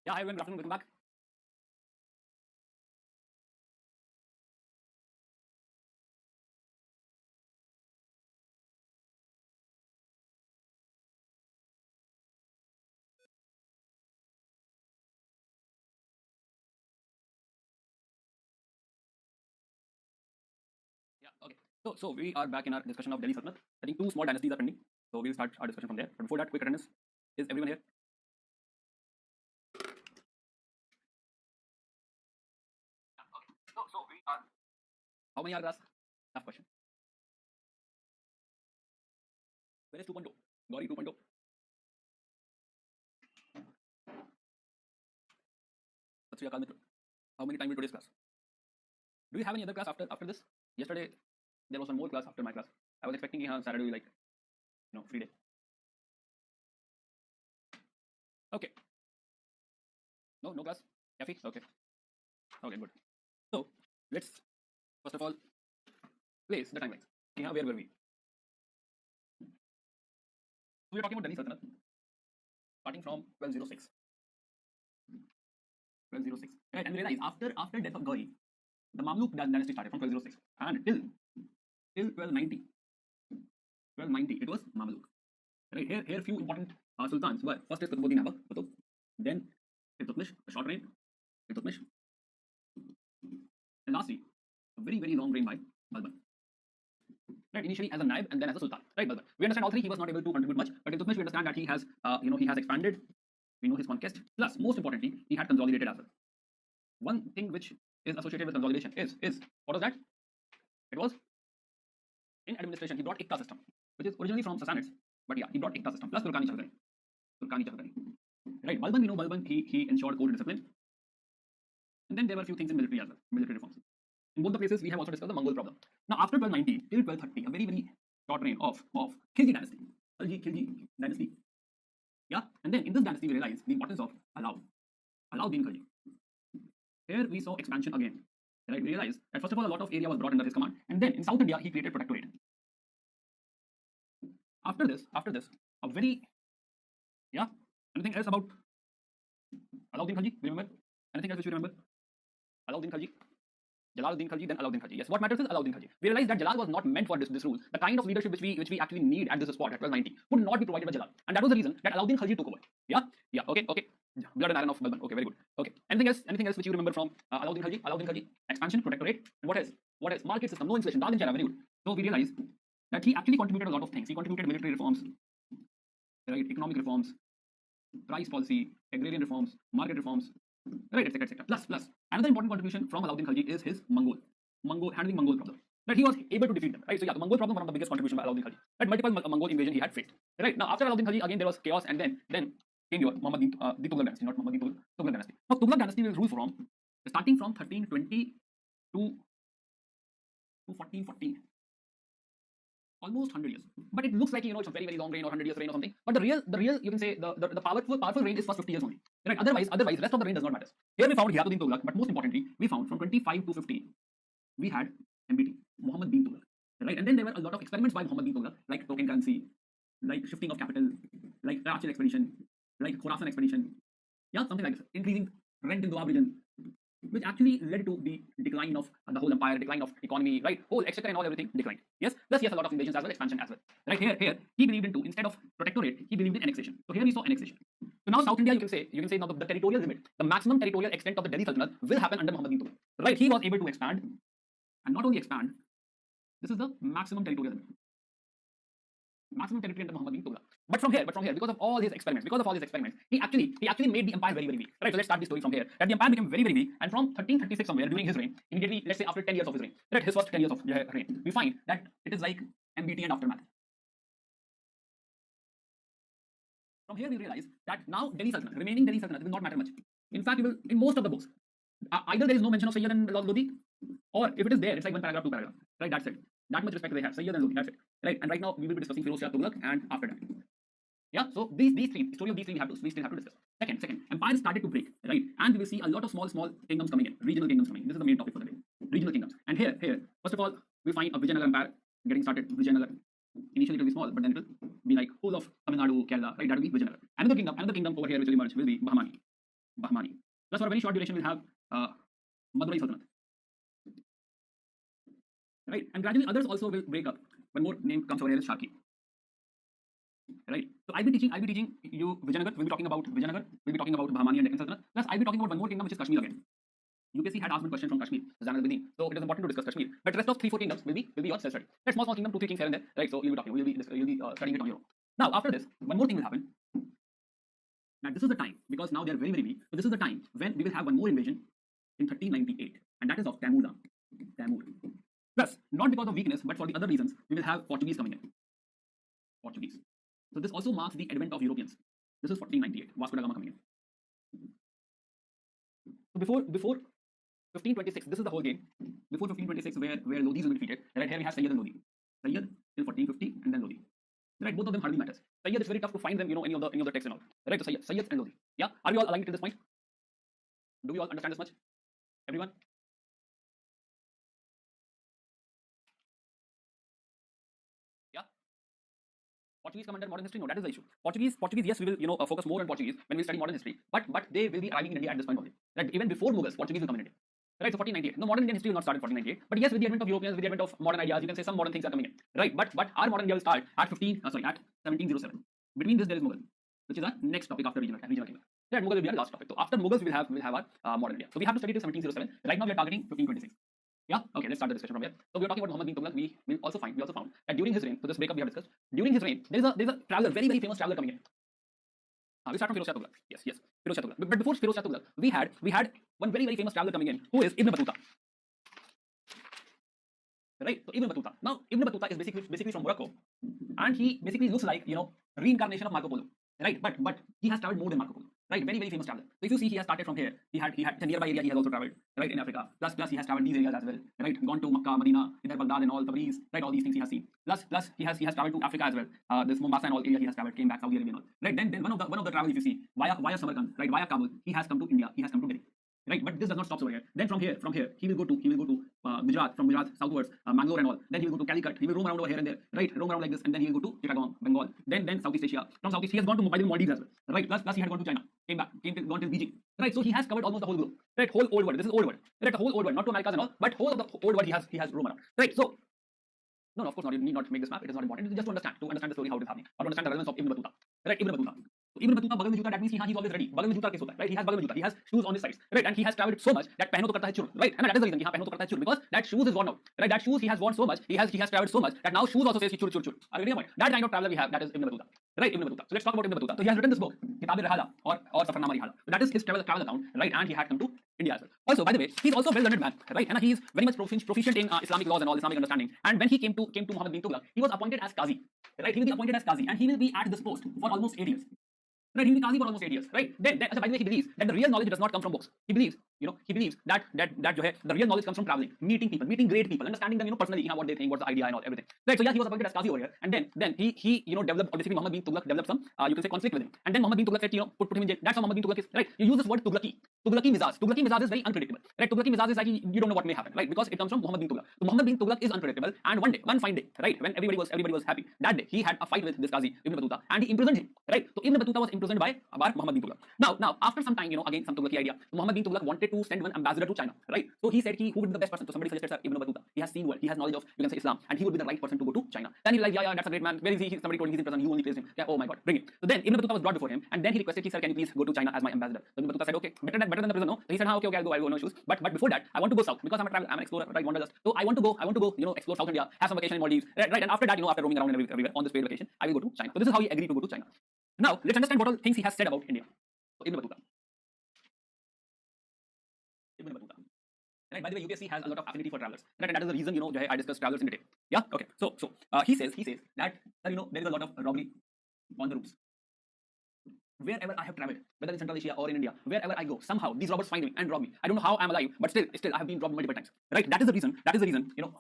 Yeah, hi everyone, good afternoon, welcome back. Yeah, okay. So we are back in our discussion of Delhi Sultanate. I think two small dynasties are pending. So we'll start our discussion from there. But before that, quick attendance. Is everyone here? Yeah, okay. So we are. How many are class? Tough question. Where is 2.0? Gauri 2.0. What's your Mitra? How many time will today's class? Do you have any other class after this? Yesterday there was one more class after my class. I was expecting Saturday will be like free day. Okay. No class. Yafi? Okay. Okay, good. So let's first of all place the timelines. Where were we? So we are talking about Delhi Sultanate starting from 1206. 1206. Right, and realize after death of Gauri, the Mamluk dynasty started from 1206 and till 1290. 1290 it was Mamluk. Right, here few important sultans were first is Qutbuddin Aibak Qutb, then Iltutmish, a short reign, Iltutmish, and lastly a very long reign by Balban. Right, initially as a naib and then as a sultan. Right, Balban. We understand all three. He was not able to contribute much, but Iltutmish we understand that he has he has expanded. We know his conquest. Plus, most importantly, he had consolidated as well. One thing which is associated with consolidation is what was that? It was in administration. He brought Ikta system, which is originally from Sassanids, but yeah, he brought Ikta system plus Turkani Chahgari. Right, Balban, we know Balban, he ensured code discipline, and then there were a few things in military as well, military reforms. In both the places, we have also discussed the Mongol problem. Now, after 1290 till 1230, a very short reign of Khilji dynasty, Khilji dynasty. Yeah, and then in this dynasty, we realize the importance of Alauddin Khilji. Here we saw expansion again. Right, we realized that first of all, a lot of area was brought under his command, and then in South India, he created protectorate. After this, a very anything else about Alauddin Khilji? Remember? Anything else which you remember? Alauddin Khilji, Jalaluddin Khilji, then Alauddin Khilji. Yes, what matters is Alauddin Khilji. We realized that Jalal was not meant for this rule. The kind of leadership which we actually need at this spot at 1290 would not be provided by Jalal, and that was the reason that Alauddin Khilji took over. Yeah. Okay. Blood and iron of Balban. Okay, very good. Okay. Anything else which you remember from Alauddin Khilji? Alauddin Khilji, expansion, protectorate, and what else? Market system, no inflation, Dal Very good. So we realized that he actually contributed a lot of things. He contributed military reforms, right, economic reforms, price policy, agrarian reforms, market reforms, right, etc. Plus, another important contribution from Alauddin Khilji is his handling Mongol problem. Right, he was able to defeat them. Right, so yeah, the Mongol problem, one of the biggest contribution by Alauddin Khilji. Right, multiple Mongol invasion he had faced. Right, now after Alauddin Khilji, again there was chaos, and then came your Muhammad the Tughlaq dynasty, not Muhammad Tughlaq dynasty. Now Tughlaq dynasty will rule from starting from 1320 to 1414. Almost 100 years, but it looks like it's a very long reign or 100 years reign or something. But the real you can say the powerful reign is first 50 years only. Right? Otherwise, rest of the reign does not matter. Here we found Hiyatuddin Tughlaq, but most importantly, we found from 25 to 50, we had MBT, Muhammad bin Tughlaq. Right, and then there were a lot of experiments by Muhammad bin Tughlaq, like token currency, like shifting of capital, like Rachel expedition, like Khorasan expedition. Yeah, something like this. Increasing rent in Doab region, which actually led to the decline of the whole empire, decline of economy, right? Whole exchequer and all everything declined. Yes, plus yes, a lot of invasions as well, expansion as well. Right, here he believed in instead of protectorate, he believed in annexation. So here we saw annexation. So now South India, you can say now the territorial limit, the maximum territorial extent of the Delhi Sultanate will happen under Muhammad bin Tughlaq. Right, he was able to expand, and not only expand, this is the maximum territorial limit. Maximum territory under Muhammad bin Tughlaq. But from here, because of all his experiments, he actually made the empire very weak. Right, so let's start the story from here. That the empire became very weak, and from 1336 somewhere during his reign, immediately, let's say after 10 years of his reign, right, his first 10 years of reign, we find that it is like MBT and aftermath. From here we realize that now remaining Delhi Sultanate will not matter much. In fact, in most of the books, either there is no mention of Sayyid and Lodi, or if it is there, it's like one paragraph, two paragraph. Right, that's it. That much respect they have, Sayyid and Lodi, that's it. Right, and right now we will be discussing Firoz Shah Tughlaq and after that. Yeah, so these three, story of these three we still have to discuss. Second, empire started to break, right, and we will see a lot of small kingdoms coming in, regional kingdoms coming in. This is the main topic for the day, regional kingdoms. And here, first of all, we find a Vijayanagar empire getting started. Vijayanagar, initially it will be small, but then it will be like whole of Tamil Nadu, Kerala, right, that will be Vijayanagar. Another kingdom over here which will emerge will be Bahmani. Bahmani. Plus, for a very short duration, we'll have Madurai Sultanate. Right, and gradually others also will break up. One more name comes over here is Sharki. Right, so I'll be teaching you Vijayanagar. We'll be talking about Vijayanagar. We'll be talking about Bahmani and Deccan Sultanate. Plus, I'll be talking about one more kingdom, which is Kashmir again. UPSC had asked one question from Kashmir, so it is important to discuss Kashmir. But the rest of 3-4 kingdoms will be your self-study. That small kingdom, 2-3 kings here and there, right? So you'll be studying it on your own. Now, after this, one more thing will happen. Now, this is the time, because now they are very, very weak. So this is the time when we will have one more invasion in 1398, and that is of Tamur. Plus, not because of weakness, but for the other reasons, we will have Portuguese coming in. Portuguese. So this also marks the advent of Europeans. This is 1498, Vasco da Gama coming in. So before 1526, this is the whole game. Before 1526, where Lodhis will be defeated. Right here we have Sayyid and Lodhi. Sayyid till 1450, and then Lodhi. Right, both of them hardly matters. Sayyid is very tough to find them, any of the texts and all. Right, so Sayyid and Lodhi. Yeah, are we all aligned till this point? Do we all understand this much? Everyone? Yeah. Portuguese come under modern history? No, that is the issue. Portuguese, yes, we will focus more on Portuguese when we study modern history. But they will be arriving in India at this point only. Right, even before Mughals, Portuguese will come in India. Right, so 1498. No, modern Indian history will not start in 1498. But yes, with the advent of Europeans, with the advent of modern ideas, you can say some modern things are coming in. Right, but our modern India will start at 1707. Between this there is Mughal, which is our next topic after regional kingdom. Right, Mughal will be our last topic. So after Mughals, we'll have our modern India. So we have to study till 1707. Right now we are targeting 1526. Yeah, okay, let's start the discussion from here. So we are talking about Muhammad bin Tughlaq. We also found that during his reign, so this breakup we have discussed, during his reign, there's a traveler, very, very famous traveler coming in. We start from Firoz Shah Tughlaq. Yes, Firoz Shah Tughlaq. But before Firoz Shah Tughlaq, we had one very, very famous traveler coming in, who is Ibn Battuta. Right, so Ibn Battuta. Now, Ibn Battuta is basically from Morocco, and he basically looks like reincarnation of Marco Polo. Right, but he has traveled more than Marco Polo. Right, very, very famous traveler. So if you see, he has started from here. He had the nearby area. He has also traveled, right, in Africa. Plus he has traveled these areas as well. Right, gone to Makkah, Medina, Baghdad, and all Tabriz. Right, all these things he has seen. Plus he has traveled to Africa as well. This Mombasa and all area he has traveled. Came back Saudi Arabia and all. Right, then one of the travel if you see via Samarkand, right, via Kabul, he has come to India. He has come to Delhi. Right, but this does not stop over here. Then from here, he will go to Gujarat, from Gujarat southwards, Mangalore and all. Then he will go to Calicut. He will roam around over here and there, right, roam around like this, and then he will go to Chittagong, Bengal. Then Southeast Asia. From Southeast, he has gone to Maldives as well. Right, plus he had gone to China, gone to Beijing. Right, so he has covered almost the whole globe. Right, whole old world. This is old world. Right, the whole old world, not to Americas and all, but whole of the old world he has roamed around. Right, so. No, of course not. You need not make this map. It is not important. It is just to understand the story, how it is happening, or to understand the relevance of Ibn Battuta. Right, Ibn Battuta. So Ibn Battuta, bagal mein juta, that means he's always ready. Bagal mein juta case hota hai, right? He has bagal mein juta. He has shoes on his sides, right? And he has traveled so much that pehno to karta hai chur, right? And that is the reason he pehno to karta hai chur, because that shoes is worn out, right? That shoes he has worn so much. He has traveled so much that now shoes also says chur chur chur. Are you getting my point? That kind of traveler we have, that is Ibn Battuta, right? Ibn Battuta. So let's talk about Ibn Battuta. So he has written this book, Kitab-e-Rihala or Safarnama Rihala. So that is his travel account, right? And he had come to India as well. Also, by the way, he's also a well-learned man, right? And he is very much proficient in Islamic laws and all Islamic understanding. And when he came to Muhammad bin Tughlaq, he was appointed as Qazi, right? He will be appointed as Qazi, and he will be at this post for almost 8 years. Right, he will be Qazi for almost 8 years, right? Then by the way, he believes that the real knowledge does not come from books. He believes that the real knowledge comes from traveling, meeting people, meeting great people, understanding them, personally, what they think, what's the idea and all, everything. Right, so yeah, he was appointed as Qazi over here, and then he developed, basically Muhammad bin Tughlaq developed some, you can say, conflict with him. And then Muhammad bin Tughlaq said, put him in jail. That's how Muhammad bin Tughlaq is, right? You use this word Tughlaqi mizaj. Tughlaqi mizaj is very unpredictable, right? Tughlaqi mizaj is like you don't know what may happen, right? Because it comes from Muhammad bin Tughlaq. So Muhammad bin Tughlaq is unpredictable, and one fine day, right, when everybody was happy, that day he had a fight with this Qazi, Ibn Battuta, and he imprisoned him, right? So Ibn Battuta was imprisoned by Muhammad bin Tughlaq. Now after some time, again some Tughlaqi idea, Muhammad bin Tughlaq wanted to send one ambassador to China, right? So he said who would be the best person? So somebody suggested Ibn Battuta. He has seen world, he has knowledge of, you can say, Islam, and he would be the right person to go to China. Then he was like, yeah, that's a great man. Where is he? Somebody told him he's in prison. You only praised him. Yeah, oh my God, bring him. So then Ibn Battuta was brought before him, and then he requested, sir, can you please go to China as my ambassador? So Ibn Battuta said, okay, better than the prison, no? So he said, okay, I'll go, no issues. But before that, I want to go south because I'm a traveler, I'm an explorer, right? Wanderlust. So I want to go, explore South India, have some vacation in Maldives, right? And after that, after roaming around everywhere on this paid vacation, I will go to China. So this is how he agreed to go to China. Now let's understand what all things he has said about India. So Ibn Battuta. Right, by the way, UPSC has a lot of affinity for travelers, right? And that is the reason I discuss travelers in detail. Yeah, okay. So he says that there is a lot of robbery on the routes. Wherever I have traveled, whether in Central Asia or in India, wherever I go, somehow these robbers find me and rob me. I don't know how I'm alive, but still I have been robbed multiple times. Right? That is the reason.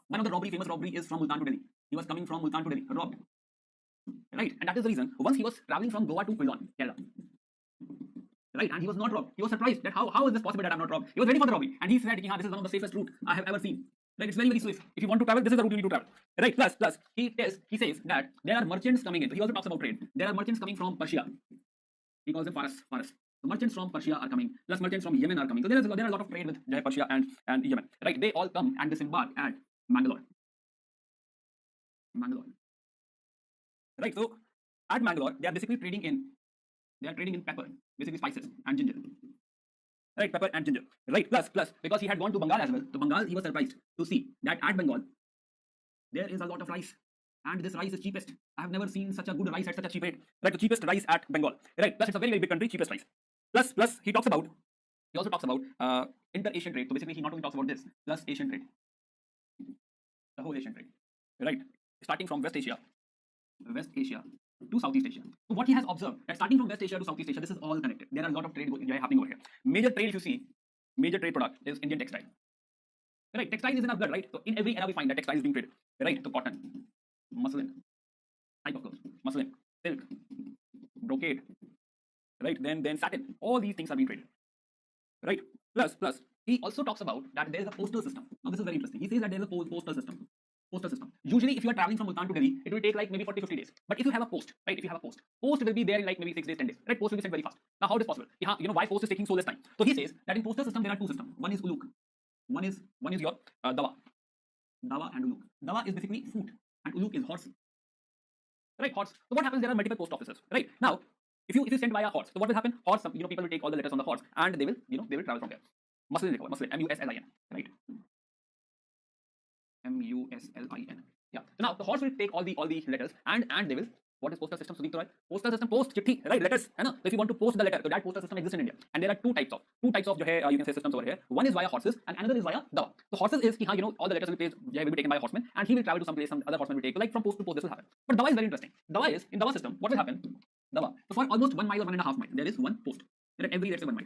One of the famous robbery is from Multan to Delhi. He was coming from Multan to Delhi, robbed. Right? And that is the reason. Once he was traveling from Goa to Quilon, Kerala. Right, and he was not robbed. He was surprised that how is this possible that I'm not robbed? He was ready for the robbery, and he said, this is one of the safest route I have ever seen. Right, it's very, very safe. If you want to travel, this is the route you need to travel. Right, plus he says that there are merchants coming in. So he also talks about trade. There are merchants coming from Persia. He calls them Faras. So merchants from Persia are coming, plus merchants from Yemen are coming. So there are a lot of trade with Persia and Yemen, right? They all come and disembark at Mangalore. Mangalore, right? So at Mangalore, they are basically trading in pepper, basically spices and ginger. Right, pepper and ginger. Right, plus because he had gone to Bengal as well. To Bengal, he was surprised to see that at Bengal there is a lot of rice, and this rice is cheapest. I have never seen such a good rice at such a cheap rate. Right, the cheapest rice at Bengal. Right, plus it's a very big country, cheapest rice. Plus he also talks about inter-Asian trade. So basically, he not only talks about this, plus Asian trade, the whole Asian trade. Right, starting from West Asia to Southeast Asia. So what he has observed, that starting from West Asia to Southeast Asia, this is all connected. There are a lot of trade happening over here. Major trade, if you see, major trade product is Indian textile. Right, textile is in our blood, right? So in every era we find that textile is being traded. Right, so cotton, muslin, type of clothes, muslin, silk, brocade, right? Then satin. All these things are being traded. Right. Plus he also talks about that there is a postal system. Now this is very interesting. He says that there is a postal system. Usually, if you are traveling from Multan to Delhi, it will take like maybe 40-50 days. But if you have a post, right? If you have a post will be there in like maybe 6 days, 10 days. Right? Post will be sent very fast. Now, how it is possible? You know why post is taking so less time? So he says that in postal system there are two systems. One is uluk. One is your dawa. Dawa and uluk. Dawa is basically food, and uluk is horse. Right? Horse. So what happens? There are multiple post offices. Right? Now, if you send via horse, so what will happen? Horse, people will take all the letters on the horse, and they will travel from there. Muslin, M-U-S-L-I-N. Right? M-U-S-L-I-N. Yeah. So now the horse will take all the letters and they will. What is postal system? Sudeep Roy? Postal system, post chitti, right? Letters. So if you want to post the letter, so that postal system exists in India, and there are two types of you can say systems over here. One is via horses, and another is via dawa. So horses is all the letters will be taken by a horseman, and he will travel to some place. Some other horseman will take. So like from post to post, this will happen. But dawa is very interesting. Dawa is in dawa system. What will happen? Dawa. So for almost 1 mile or 1.5 miles, there is one post. Right? Every let's say 1 mile.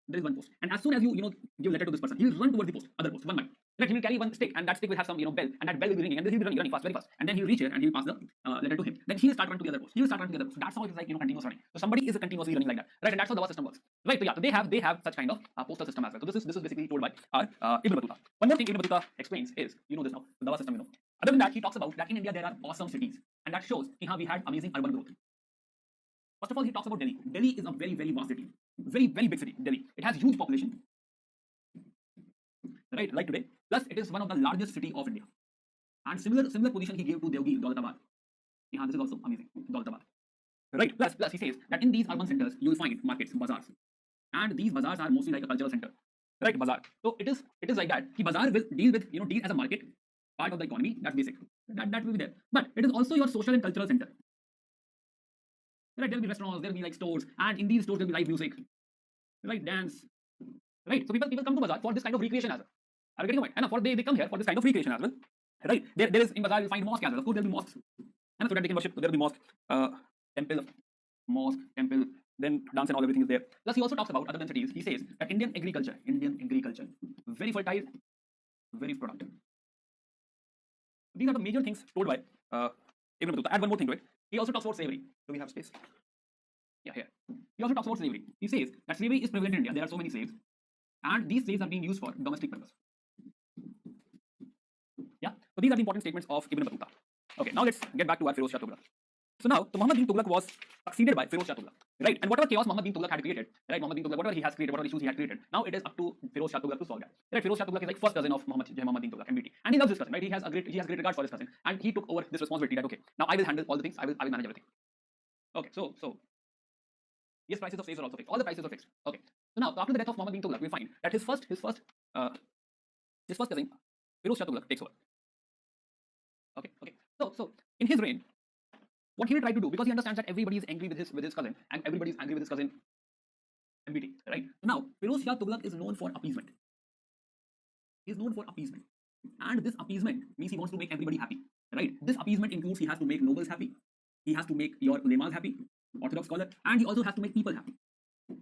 There is one post, and as soon as you give letter to this person, he will run towards the post, other post, 1 mile. Right? He will carry one stick, and that stick will have some bell, and that bell will be ringing, and then he will be running fast, very fast, and then he will reach here and he will pass the letter to him. Then he will start running to the other post. That's how it is like continuous running. So somebody is continuously running like that, right? And that's how the dawa system works, right? So yeah, so they have such kind of postal system as well. So this is basically told by our Ibn Battuta. One more thing Ibn Battuta explains is this now, the dawa system. Other than that, he talks about that in India there are awesome cities, and that shows we had amazing urban growth. First of all, he talks about Delhi. Delhi is a very, very vast city. Very, very big city, Delhi. It has huge population. Right, like today. Plus, it is one of the largest city of India. And similar position he gave to Devgi, Daulatabad. Yeah, this is also amazing. Daulatabad. Right, plus he says that in these urban centers, you will find markets, bazaars. And these bazaars are mostly like a cultural center. Right, bazaar. So it is like that. The bazaar will deal as a market, part of the economy, that's basic. That will be there. But it is also your social and cultural center. Right, there will be restaurants, there will be like stores, and in these stores there will be live music, right, dance, right. So people come to bazaar for this kind of recreation as well. Are you getting my point? And they come here for this kind of recreation as well, right? There is in bazaar you'll find mosque as well. Of course there will be mosques, and so that they can worship. So there will be mosque, temple, then dance and all everything is there. Plus he also talks about other than cities. He says that Indian agriculture, very fertile, very productive. These are the major things told by Ibn Battuta. Add one more thing to it. He also talks about slavery. Do we have space? Yeah, here. He also talks about slavery. He says that slavery is prevalent in India. There are so many slaves, and these slaves are being used for domestic purpose. Yeah. So these are the important statements of Ibn Battuta. Okay. Now let's get back to our Firoz Shah Tughlaq. So now, Muhammad bin Tughlaq was succeeded by Firoz Shah Tughlaq, right? And whatever chaos Muhammad bin Tughlaq had created, right? Muhammad bin Tughlaq, whatever he has created, whatever issues he had created, now it is up to Firoz Shah Tughlaq to solve that. Right? Firoz Shah Tughlaq is like first cousin of Muhammad bin Tughlaq, MBT, and he loves his cousin, right? He has great regard for his cousin, and he took over this responsibility. That okay, now I will handle all the things. I will manage everything. Okay, so yes, prices of slaves are also fixed. All the prices are fixed. Okay, so now after the death of Muhammad bin Tughlaq, we find that his first cousin Firoz Shah Tughlaq takes over. Okay. So in his reign, what he will try to do, because he understands that everybody is angry with his cousin, and everybody is angry with his cousin MBT, right? So now Firoz Shah Tughlaq is known for appeasement. He is known for appeasement, and this appeasement means he wants to make everybody happy, right? This appeasement includes he has to make nobles happy, he has to make your ulemas happy, orthodox scholar, and he also has to make people happy.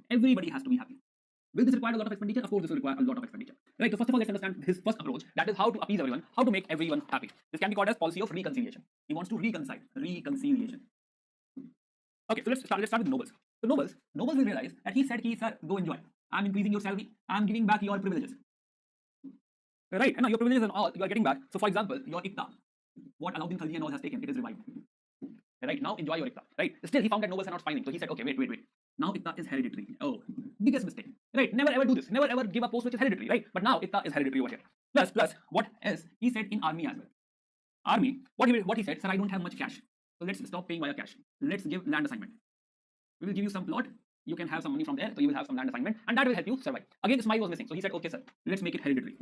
Everybody has to be happy. Will this require a lot of expenditure? Of course, this will require a lot of expenditure. Right, so first of all, let's understand his first approach, that is how to appease everyone, how to make everyone happy. This can be called as policy of reconciliation. He wants to reconcile, reconciliation. Okay, so let's start with nobles. So nobles will realize that he said, sir, go enjoy. I'm increasing your salary, I'm giving back your privileges. Right, and now your privileges and all, you are getting back. So for example, your Iqta, what Alauddin Khalji and all has taken, it is revived. Right, now enjoy your Iqta. Right, still he found that nobles are not smiling. So he said, okay, wait. Now Iqta is hereditary. Oh, biggest mistake, right? Never ever do this. Never ever give a post which is hereditary, right? But now Itta is hereditary over here. Plus, what else he said in army as well? Army, what he said, sir, I don't have much cash, so let's stop paying via cash. Let's give land assignment. We will give you some plot. You can have some money from there, so you will have some land assignment, and that will help you survive. Again, Ismail was missing, so he said, okay, sir, let's make it hereditary.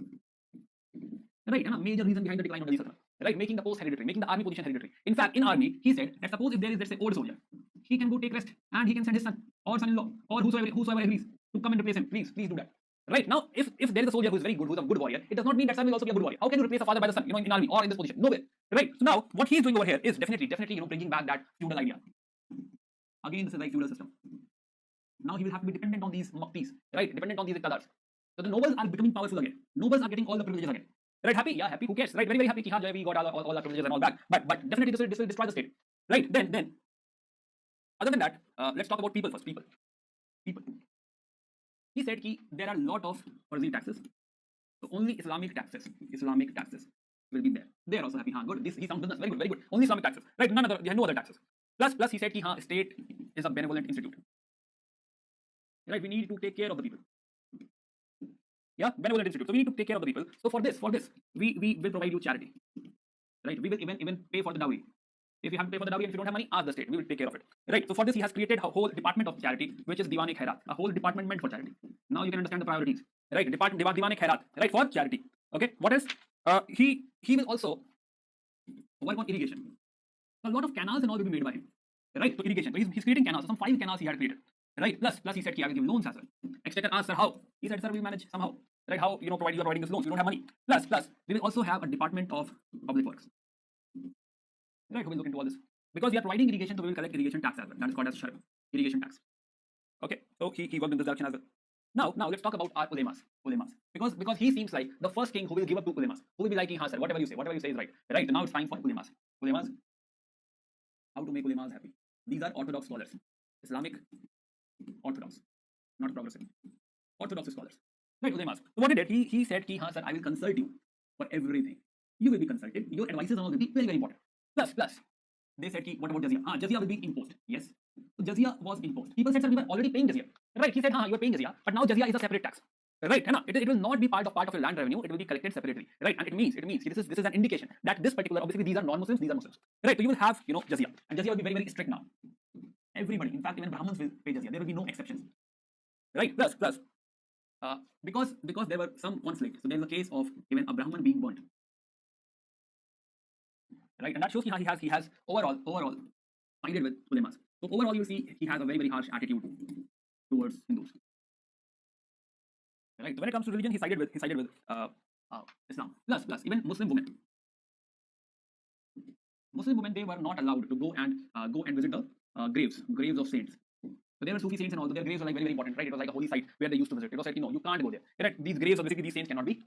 Right, and a major reason behind the decline of the right, making the post hereditary, making the army position hereditary. In fact, in army, he said that suppose if there is, let's say, old soldier, he can go take rest and he can send his son or son-in-law or whosoever agrees to come and replace him. Please do that. Right now, if there is a soldier who is very good, who is a good warrior, it does not mean that son will also be a good warrior. How can you replace a father by the son, in army or in this position? Nowhere. Right. So now, what he is doing over here is definitely, bringing back that feudal idea. Again, this is like feudal system. Now he will have to be dependent on these muktis, right? Dependent on these iqtadars. So the nobles are becoming powerful again. Nobles are getting all the privileges again. Right? Happy? Yeah, happy. Who cares? Right? Very, very happy. We got all the privileges and all back. But definitely this will destroy the state. Right? Then other than that, let's talk about people first. People. He said there are a lot of Farzi taxes. So only Islamic taxes will be there. They are also happy. Good. He sounds business. Very good, very good. Only Islamic taxes. Right? No other taxes. Plus he said state is a benevolent institute. Right? We need to take care of the people. Yeah, benevolent institute. So we need to take care of the people. So for this, we will provide you charity. Right? We will even pay for the dowry. If you have to pay for the dowry and if you don't have money, ask the state. We will take care of it. Right? So for this, he has created a whole department of charity, which is Diwan-e-Khairat, a whole department meant for charity. Now you can understand the priorities. Right? Diwan-e-Khairat, right? For charity. Okay. What else? He will also work on irrigation. So a lot of canals and all will be made by him. Right? So irrigation. So he's creating canals. So some 5 canals he had created. Right? Plus he said I will give loans as well. Exchequer asked, sir, how? He said, sir, we manage somehow. Right? How you are providing this loans? We don't have money. Plus we will also have a department of public works. Right? Who will look into all this? Because we are providing irrigation, so we will collect irrigation tax as well. That is called as sharab, irrigation tax. Okay. So he worked in this direction as well. Now let's talk about our ulemas. Because he seems like the first king who will give up to ulemas. Who will be like, sir, whatever you say is right. Right? Now it's time for ulemas. How to make ulemas happy? These are orthodox scholars. Islamic orthodox, not progressive. Orthodox scholars. Right, ulemas. So what he did, he said, sir, I will consult you for everything. You will be consulted. Your advices and all will be very, very important. Plus, they said, what about jizya? Jizya will be imposed. Yes. So jizya was imposed. People said, sir, we were already paying jizya. Right? He said, you are paying jizya, but now jizya is a separate tax. Right? It will not be part of your land revenue. It will be collected separately. Right? And it means this is an indication that this particular, obviously these are non-Muslims, these are Muslims. Right? So you will have jizya, and jizya will be very, very strict now. Everybody, in fact, even Brahmins will pay jizya. There will be no exceptions. Right? Plus, because there were some conflicts. So there is a case of even a Brahman being burnt. Right? And that shows he has overall sided with ulemas. So overall, you see he has a very, very harsh attitude towards Hindus. Right? So when it comes to religion, he sided with Islam. Plus even Muslim women. They were not allowed to go and visit the graves of saints. So there were Sufi saints and all. Their graves were like very, very important, right? It was like a holy site where they used to visit. It was like, you can't go there. Right? These graves, basically, these saints cannot be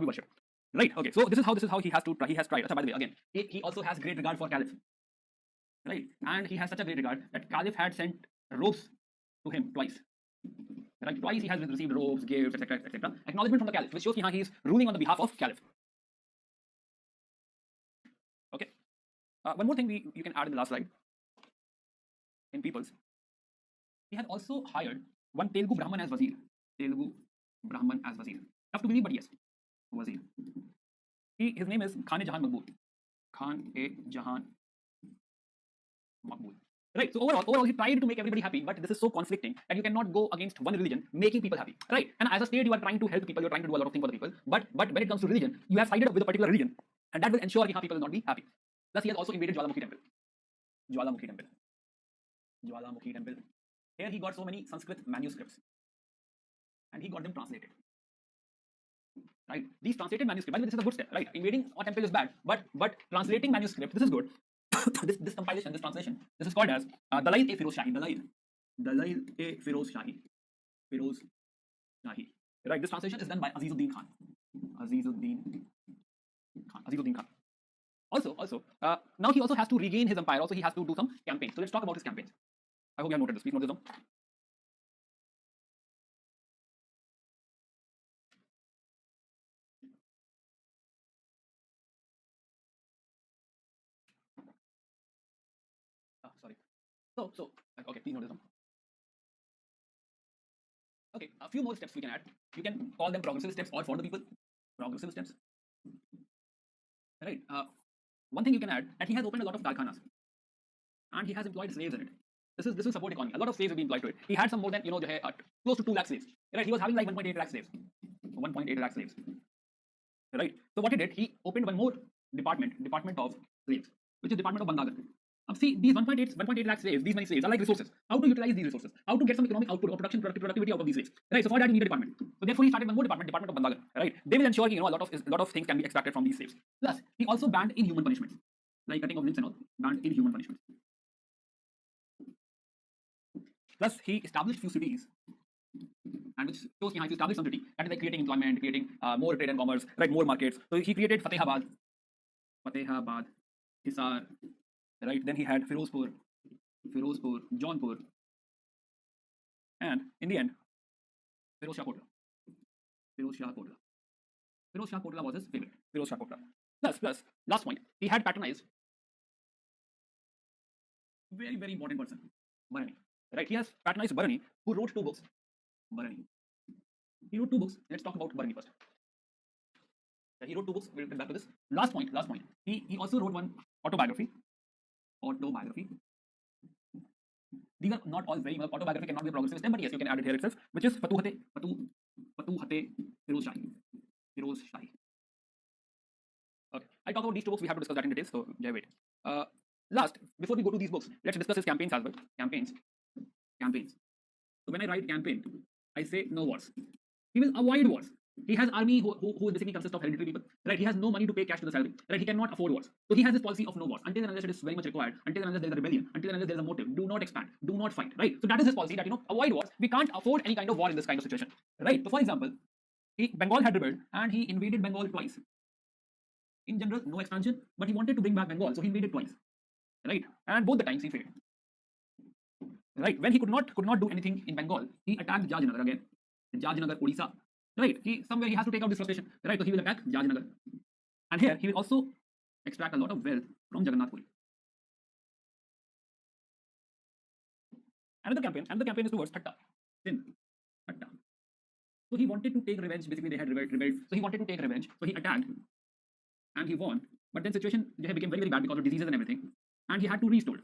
worshipped. Right? Okay. So this is how he has tried. By the way, again, he also has great regard for Caliph. Right? And he has such a great regard that Caliph had sent robes to him twice. Right? Twice he has received robes, gifts, etc., etc. Acknowledgement from the Caliph, which shows he is ruling on the behalf of Caliph. Okay. One more thing you can add in the last slide. In peoples, he has also hired one Telugu Brahman as Wazir. Tough to believe, but yes, Wazir. His name is Khan-e-Jahan Maqbool. Right. So overall, he tried to make everybody happy, but this is so conflicting that you cannot go against one religion making people happy. Right. And as a state, you are trying to help people. You are trying to do a lot of things for the people. But when it comes to religion, you have sided up with a particular religion, and that will ensure that people will not be happy. Thus, he has also invaded Jwalamukhi temple. Here he got so many Sanskrit manuscripts, and he got them translated. Right? These translated manuscripts, by the way, this is a good step. Right? Invading a temple is bad, but translating manuscript, this is good. this translation, this is called as Dalail-e-Firoz Shahi. Dalail-e-Firoz Shahi. Right? This translation is done by Azizuddin Khan. Also, now he also has to regain his empire. Also, he has to do some campaigns. So let's talk about his campaigns. I hope you have noted this. Please note this down. Sorry. So okay, please note this down. Okay, a few more steps we can add. You can call them progressive steps or for the people. Progressive steps. Right. One thing you can add that he has opened a lot of karkhanas and he has employed slaves in it. This will support economy. A lot of slaves will be employed to it. He had some more than close to 2 lakh slaves. Right. He was having like 1.8 lakh slaves. 1.8 lakh slaves. Right. So what he did, he opened one more department of slaves, which is Department of Bangagan. See, these 1.8 lakh slaves, these many slaves are like resources. How to utilize these resources? How to get some economic output or productivity out of these slaves? Right. So for that you need a department. So therefore he started one more department of Bangagan. Right. They will ensure a lot of things can be extracted from these slaves. Plus, he also banned inhuman punishments, like cutting of limbs and all. Banned inhuman punishments. Plus, he established few cities, and which shows he established some city that is like creating employment, creating more trade and commerce, right, more markets. So he created Fatehabad, Hisar, right. Then he had Firozpur, Jaunpur, and in the end, Firoz Shah Kotla. Firoz Shah Kotla was his favorite. Firoz Shah Kotla. Plus, last point, he had patronized very, very important person, Barani. Right, he has patronized Barani, who wrote 2 books. Barani. He wrote 2 books. Let's talk about Barani first. He wrote 2 books. We'll get back to this. Last point. He also wrote one autobiography. These are not all very well. Autobiography cannot be a progressive step, but yes, you can add it here itself, which is Fatuhate Firoz Shahi. Okay, I'll talk about these 2 books. We have to discuss that in details. So, wait. Last, before we go to these books, let's discuss his campaigns as well. Campaigns. So when I write campaign, I say no wars. He will avoid wars. He has army who basically consists of hereditary people. Right? He has no money to pay cash to the salary. Right? He cannot afford wars. So he has this policy of no wars until and unless it is very much required. Until and unless there is a rebellion. Until and unless there is a motive. Do not expand. Do not fight. Right? So that is his policy that avoid wars. We can't afford any kind of war in this kind of situation. Right? So for example, Bengal had rebelled and he invaded Bengal twice. In general, no expansion, but he wanted to bring back Bengal, so he invaded twice. Right? And both the times he failed. Right? When he could not do anything in Bengal, he attacked Jajnagar again. Jajnagar, Odisha. Right? Somewhere he has to take out this frustration. Right? So he will attack Jajnagar. And here he will also extract a lot of wealth from Jagannath Puri. Another campaign is towards Thatta. Thatta. So he wanted to take revenge. Basically, they had rebelled. So he wanted to take revenge. So he attacked and he won. But then situation became very, very bad because of diseases and everything. And he had to restore.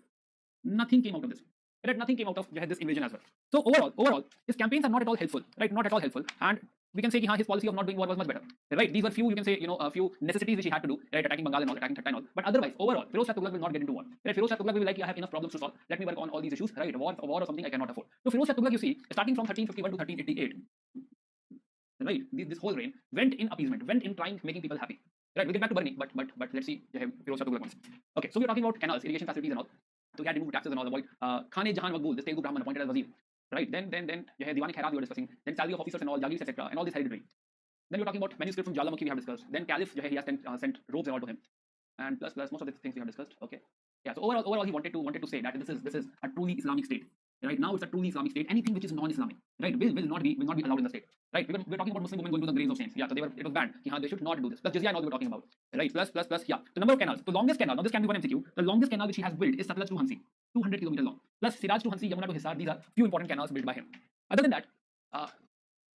Nothing came out of this. Right? Nothing came out of this invasion as well. So overall, his campaigns are not at all helpful. Right? Not at all helpful. And we can say his policy of not doing war was much better. Right? These were few, you can say, a few necessities which he had to do. Right? Attacking Bengal and all, attacking Thatta and all. But otherwise, overall, Firoz Shah Tughlaq will not get into war. Right? Firoz Shah Tughlaq will be like, I have enough problems to solve. Let me work on all these issues. Right? War or something I cannot afford. So Firoz Shah Tughlaq, you see, starting from 1351 to 1388. Right? This whole reign went in appeasement, went in making people happy. Right? We'll get back to Barani, but let's see Firoz Shah Tughlaq once. Okay, so we're talking about canals, irrigation facilities and all. So he had removed taxes and all, avoid Khane Jahan Maqbool, this Telugu Brahman appointed as Wazir. Right? Then Diwani Khairat we were discussing. Then salary of officers and all, Jagirs, etc. And all this hereditary. Then we're talking about manuscript from Jalamukhhi we have discussed. Then Caliph, he has sent robes and all to him. And plus most of the things we have discussed. Okay. Yeah. So overall he wanted to say that this is a truly Islamic state. Right now it's a truly Islamic state. Anything which is non-Islamic, right, will not be allowed in the state. Right? We're talking about Muslim women going to the graves of saints. Yeah. So it was banned. They should not do this. Plus jizya and all we were talking about. Right? Plus yeah. The number of canals. The longest canal. Now this can be one MCQ. The longest canal which he has built is Satluj to Hansi, 200 kilometers long. Plus Siraj to Hansi, Yamuna to Hisar. These are few important canals built by him. Other than that,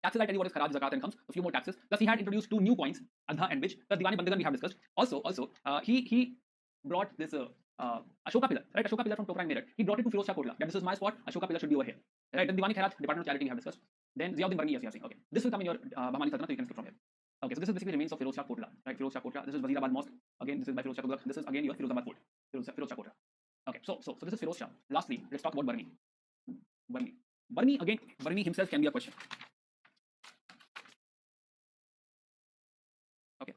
taxes, I tell you what is Kharaj, Zakat and comes, a few more taxes. Plus he had introduced 2 new coins, Adha and Bij. Plus Diwani Bandagan we have discussed. Also, he brought this Ashoka pillar, right? Ashoka pillar from Tokra and Meerut. He brought it to Firoz Shah Kotla. That this is my spot. Ashoka pillar should be over here. Right? Then Diwani Khairat, Department of Charity we have discussed. Then Ziauddin Barni, yes, you are saying. Okay. This will come in your Bahmani Saltanat, so you can skip from here. Okay, so this is basically remains of Firoz Shah Kotla. Right? Firoz Shah Kotla. This is Wazirabad Mosque. Again, this is by Firoz Shah Tughlaq. This is again your Firozabad Fort. Firoz Shah Kotla. Okay, so this is Firoz Shah. Lastly, let's talk about Barni. Barni himself can be a question. Okay.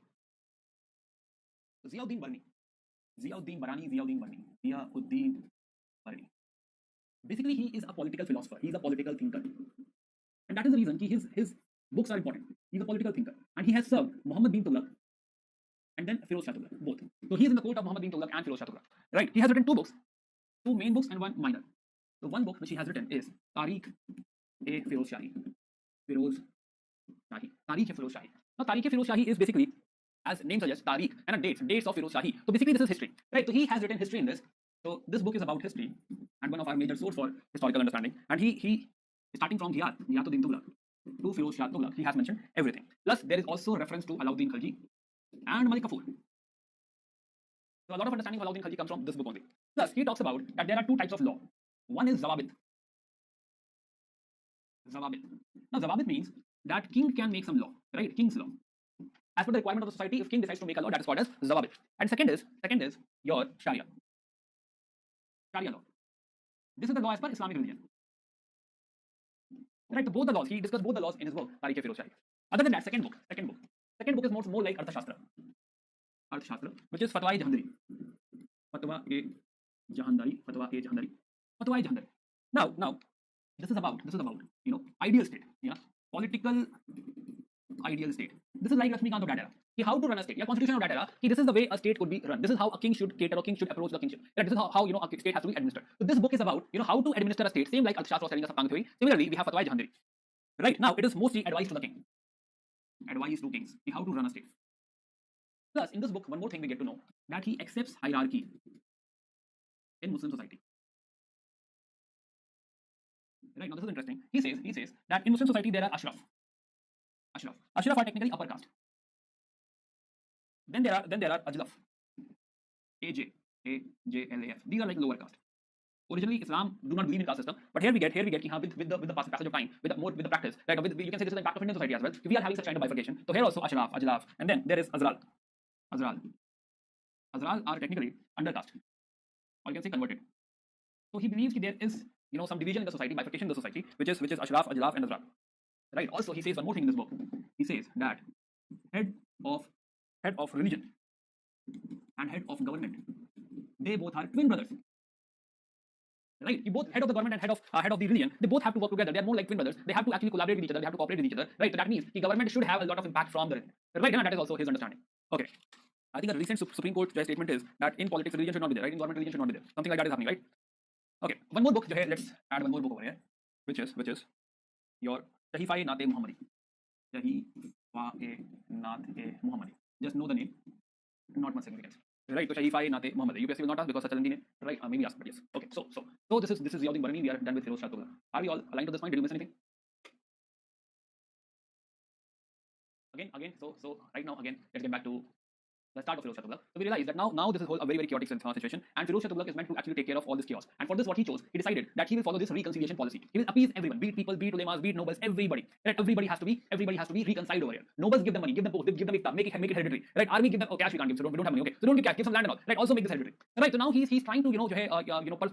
So Ziauddin Barni. Ziauddin Barni. Basically, he is a political philosopher. He is a political thinker. And that is the reason his books are important. He is a political thinker. And he has served Muhammad bin Tughlaq and then Firoz Shah Tughlaq, both. So he is in the court of Muhammad bin Tughlaq and Firoz Shah Tughlaq. Right? He has written 2 books. 2 main books and 1 minor. The one book which he has written is Tariq-e-Firoz Shahi. Tariq-e-Firoz Shahi. Now, Tariq-e-Firoz Shahi is basically, as name suggests, Tariq and dates of Firoz Shahi. So basically, this is history. Right? So he has written history in this. So this book is about history and one of our major source for historical understanding. And he starting from Ghiyath-uddin Tughlaq. to Firoz Shah Tughlaq, he has mentioned everything. Plus, there is also reference to Alauddin Khalji and Malik Kafur. So a lot of understanding of Alauddin Khalji comes from this book only. Plus, he talks about that there are two types of law. One is Zawabit. Zawabit. Now, Zawabit means that king can make some law, right? King's law. As per the requirement of the society, if king decides to make a law, that is called as Zawabit. And second is your Sharia. Sharia law. This is the law as per Islamic religion. Right, so both the laws, he discussed both the laws in his book, Tarikh-e-Firoz Shahi. Other than that, second book is more like Arthashastra, which is Fatwa-e-Jahandari. Now, this is about ideal state, yeah, political ideal state. This is like Lakshmikant of that era. How to run a state, yeah, constitution of that era. This is the way a state could be run. This is how a king should cater or king should approach the kingship. Right? This is how a state has to be administered. So this book is about how to administer a state. Same like Arthashastra was telling us of Kang theory. Similarly, we have Fatwa-e-Jahandari. Right now, it is mostly advice to the king. Advice to kings, how to run a state. Plus, in this book, one more thing we get to know that he accepts hierarchy in Muslim society. Right now, this is interesting. He says that in Muslim society there are ashraf. Ashraf are technically upper caste. Then there are ajlaf. AJLAF. These are like lower caste. Originally, Islam do not believe in caste system, but here we get with the passage of time, with the practice, right? You can say this is the impact of Indian society as well. We are having such kind of bifurcation. So here also ashraf, ajlaf, and then there is azral. Azral are technically undercaste, or you can say converted. So he believes that there is some division in the society, bifurcation in the society, which is ashraf, ajlaf, and azral. Right. Also, he says one more thing in this book. He says that head of religion and head of government, they both are twin brothers. Right, both head of the government and head of the religion, they both have to work together. They are more like twin brothers. They have to actually collaborate with each other. They have to cooperate with each other. Right, so that means the government should have a lot of impact from the religion. Right, and that is also his understanding. Okay, I think a recent Supreme Court statement is that in politics religion should not be there. Right, in government religion should not be there. Something like that is happening. Right. Okay, one more book. Let's add one more book over here, which is your Sahifa-e-Naat-e Muhammadi. Sahifa-e-Naat-e Muhammadi. Just know the name, not much significance. Right, so Sahifa-e-Naat-e Muhammadi. UPSC will not ask because such a lengthy name. Right, maybe ask, but yes. Okay, so this is Ziauddin Barani. We are done with Firoz Shah Tughlaq. Are we all aligned to this point? Did you miss anything? Again. So right now, again, let's get back to the start of Firoz Shah Tughlaq. So we realize that now this is a very, very chaotic situation, and Firoz Shah Tughlaq is meant to actually take care of all this chaos. And for this, what he chose, he decided that he will follow this reconciliation policy. He will appease everyone, be it people, be it ulemas, be it nobles, everybody. Right? Everybody has to be reconciled over here. Nobles give them money, give them post, give them iftar, make it hereditary. Right? Army give them cash, we can't give, so we don't have money. Okay, so don't give cash, give some land and all. Right? Also make this hereditary. Right? So now he's trying to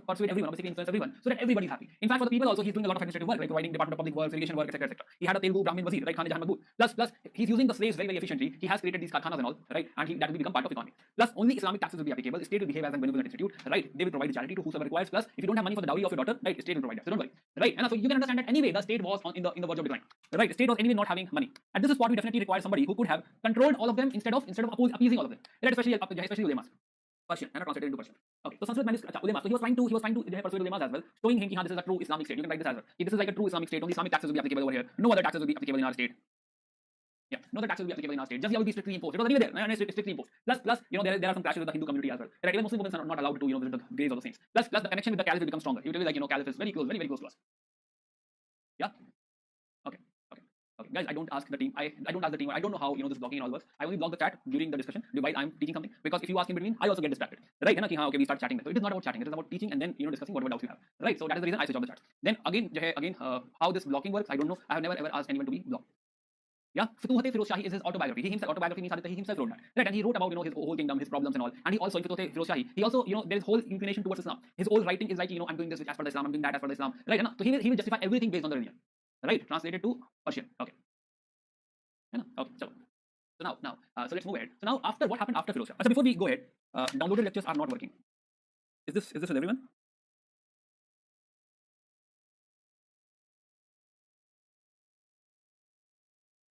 persuade everyone, basically influence everyone, so that everybody is happy. In fact, for the people also, he's doing a lot of administrative work, like providing Department of Public Works, irrigation work, etc. He had a Telugu Brahmin Wazir, right? Khan Jahan Mahbub. Plus he's using the slaves very, very efficiently. He has created these karkhanas and all, right? And that will become part of economy. Plus only Islamic taxes will be applicable. State will behave as a benevolent institute, right? They will provide charity to whosoever requires. Plus, if you don't have money for the dowry of your daughter, right, state will provide that. So don't worry, right? And so you can understand that anyway the state was in the verge of decline, right? The state was anyway not having money, and this is what we definitely require somebody who could have controlled all of them instead of appeasing all of them, right? Especially ulemas. Persian, and translated into Persian. Okay, so Sanskrit manuscript, ulemas. So he was trying to persuade ulemas as well, showing him that this is a true Islamic state. You can write this as well. This is like a true Islamic state. Only Islamic taxes will be applicable over here. No other taxes will be applicable in our state. Yeah, no other taxes will be applicable in our state. Jizya will be strictly imposed. It was anyway there, and strictly imposed. Plus, there are some clashes with the Hindu community as well. Right, even Muslim women are not allowed to visit the graves of the saints. Plus, the connection with the caliph will become stronger. He will be like, caliph is very close to us. Yeah. Okay. Guys, I don't ask the team. I don't ask the team. I don't know how this blocking and all works. I only block the chat during the discussion while I'm teaching something, because if you ask in between, I also get distracted. Right? Okay, we start chatting. So it is not about chatting. It is about teaching and then discussing whatever doubts you have. Right? So that is the reason I switch off the chat. Then again, how this blocking works, I don't know. I have never ever asked anyone to be blocked. Yeah, Futuhat-e Firoz Shahi is his autobiography. He himself, autobiography means that he himself wrote that, right? And he wrote about his whole kingdom, his problems and all. And he also, in Futuhat-e Firoz Shahi, he also there is whole inclination towards Islam. His whole writing is like I'm doing this as per the Islam, I'm doing that as per the Islam, right? So he will justify everything based on the religion, right? Translated to Persian. Okay. Okay. So now so let's move ahead. So now after what happened after Firoz Shah? So before we go ahead, downloaded lectures are not working. Is this with everyone?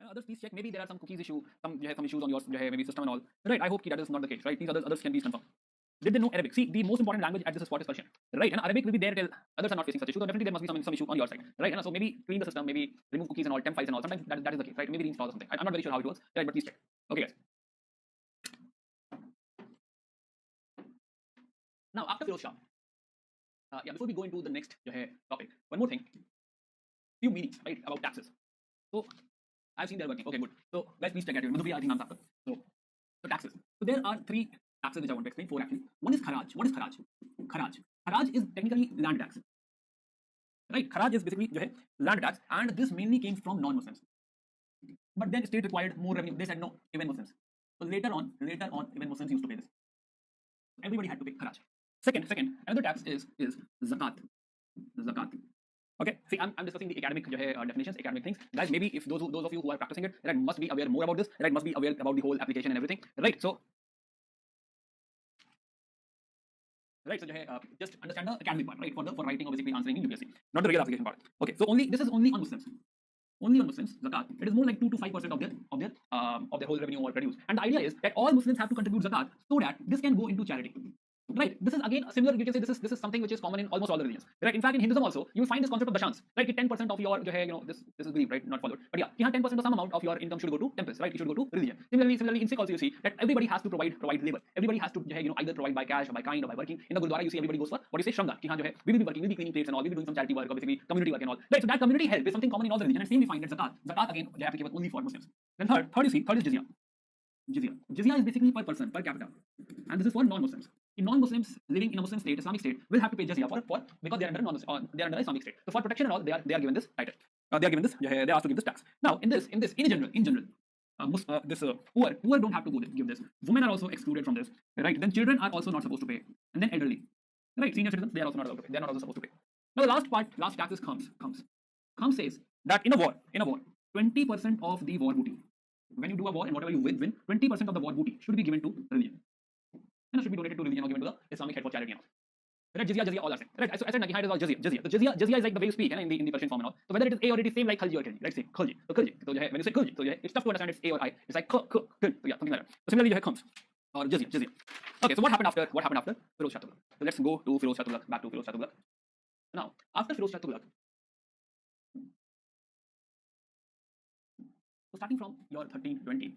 Others, please check. Maybe there are some cookies issue, some issues on your maybe system and all. Right? I hope that is not the case. Right? These others can be confirmed. Did they know Arabic? See, the most important language at this spot is Persian. Right? And Arabic will be there till others are not facing such issues. So definitely there must be some issue on your side. Right? And so maybe clean the system, maybe remove cookies and all, temp files and all. Sometimes that is the case. Right? Maybe reinstall or something. I'm not very sure how it works. Right? But please check. Okay, guys. Now after Firoz Shah, before we go into the next topic, one more thing. Few meanings, right, about taxes. So I've seen they're working. Okay, good. So guys, please check at it. I think I'm after. So taxes. So there are three taxes which I want to explain. Four actually. One is kharaj. What is kharaj? Kharaj is technically land tax. Right? Kharaj is basically land tax, and this mainly came from non-Muslims. But then state required more revenue. They said no, even Muslims. So later on, even Muslims used to pay this. Everybody had to pay kharaj. Second, another tax is zakat. Okay, see, I'm discussing the academic definitions, academic things. Guys, maybe if those of you who are practicing it, right, must be aware more about this, right, must be aware about the whole application and everything, right? So just understand the academic part, right, for writing or basically answering in UPSC, not the real application part. Okay, so this is only on Muslims. Only on Muslims, zakat. It is more like 2 to 5% of their whole revenue or produce. And the idea is that all Muslims have to contribute zakat so that this can go into charity. Right, this is again similar. You can say this is something which is common in almost all the religions. Right, in fact, in Hinduism also you will find this concept of dashans. Right, 10% of your this is believed, right, not followed. But yeah, 10% of some amount of your income should go to temples. Right, it should go to religion. Similarly, in Sikh also you see that everybody has to provide labor. Everybody has to either provide by cash or by kind or by working. In the Gurdwara you see everybody goes for what you say shramdaan. Ki haan we will be working, we will be cleaning plates and all, we will be doing some charity work or basically community work and all. Right, so that community help is something common in all the religions. And same we find that zakat again applicable only for Muslims. Then third is jizya. Jizya is basically per person, per capita, and this is for non-Muslims. In non-Muslims living in a Muslim state, Islamic state, will have to pay jizya for because they are under they are under Islamic state. So for protection and all, they are given this title. They are given this. They are asked to give this tax. Now in general, poor don't have to give this. Women are also excluded from this. Right. Then children are also not supposed to pay, and then elderly. Right. Senior citizens, they are also not allowed to pay. They are not also supposed to pay. Now the last tax is comes says that in a war, 20% of the war booty. When you do a war and whatever you win, 20% of the war booty should be given to religion. And should be donated to religion or given to the Islamic head for charity and all. Right, jizya, all are same. Right, so I said behind is all jizya. The jizya is like the way you speak, in the Persian form and all. So whether it is A or it is same like khalji or khalji. Right, same khalji. So khalji. So when you say khalji, so it's tough to understand it's A or I. It's like so yeah, something like that. So similarly, comes or jizya. Okay, so what happened after Firoz Shah Tughlaq? So let's go to Firoz Shah Tughlaq, back to Firoz Shah Tughlaq. Now, after Firoz Shah Tughlaq, so starting from your 1320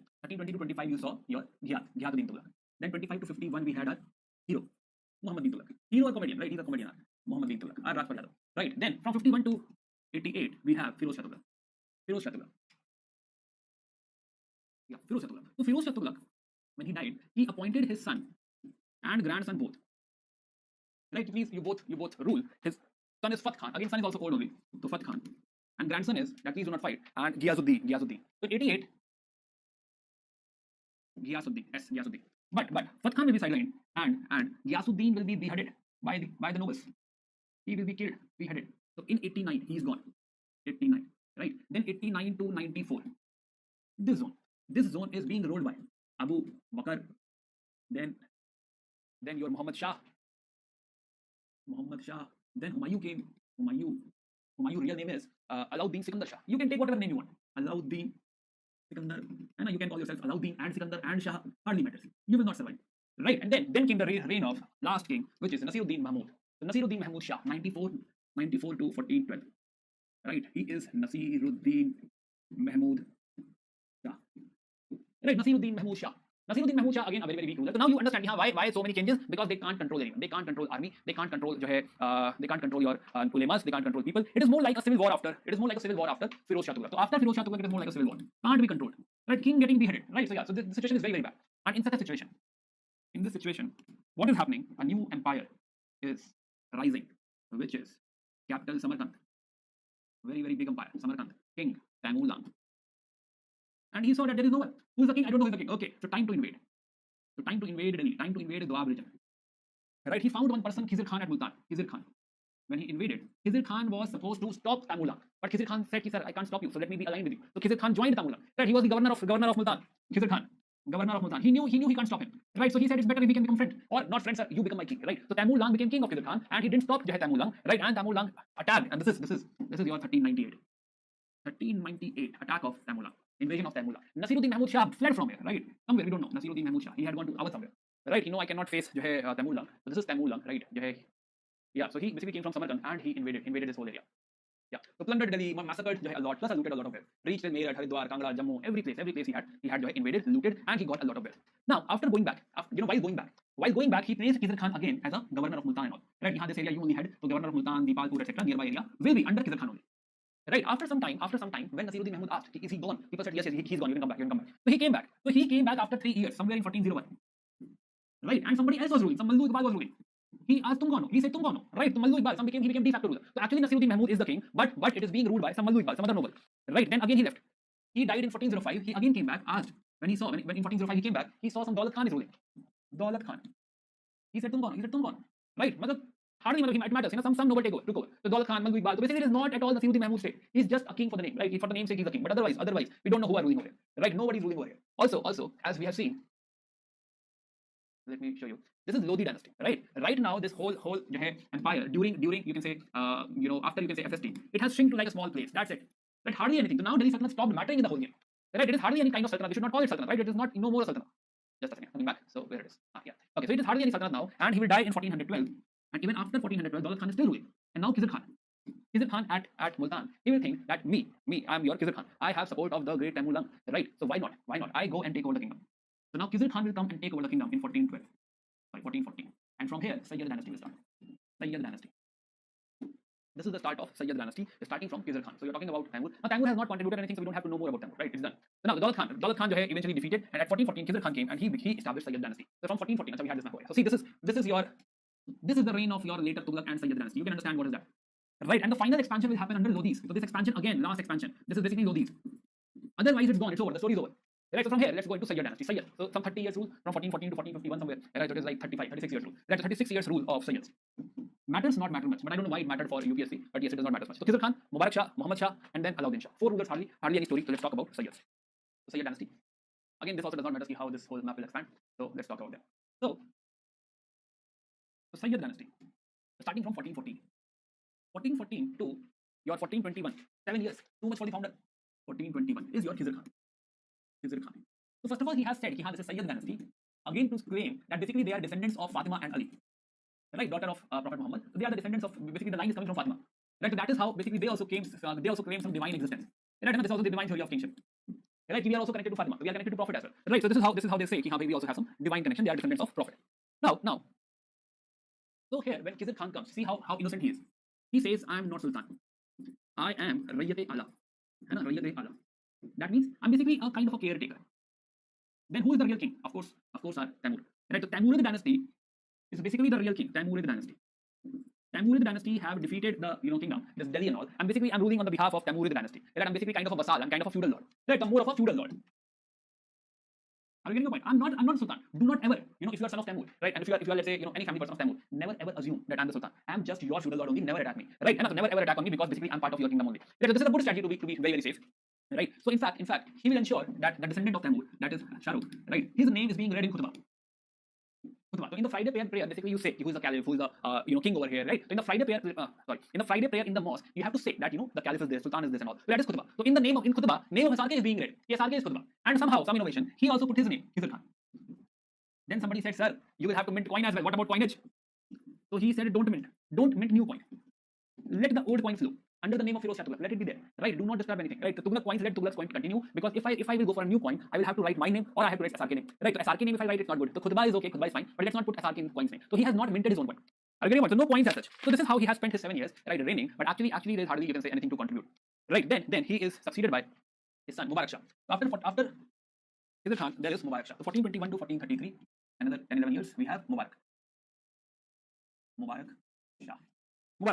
to 25, you saw your Ghiyath-ud-Din Tughlaq. Then 25 to 51, we had our hero, Muhammad Din Tughlaq. Hero or comedian, right? He's a comedian. Muhammad Din Tughlaq, or Rajpal Yadav. Right. Then from 51 to 88, we have Firoz Shah Tughlaq. Yeah, Firoz Shah Tughlaq. So Firoz Shah Tughlaq, when he died, he appointed his son and grandson both. Right? Please, you both rule. His son is Fath Khan. Again, son is also called only. So Fath Khan. And grandson is that please do not fight. And Ghiyath-ud-Din. So 88, Ghiyath-ud-Din. But Fath Khan will be sidelined and Ghiyath-ud-Din will be beheaded by the nobles. He will be killed, beheaded. So in 89, he is gone. 89, right? Then 89 to 94. This zone is being ruled by Abu Bakr. Then your Muhammad Shah. Then Humayun came. Humayun real name is Alauddin Sikandar Shah. You can take whatever name you want. Alauddin Sikandar. And you can call yourself Alauddin and Sikandar and Shah. Hardly matters. You will not survive. Right? And then came the reign of last king, which is Nasiruddin Mahmud. So Nasiruddin Mahmud Shah, 94 to 1412. Right? He is Nasiruddin Mahmud Shah. Right? Nasiruddin Mahmud Shah, again a very weak ruler. So now you understand why so many changes, because they can't control anyone. They can't control army. They can't control they can't control your ulemas. They can't control people. It is more like a civil war after. Firoz Shah Tughlaq. So after Firoz Shah Tughlaq, it is more like a civil war. Can't be controlled. Right? King getting beheaded. Right? So yeah. So the situation is very bad. And in this situation, what is happening? A new empire is rising, which is capital Samarkand. Very big empire. Samarkand. King Taimur-Lang. And he saw that there is no one. Who is the king? I don't know who is the king. Okay, so time to invade. Delhi. Time to invade the Doab region. Right? He found one person, Khizr Khan at Multan. Khizr Khan. When he invaded, Khizr Khan was supposed to stop Taimur-Lang. But Khizr Khan said, sir, I can't stop you, so let me be aligned with you. So Khizr Khan joined Taimur-Lang. Right? He was the governor of Multan. Khizr Khan. Governor of Multan. He knew he can't stop him. Right? So he said it's better if we can become friends. Or not friends, sir, you become my king. Right? So Taimur-Lang became king of Khizr Khan, and he didn't stop Taimur-Lang. Right? And Taimur-Lang attacked. And this is your 1398. 1398 attack of Taimur-Lang. Invasion of Taimur-Lang. Nasiruddin Mahmud Shah fled from here, right? Somewhere, we don't know. Nasiruddin Mahmud Shah. He had gone to Awadh somewhere. Right? I cannot face Taimur-Lang. So this is Taimur-Lang, right? Yeah, so he basically came from Samarkand and he invaded this whole area. Yeah. So plundered Delhi, massacred a lot, plus looted a lot of wealth. Reached till Meerut, Haridwar, Kangra, Jammu, every place he had invaded, looted, and he got a lot of wealth. Now, after going back, while going back, he placed Khizr Khan again as a governor of Multan and all. Right? This area you only had, so governor of Multan, Dipalpur, etc., nearby area will be under Khizr Khan only. Right, after some time, when Nasiruddin Mahmud asked, is he gone? People said, yes, yes, he's gone, you can come back, you can come back. So he came back. So he came back after 3 years, somewhere in 1401. Right, and somebody else was ruling, some Mallu Iqbal was ruling. He asked, tum he said, tum right, so Mallu Iqbal, he became de facto ruler. So actually Nasiruddin Mahmud is the king, but it is being ruled by some Mallu Iqbal, some other noble. Right, then again he left. He died in 1405, he again came back, asked, when in 1405 he came back, he saw some Daulat Khan is ruling. Daulat Khan. He said, tum right, hardly it matters, some noble took over. So Daulat Khan, Mallu Iqbal. So basically it is not at all Nasiruddin Mahmud's state. He's just a king for the name, right? For the name's sake he's a king, but otherwise, we don't know who are ruling over here. Right, nobody's ruling over here. Also, as we have seen, let me show you. This is Lodi dynasty, right? Right now, this whole empire during you can say after you can say FST, it has shrunk to like a small place. That's it. Right, hardly anything. So now Delhi Sultanate stopped mattering in the whole game. Right, it is hardly any kind of sultanate. We should not call it sultanate, right? It is not no more a sultanate. Just a second, coming back. So where it is? Yeah. Okay, so it is hardly any sultanate now, and he will die in 1412. And even after 1412, Daulat Khan is still ruling. And now Khizr Khan at Multan, he will think that me, I am your Khizr Khan. I have support of the great Taimur Lang, right? So why not? I go and take over the kingdom. So now Khizr Khan will come and take over the kingdom in 1414. And from here, Sayyid dynasty will start. Sayyid dynasty. This is the start of Sayyid dynasty, starting from Khizr Khan. So you're talking about Taimur. Now Taimur has not contributed anything, so we don't have to know more about Taimur, right? It's done. So now the Daulat Khan eventually defeated, and at 1414 Khizr Khan came and he established Sayyid dynasty. So from 1414, so we had this map over here. So see, this is the reign of your later Tughlaq and Sayyid dynasty. You can understand what is that. Right, and the final expansion will happen under Lodhis. So this expansion again, last expansion. This is basically Lodhis. Otherwise, it's gone. It's over. The story is over. Right, so from here, let's go into Sayyid dynasty. Sayyid. So some 30 years rule from 1414 to 1451 somewhere. Right, so it is like 36 years rule. Right, so 36 years rule of Sayyids. Matters not matter much, but I don't know why it mattered for UPSC. But yes, it does not matter much. So Khizr Khan, Mubarak Shah, Muhammad Shah, and then Alauddin Shah. 4 rulers, hardly any story. So let's talk about Sayyids. So Sayyid dynasty. Again, this also does not matter. See how this whole map will expand. So let's talk about that. So Sayyid dynasty, starting from 1414 to your 1421, 7 years, too much for the founder. 1421 is your Khizr Khan. So first of all, he has said, this is Sayyid dynasty, again to claim that basically they are descendants of Fatima and Ali, right, daughter of Prophet Muhammad. So they are the descendants of, basically the line is coming from Fatima. Right, so that is how basically they also claim some divine existence. Right, and this is also the divine theory of kingship. Right, we are also connected to Fatima. We are connected to Prophet as well. Right, so this is how they say we also have some divine connection. They are descendants of Prophet. Now, so here when Khizr Khan comes, see how innocent he is. He says, I am not Sultan. I am Rayyat-e Ala. Rayyat-e Ala. That means I'm basically a kind of a caretaker. Then who is the real king? Of course, are Taimur. Right, so Taimurid dynasty is basically the real king. Taimurid dynasty have defeated the kingdom, this Delhi and all. And basically I'm ruling on the behalf of Taimurid dynasty. Right, I'm basically kind of a vassal. I'm kind of a feudal lord. Right, I'm more of a feudal lord. Are you getting the point? I'm not Sultan. Do not ever, if you are son of Taimur, right? And if you are let's say, any family person of Taimur, never ever assume that I'm the Sultan. I'm just your feudal lord only. Never attack me, right? And never ever attack on me because basically I'm part of your kingdom only. Right, so this is a good strategy to be very, very safe. Right. So in fact, he will ensure that the descendant of Taimur, that is Shahrukh, right? His name is being read in khutbah. So in the Friday prayer, basically you say who is the caliph, who is the king over here, right? So in the Friday prayer, in the mosque, you have to say that the caliph is this, Sultan is this, and all. So that is khutbah. So in khutbah, name of SRK is being read. SRK is khutbah, and somehow some innovation, he also put his name, Khizr Khan. Then somebody said, sir, you will have to mint coin as well. What about coinage? So he said, don't mint new coin. Let the old coin flow. Under the name of Firoz Shah Tughlaq, let it be there, right? Do not disturb anything, right? The Tughlaq coins, let Tughlaq's coin continue, because if I will go for a new coin, I will have to write my name or I have to write SRK name, right? So SRK name, if I write, it's not good. So khutbah is okay, khutbah is fine, but let's not put SRK in coin's name. So he has not minted his own coin. Are you getting what? So no coins as such. So this is how he has spent his 7 years, right, reigning, but actually there's hardly, you can say, anything to contribute, right? Then he is succeeded by his son Mubarak Shah. So after Khizr Khan, there is Mubarak Shah. So 1421 to 1433, another 10-11 years, we have Mubarak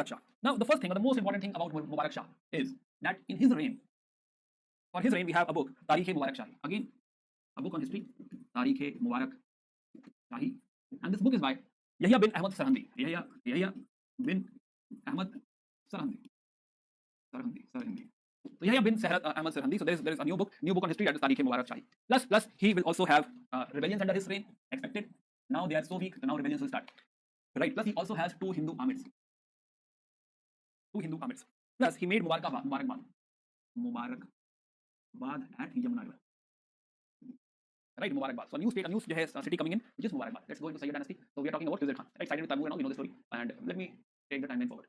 Shah. Now, the first thing, or the most important thing about Mubarak Shah is that in his reign, we have a book, Tarikh-e-Mubarak Shahi. Again, a book on history, Tarikh-e-Mubarak Shahi. And this book is by Yahya bin Ahmad Sarhandi. Yahya bin Ahmad Sarhandi. So Yahya bin Ahmad Sarhandi. So there is a new book on history, that is Tarikh-e-Mubarak Shahi. Plus, he will also have rebellions under his reign expected. Now they are so weak, so now rebellions will start. Right. Plus, he also has 2 Hindu amirs. Plus, he made Mubarakabad at Yamuna River. Right, Mubarakabad. So a new city coming in, which is Mubarakabad. Let's go into Sayyid dynasty. So we are talking about Khizr Khan. Right, sided with Taimur now, you know the story. And let me take the timeline forward.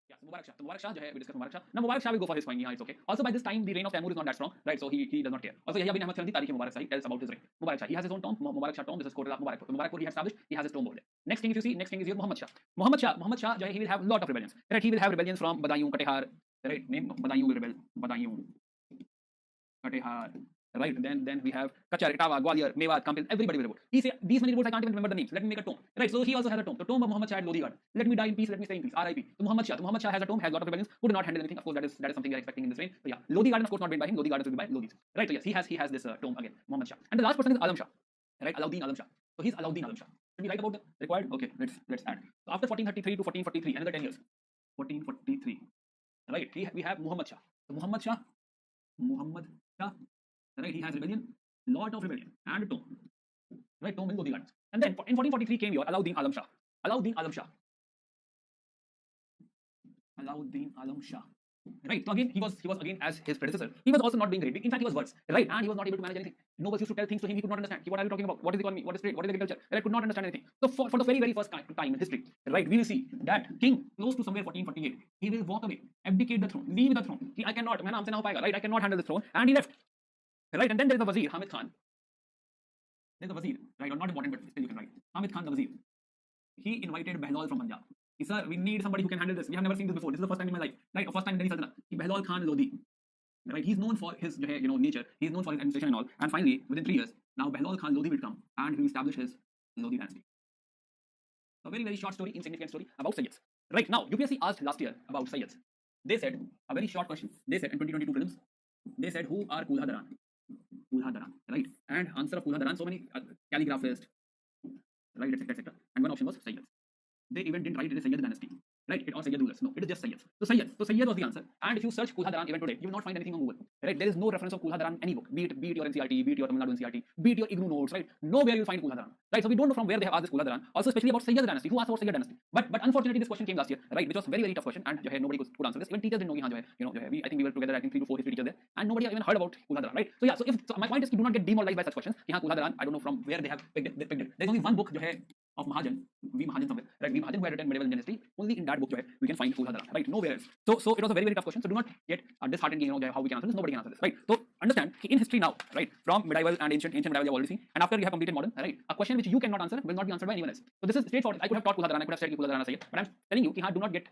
Yeah, so Mubarak Shah, we discussed Mubarak Shah. Now Mubarak Shah will go for his coin. Yeah, it's okay. Also by this time the reign of Taimur is not that strong, right? So he does not care. Also Yahya bin Ahmad Khalji, Tarikh Mubarak Shah tells about his reign. Mubarak Shah, he has his own tomb, Mubarak Shah tomb. This is Kotla Mubarakpur. Mubarakpur he has established. He has his tomb over there. Next thing if you see, next thing is your Muhammad Shah. Muhammad Shah, he will have lot of rebellions. Right? He will have rebellions from Badaयूं, Katehar. Right? Name Badaयूं will rebel. Badaयूं, Katehar. Right, then we have Kachar, Itawa, Gwalior, Mewat, Kampil, everybody will revolt. He said these many revolts I can't even remember the names. Let me make a tomb. Right, so he also has a tomb. The tomb of Muhammad Shah at Lodi Garden. Let me die in peace, let me stay in peace. R.I.P. So Muhammad Shah has a tomb, has a lot of rebellions, who do not handle anything. Of course, that is something we are expecting in this reign. So yeah, Lodi Garden of course not made by him. Lodi Gardens will be by Lodis. Right, so yes, he has this tomb again, Muhammad Shah. And the last person is Alam Shah. Right, Alauddin Alam Shah. So he's Alauddin Alam Shah. Should we write about the required? Okay, let's add. So after 1433 to 1443, another 10 years. 1443. Right, we have Muhammad Shah. So Muhammad Shah. Right, he has rebellion, lot of rebellion, and a tomb. Right, tomb in Lodi Gardens. And then in 1443 came your Alauddin Alam Shah. Alauddin Alam Shah. Right, so again he was again as his predecessor. He was also not doing great. In fact, he was worse. Right, and he was not able to manage anything. Nobles used to tell things to him he could not understand. What are you talking about? What is economy? What is trade? What is agriculture? Right, could not understand anything. So for the very first time in history, right, we will see that king close to somewhere 1448, he will walk away, abdicate the throne, leave the throne. I cannot, right, I cannot handle the throne, and he left. Right, and then there is the Wazir, Hamid Khan. There's the Wazir, right, or not important, but still you can write. Hamid Khan, the Wazir. He invited Behlol from Punjab. He said, sir, we need somebody who can handle this. We have never seen this before. This is the first time in my life, right? Or first time in Delhi Sultanate. Behlol Khan Lodi. Right, he's known for his nature. He's known for his administration and all. And finally, within 3 years, now Behlol Khan Lodi will come and he will establish his Lodi dynasty. A very, very short story, insignificant story about Sayyids. Right, now, UPSC asked last year about Sayyids. They said, a very short question. They said in 2022 prelims, they said, who are Kulha Daran? Kulha Daran, right? And answer of Kulha Daran, so many calligraphist, right, etc. And one option was Sayyids. They even didn't write it as Sayyid dynasty, right? It or Sayyid rulers. No, it is just Sayyids. So Sayyid was the answer. And if you search Kulha Daran even today, you will not find anything on Google, right? There is no reference of Kulha Daran in any book, be it your NCRT, be it your Tamil Nadu NCRT, be it your IGNOU notes, right? Nowhere you will find Kulha Daran, right? So we don't know from where they have asked this Kulha Daran. Also, especially about Sayyid dynasty. Who asked about Sayyid dynasty? But unfortunately, this question came last year, right? Which was very, very tough question, and nobody could answer this. Even teachers didn't know. I think we were together. I think 3 to 4 history teachers there, and nobody even heard about Kulha Daran, right? So yeah. So my point is, do not get demoralized by such questions. Kulha Daran, I don't know from where they have picked it. There's only one book of Mahajan, V. Mahajan somewhere, right? V. Mahajan who had written Medieval Indian history. Only in that book we can find Kulha Daran, right? Nowhere else. So it was a very, very tough question. So do not get disheartened, how we can answer this. Nobody can answer this, right? So understand in history now, right? From medieval and ancient medieval you have already seen, and after you have completed modern, right? A question which you cannot answer will not be answered by anyone else. So this is straightforward. I could have taught Kulha Daran, I could have said Kulha Daran Sayyid, but I'm telling you, do not get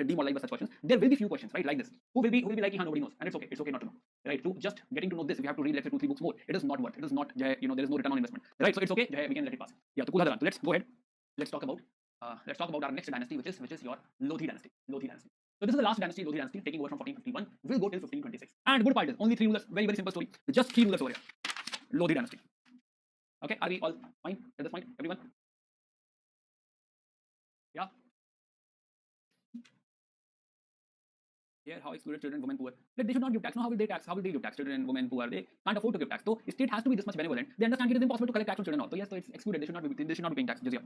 demoralized by such questions. There will be few questions, right? Like this. Who will be like, nobody knows, and it's okay. It's okay not to know, right? To just getting to know this, if you have to read let's say 2-3 books more, it is not worth. It is not, there is no return on investment, right? So it's okay. We can let it pass. Yeah. So Kulha Daran. So let's go ahead. Let's talk about our next dynasty, which is your Lodhi dynasty. So this is the last dynasty, Lodhi dynasty, taking over from 1451. Will go till 1526. And good part is only 3 rulers. Very, very simple story. Just 3 rulers over here. Lodhi dynasty. Okay, are we all fine at this point, everyone? Yeah. Here, how excluded children, women, poor. They should not give tax. Now, how will they tax? How will they give tax? Children, women, poor. They can't afford to give tax. So, state has to be this much benevolent. They understand it is impossible to collect tax from children. So yes, so it's excluded. They should not be paying tax. Jizya.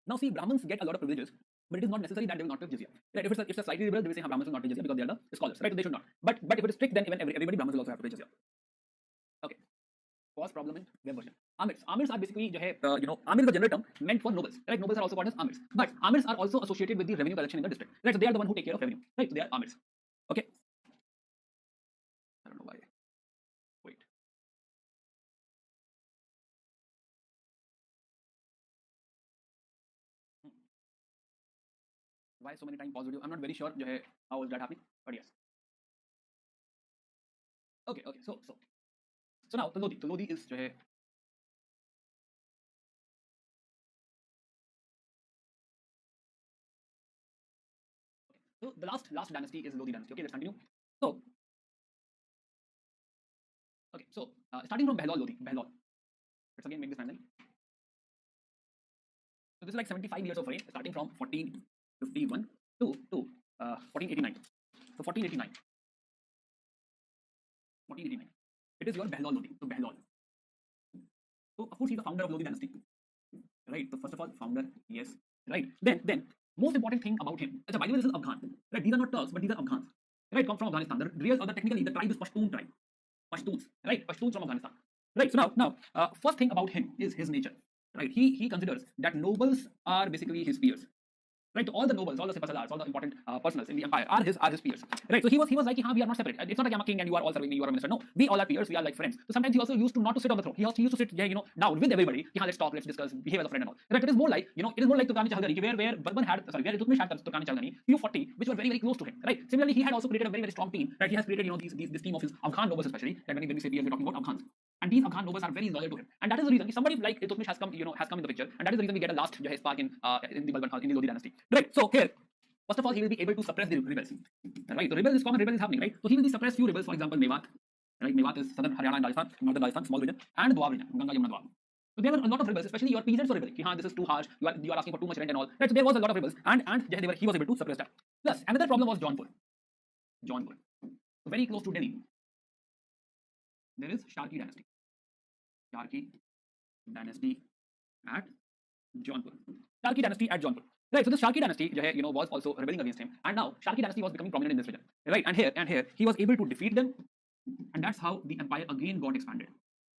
Now see, Brahmins get a lot of privileges, but it is not necessary that they will not pay jizya. Right? If it's a slightly liberal, they will say Brahmins will not pay jizya because they are the scholars, right? So they should not. But if it is strict, then even everybody Brahmins will also have to pay jizya. Okay. Pause problem in web version. Amirs. Amirs are basically, Amir is a general term meant for nobles. Right? Nobles are also called as Amirs. But Amirs are also associated with the revenue collection in the district. Right? So they are the one who take care of revenue. Right? So they are Amirs. Okay. I don't know why. Wait. Why so many times pause video? I'm not very sure how is that happening, but yes. Okay. So now the Lodi is so the last dynasty is Lodi dynasty. Okay, let's continue. So starting from Behlol Lodi. Let's again make this timeline. So this is like 75 years of reign, starting from 1451 to 1489. So 1489. It is your Behlol Lodi. So Behlol. So of course he's the founder of Lodi dynasty. Right. So first of all, founder, yes. Right. Then most important thing about him. By the way, this is Afghan. Right. These are not Turks, but these are Afghans. Right. Come from Afghanistan. Technically the tribe is Pashtun tribe. Pashtuns. Right. Pashtuns from Afghanistan. Right. So now, first thing about him is his nature. right? He considers that nobles are basically his peers. Right, all the nobles, all the Sipasalars, all the important personals in the empire are his peers. Right, so he was like, we are not separate. It's not like I'm a king and you are all serving me, you are a minister. No, we all are peers. We are like friends. So sometimes he also used to not to sit on the throne. He also used to sit, down with everybody. Let's talk, let's discuss, behave as a friend and all. Right, it is more like, it is more like Turkani Chahalgani, where Balban had, sorry, where Iltutmish had Turkani Chahalgani, few 40, which were very, very close to him. Right, similarly, he had also created a very, very strong team. Right, he has created, this team of his Afghan nobles especially. That when we say peers, we're talking about Afghans. And these Afghan nobles are very loyal to him, and that is the reason somebody like Iltutmish has come, has come in the picture, and that is the reason we get a last spark in the Balban in the Lodi dynasty. Right, so here, first of all, he will be able to suppress the rebels. Right, the rebel is common, rebel is happening, right? So he will be suppress few rebels, for example, Mewat. Right, Mewat is southern Haryana and Rajasthan, northern Rajasthan, small region, and Doab region, Ganga Yamuna Doab. So there were a lot of rebels, especially your peasants were rebelling. This is too harsh. You are asking for too much rent and all. Right, so there was a lot of rebels, and he was able to suppress that. Plus, another problem was Jaunpur. Jaunpur, so very close to Delhi. There is Sharki dynasty. Sharki dynasty at Jaunpur. Sharki dynasty at Jaunpur. Right, so this Sharki dynasty, was also rebelling against him, and now Sharki dynasty was becoming prominent in this region. Right, and here he was able to defeat them, and that's how the empire again got expanded.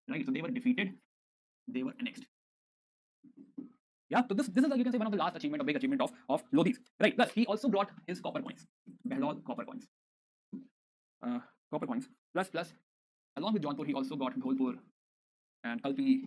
Right, so they were defeated, they were annexed. Yeah, so this is like, you can say, one of the last achievement, a big achievement of Lodhis. Right, plus he also brought his copper coins, Behlol copper coins, plus along with Jaunpur he also got Dholpur and Kalpi,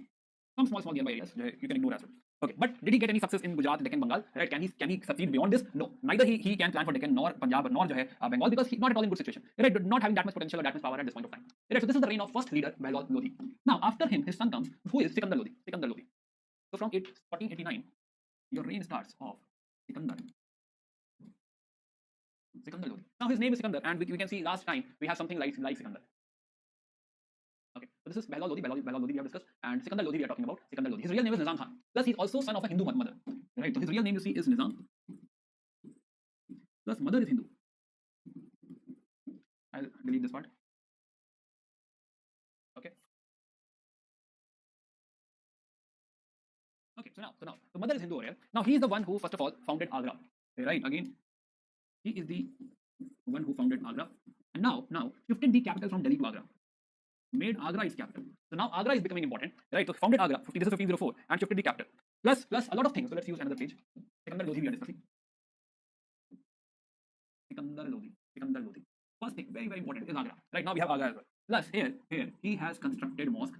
some small nearby areas you can ignore as well. Okay, but did he get any success in Gujarat, Deccan, Bengal? Right? Can he succeed beyond this? No. Neither he can plan for Deccan nor Punjab nor Bengal, because he's not at all in good situation. Right? Not having that much potential or that much power at this point of time. Right? So this is the reign of first leader Behlol Lodhi. Now after him, his son comes, who is Sikandar Lodhi. So from 1489, your reign starts of Sikandar Lodhi. Now his name is Sikandar, and we can see last time we have something like Sikandar. Okay, so this is Behlol Lodhi we have discussed, and Sikandar Lodhi we are talking about. Sikandar Lodhi. His real name is Nizam Khan. Plus, he's also son of a Hindu mother. Right, so his real name you see is Nizam. Plus, mother is Hindu. I'll delete this part. Okay. Okay, so now, the mother is Hindu over here. Now he is the one who first of all founded Agra. Right, again, he is the one who founded Agra, and now shifted the capital from Delhi to Agra. Made Agra its capital. So now Agra is becoming important, right? So founded Agra, this is 1504, and shifted the capital. Plus a lot of things. So let's use another page. Sikandar Lodhi we are discussing. Sikandar Lodhi. First thing, very, very important, is Agra. Right, now we have Agra as well. Plus here he has constructed mosque.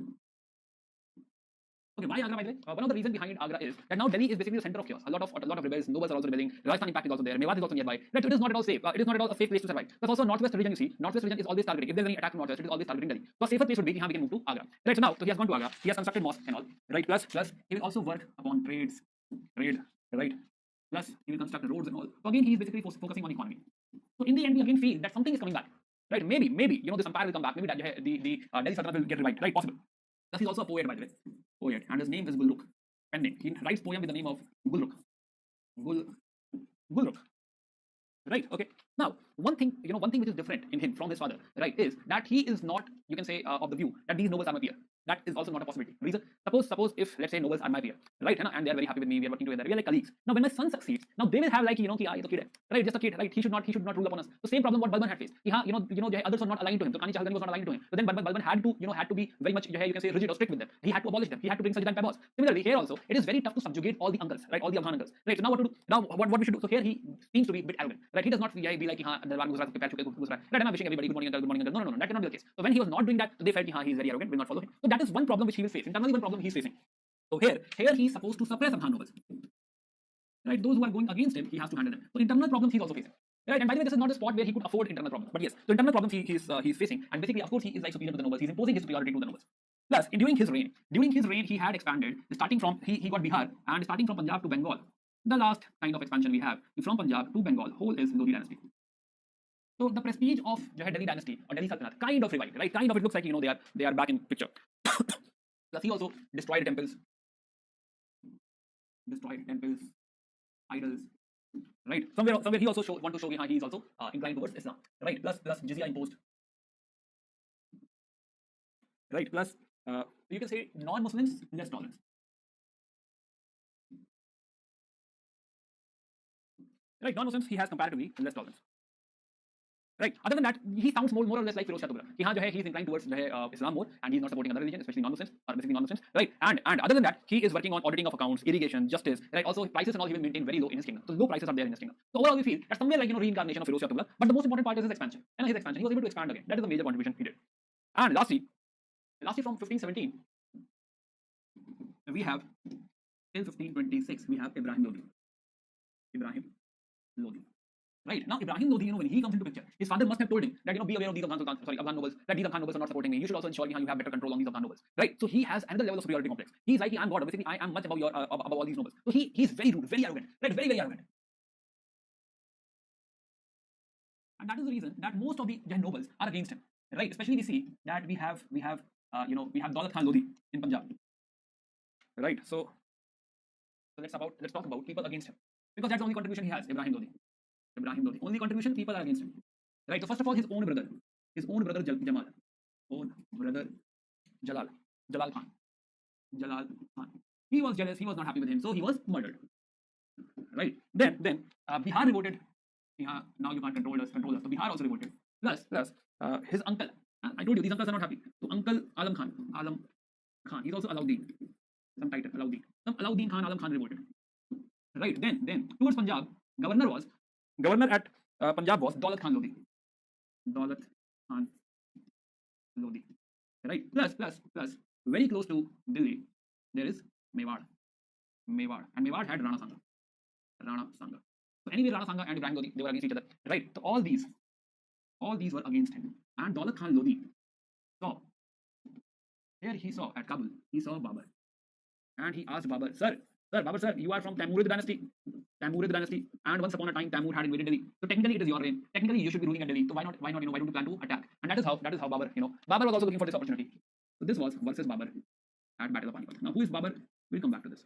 Okay, why Agra, by the way? One of the reasons behind Agra is that now Delhi is basically the center of chaos. A lot of rebels, nobles are also rebelling. Rajasthan impact is also there. Mewat is also nearby. Right, so it is not at all safe. It is not at all a safe place to survive. There's also northwest region. You see, northwest region is always targeting. If there's any attack from northwest, it is always targeting Delhi. So a safer place would be we can move to Agra. Right, so now he has gone to Agra. He has constructed mosque and all. Right, plus he will also work upon trade. Right, plus he will construct roads and all. So again, he is basically focusing on economy. So in the end, we again feel that something is coming back. Right, maybe this empire will come back. Maybe that the Delhi Sultanate will get revived. Right, possible. Plus he's also a poet, by the way. Poet, and his name is Gulrukh. Pending. He writes poem with the name of Gulrukh. Gulrukh. Right, okay. Now, one thing which is different in him from his father, right, is that he is not, you can say, of the view that these nobles are my peer. That is also not a possibility. Reason? Suppose if, let's say, nobles are my peer, right, and they are very happy with me, we are working together, we are like colleagues. Now, when my son succeeds, now they will have like, ki, kid, right, just a kid, right, he should not rule upon us. The same problem what Balban had faced. Others were not aligned to him. So Turkani Chahalgani was not aligned to him. So then Balban had to be very much, you can say, rigid or strict with them. He had to abolish them. He had to bring Sajid and Pabos. Similarly, here also, it is very tough to subjugate all the uncles, right, all the Afghan uncles. Right, so now what to do? Now, what we should do? So here he seems to be a bit arrogant, right? He does not be like, right, I'm wishing everybody good morning, uncle. No, that cannot be the case. So when he was not doing that, they felt he is very arrogant, will not follow him. So that is one problem which he will face. Internally, one problem he is facing. So here he is supposed to suppress Afghan nobles. Right, those who are going against him, he has to handle them. So internal problems he is also facing. Right, and by the way, this is not a spot where he could afford internal problems. But yes, so internal problems he is facing, and basically, of course, he is like superior to the nobles. He's imposing his superiority to the nobles. Plus, during his reign, he had expanded, starting from he got Bihar, and starting from Punjab to Bengal. The last kind of expansion we have from Punjab to Bengal, whole is Lodi dynasty. So the prestige of Delhi dynasty or Delhi Sultanate kind of revived, right? Kind of, it looks like they are back in picture. Plus, he also destroyed temples, idols. Right, somewhere he also want to show he is also inclined towards Islam. Right, plus jizya imposed. Right, plus you can say non-Muslims less tolerance. Right, non-Muslims he has comparatively less tolerance. Right. Other than that, he sounds more or less like Firoz Shah Tughlaq. He is inclined towards Islam more, and he's not supporting another religion, especially non-Muslims or basically non-Muslims. Right. And other than that, he is working on auditing of accounts, irrigation, justice. Right. Also, prices and all he will maintain very low in his kingdom. So low prices are there in his kingdom. So overall, we feel that somewhere like reincarnation of Firoz Shah Tughlaq. But the most important part is his expansion. And his expansion, he was able to expand again. That is the major contribution he did. And lastly from 1517, we have till 1526 we have Ibrahim Lodi. Ibrahim Lodi. Right. Now, Ibrahim Lodi, when he comes into picture, his father must have told him that, be aware of these Afghan nobles, that these Afghan nobles are not supporting me. You should also ensure you have better control on these Afghan nobles. Right. So he has another level of superiority complex. He's like, I'm God. Basically, I am much above above all these nobles. So he's very rude, very arrogant. Right. Very, very arrogant. And that is the reason that most of the nobles are against him. Right. Especially we see that we have Daulat Khan Lodi in Punjab. Right. So let's talk about people against him, because that's the only contribution he has. Ibrahim Lodi. Only contribution, people are against him. Right. So first of all, his own brother Jamal, Jalal Khan. He was jealous. He was not happy with him, so he was murdered. Right. Then Bihar revolted. Now you can't control us. So Bihar also revolted. Plus his uncle. I told you these uncles are not happy. So Uncle Alam Khan. He's also Alauddin. Some title Alauddin Khan. Alam Khan revolted. Right. Then towards Punjab, Governor at Punjab was Daulat Khan Lodi. Right. Plus, very close to Delhi, there is Mewar. And Mewar had Rana Sanga. So anyway, Rana Sanga and Ibrahim Lodi, they were against each other. Right. So all these were against him. And Daulat Khan Lodi saw. Here he saw at Kabul, he saw Babur. And he asked Babur, Babur sir, you are from Timurid dynasty. And once upon a time, Timur had invaded Delhi. So technically, it is your reign. Technically, you should be ruling at Delhi. So why don't you plan to attack? And that is how Babur, Babur was also looking for this opportunity. So this was versus Babur at Battle of Panipat. Now, who is Babur? We'll come back to this.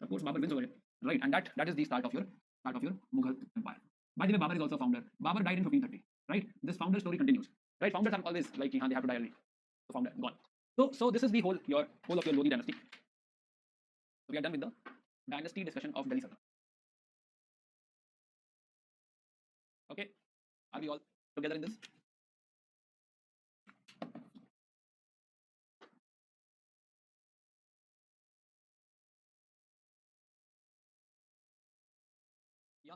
Of course, Babur wins over it, right? And that is the start of your Mughal empire. By the way, Babur is also a founder. Babur died in 1530, right? This founder story continues, right? Founders are always like, they have to die early. So founder gone. So this is the whole of your Lodi dynasty. So we are done with the dynasty discussion of Delhi Sultanate. Okay, are we all together in this? Yeah.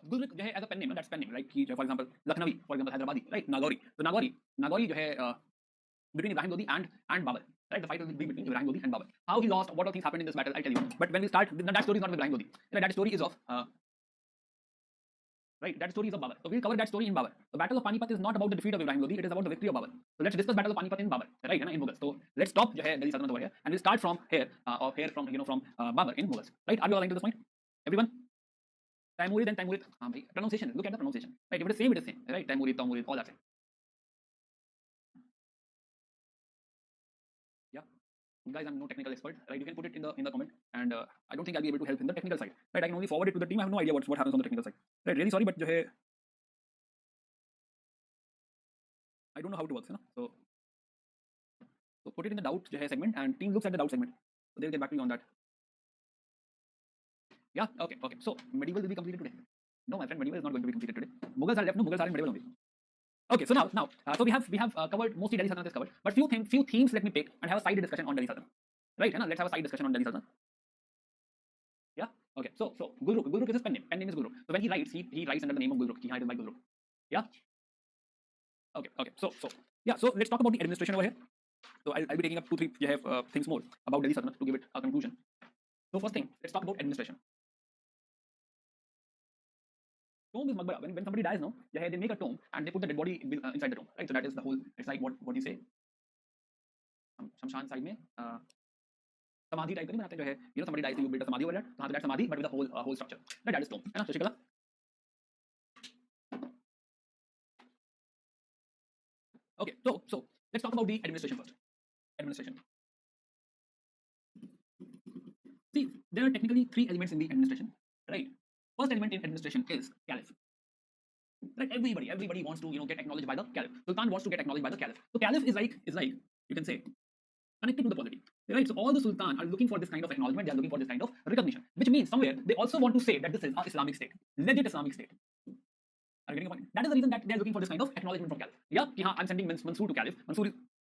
Gulrik as a pen name, that's pen name, right? For example, Lucknowi, for example, Hyderabadi, right? Nagauri. So Nagauri between Ibrahim Lodi and Babur. Right, the fight will be between Ibrahim Lodi and Babur. How he lost, what all things happened in this battle, I'll tell you. But when we start, that story is not of Ibrahim Lodi. That story is of that story is of Babur. So we'll cover that story in Babur. The Battle of Panipat is not about the defeat of Ibrahim Lodi, it is about the victory of Babur. So let's discuss Battle of Panipat in Babur, right? In Mughals. So let's stop Delhi Sultanate over here, and we'll start from here, from Babur in Mughals. Right? Are we all aligned to this point? Everyone? Timurid and Timurid. Pronunciation. Look at the pronunciation. Right? If it is same, it is same. Right? Timurid, Tamurid, all that same. Yeah. Guys, I'm no technical expert, right? You can put it in the comment, and I don't think I'll be able to help in the technical side, right? I can only forward it to the team. I have no idea what happens on the technical side, right? Really sorry, but I don't know how it works, so put it in the doubt segment, and team looks at the doubt segment, so they'll get back to you on that. Yeah, okay. So medieval will be completed today. No, my friend, medieval is not going to be completed today. Mughals are left. No, Mughals are in medieval only. Okay, so now, so we have covered mostly Delhi Sultanate is covered, but few themes let me pick and have a side discussion on Delhi Sultanate. Right? Let's have a side discussion on Delhi Sultanate. Yeah. Okay. So Gulrukh is his pen name. Pen name is Gulrukh. So when he writes under the name of Gulrukh. He hides by Gulrukh. Yeah. Okay. So yeah. So let's talk about the administration over here. So I'll be taking up 2-3 things more about Delhi Sultanate to give it a conclusion. So first thing, let's talk about administration. Tomb is Maqbara. When somebody dies, they make a tomb and they put the dead body inside the tomb, right? So that is the whole. It's like what do you say? Shamshan side mein samadhi type ka nahi banate somebody dies, so you build a samadhi over that. So that samadhi, but with a whole structure. Right, that is tomb. है ना, Shashikala? Okay, so let's talk about the administration first. Administration. See, there are technically 3 elements in the administration, right? First element in administration is caliph. Right, everybody wants to get acknowledged by the caliph. Sultan wants to get acknowledged by the caliph. So caliph is like you can say connected to the polity, right? So all the sultan are looking for this kind of acknowledgement. They are looking for this kind of recognition, which means somewhere they also want to say that this is an Islamic state, legit Islamic state. Are you getting a point? That is the reason that they are looking for this kind of acknowledgement from Caliph. Yeah, ki haan, I'm sending Mansoor to Caliph.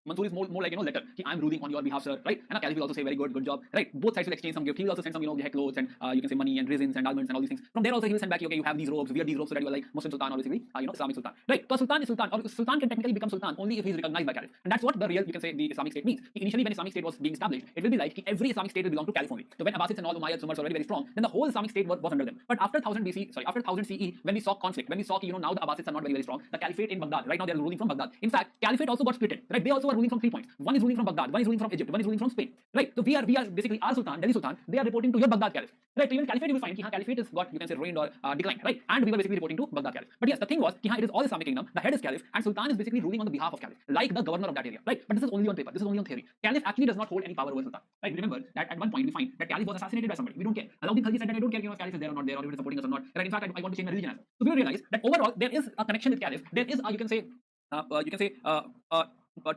Mansoor is more like, letter. Ki I'm ruling on your behalf, sir. Right? And a Caliph will also say very good job. Right? Both sides will exchange some gift. He will also send some, clothes and you can say money and raisins and almonds and all these things. From there also he will send back, okay, you have these robes, wear these robes so that you are like Muslim Sultan or basically, Islamic Sultan. Right? So Sultan is Sultan, or Sultan can technically become Sultan only if he is recognized by Caliph. And that's what the real, you can say, the Islamic State means. Initially, when Islamic State was being established, it will be like every Islamic state will belong to Caliph only. So when Abbasids and all Umayyads, Umars were already very strong, then the whole Islamic State was under them. But after 1000 CE, when we saw conflict, when we saw, now the Abbasids are not very strong, the Caliphate in Baghdad, right now they are ruling from Baghdad. In fact, Caliphate also got split. Right? They also are ruling from 3 points. One is ruling from Baghdad, one is ruling from Egypt, one is ruling from Spain. Right? So we are basically our Sultan, Delhi Sultan, they are reporting to your Baghdad Caliph. Right? So even Caliphate you will find Caliphate has got, you can say, ruined or declined. Right? And we were basically reporting to Baghdad Caliph. But yes, the thing was, it is all Islamic kingdom, the head is Caliph, and Sultan is basically ruling on the behalf of Caliph, like the governor of that area. Right? But this is only on paper, this is only on theory. Caliph actually does not hold any power over Sultan. Right? Remember that at one point we find that Caliph was assassinated by somebody. We don't care. Alauddin Khalji said that I don't care if Caliph is there or not there, or if it is supporting us or not. Right? In fact, I want to change my religion as well. So we will realize that overall there is a connection with Caliph. There is a, you can say,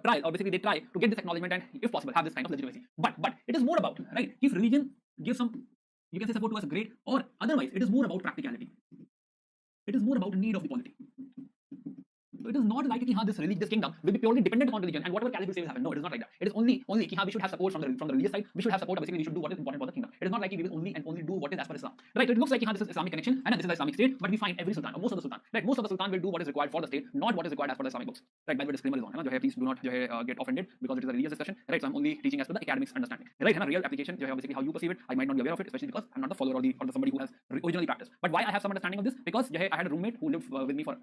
trial, or basically they try to get this acknowledgement and, if possible, have this kind of legitimacy. But it is more about, right, if religion gives some, you can say, support to us, great, or otherwise it is more about practicality. It is more about the need of the polity. So it is not like this kingdom will be purely dependent upon religion and whatever Caliph will say will happen. No, it is not like that. It is only we should have support from the religious side. We should have support. Basically, we should do what is important for the kingdom. It is not like we will only do what is as per Islam. Right? So it looks like this is Islamic connection and this is the Islamic state. But we find every sultan, or most of the sultan, right? Most of the sultan will do what is required for the state, not what is required as per the Islamic books. Right? By the way, disclaimer is on. Please do not get offended because it is a religious discussion. Right? So I'm only teaching as per the academics understanding. Right? And a real application, basically how you perceive it, I might not be aware of it, especially because I'm not the follower or the somebody who has originally practiced. But why I have some understanding of this? Because I had a roommate who lived with me for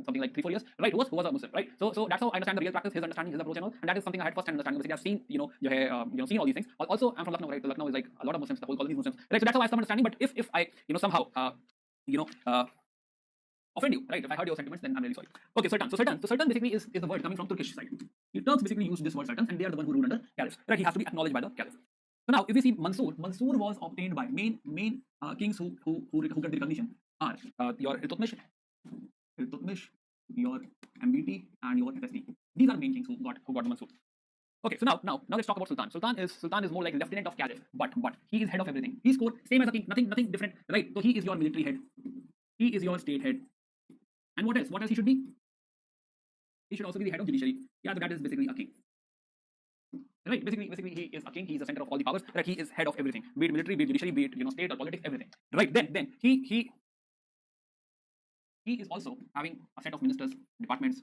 something like 3-4 years. Right? Who was a Muslim. Right? So that's how I understand the real practice, his understanding, his approach and all, and that is something I had first hand understanding. Basically, I've seen, seen all these things. Also, I'm from Lucknow, right? So Lucknow is like a lot of Muslims, the whole colony is Muslims, right? So that's how I have some understanding. But if I, somehow, offend you, right? If I heard your sentiments, then I'm really sorry. Okay, Sultan. So Sultan basically is the word coming from Turkish side. The Turks basically use this word Sultan, and they are the one who ruled under Caliph. Right? He has to be acknowledged by the Caliph. So now, if we see Mansoor was obtained by main kings who get the recognition are your Iltutmish, your MBT, and your FSD. These are the main kings who got the Mansoor. Okay, so now let's talk about Sultan. Sultan is more like lieutenant of Caliph, but he is head of everything. He scored same as a king, nothing different, right? So he is your military head, he is your state head, and what else? What else he should be? He should also be the head of judiciary. Yeah, so that is basically a king. Right, basically he is a king. He is the center of all the powers. Right, he is head of everything, be it military, be it judiciary, be it state or politics, everything. Right, then he is also having a set of ministers, departments,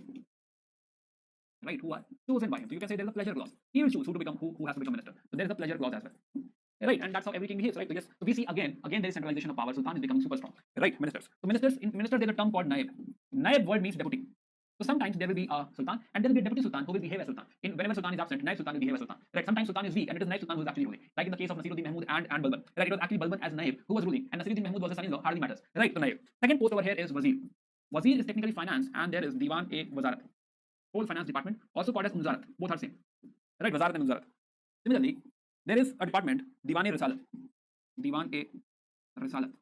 right, who are chosen by him. So you can say there is a pleasure clause. He will choose who has to become minister. So there is a pleasure clause as well. Right, and that's how every king behaves, right? So yes, so we see again there is centralization of power. Sultan is becoming super strong. Right, ministers. So ministers there is a term called naib. Naib word means deputy. So sometimes there will be a sultan and there will be a deputy sultan who will behave as sultan. Whenever sultan is absent, naib sultan will behave as sultan. Right, sometimes sultan is weak and it is naib sultan who is actually ruling. Like in the case of Nasiruddin Mahmud and Balban. Right, it was actually Balban as naib who was ruling, and Nasiruddin Mahmud was his son-in-law. Hardly matters. Right, so naib. Second post over here is wazir. Wazir is technically finance, and there is Diwan-e-Wazarat, whole finance department, also called as Unzarat. Both are same. Right, Wazarat and Unzarat. Similarly, there is a department, Diwan-e-Risalat. Diwan-e-Risalat.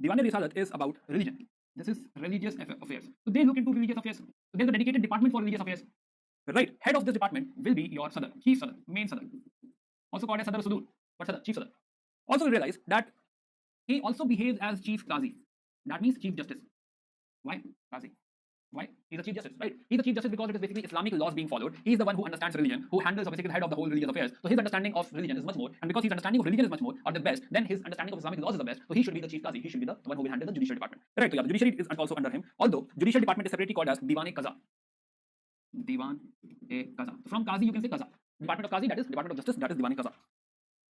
Diwan-e-Risalat is about religion. This is religious affairs. So they look into religious affairs. So there's a dedicated department for religious affairs. Right, head of this department will be your Sadr, Chief Sadr, main Sadr. Also called as Sadr Sudur. But Sadr, Chief Sadr. Also realize that he also behaves as Chief Qazi. That means Chief Justice. Why? Qazi. Why? He's a Chief Justice, right? He's a Chief Justice because it is basically Islamic laws being followed. He's the one who understands religion, who handles basically the head of the whole religious affairs. So his understanding of religion is much more, and because his understanding of religion is much more, or the best, then his understanding of Islamic laws is the best. So he should be the Chief Qazi. He should be the one who will handle the judicial department. Right? So yeah, the judiciary is also under him. Although judicial department is separately called as Diwan-e-Qaza. Diwan-e-Qaza. So from Qazi you can say Qaza. Department of Qazi, that is Department of Justice, that is Diwan-e-Qaza.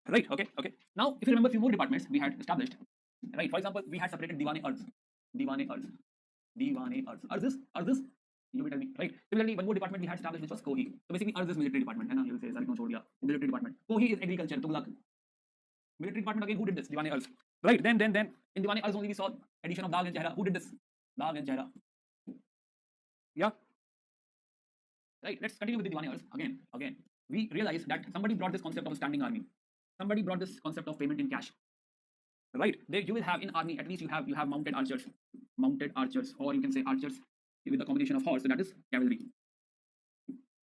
Right? Okay. Now if you remember a few more departments we had established. Right? For example, we had separated Diwan-e-Arz. Diwan-e-Arz. Diwan-e-Arz. Arz. You will tell me, right? Similarly, one more department we had established which was Kohi. So basically, Arz is military department. And you will say, military department. Kohi is agriculture, Tughlaq. Military department again, who did this? Diwan-e-Arz. Right? Then in Diwan-e-Arz only we saw addition of Dagh and Jahra. Who did this? Dagh and Jahra. Yeah. Right? Let's continue with the Diwan-e-Arz. Again, we realized that somebody brought this concept of a standing army. Somebody brought this concept of payment in cash. Right? There you will have in army, at least you have mounted archers, or you can say archers with a combination of horse, so that is cavalry.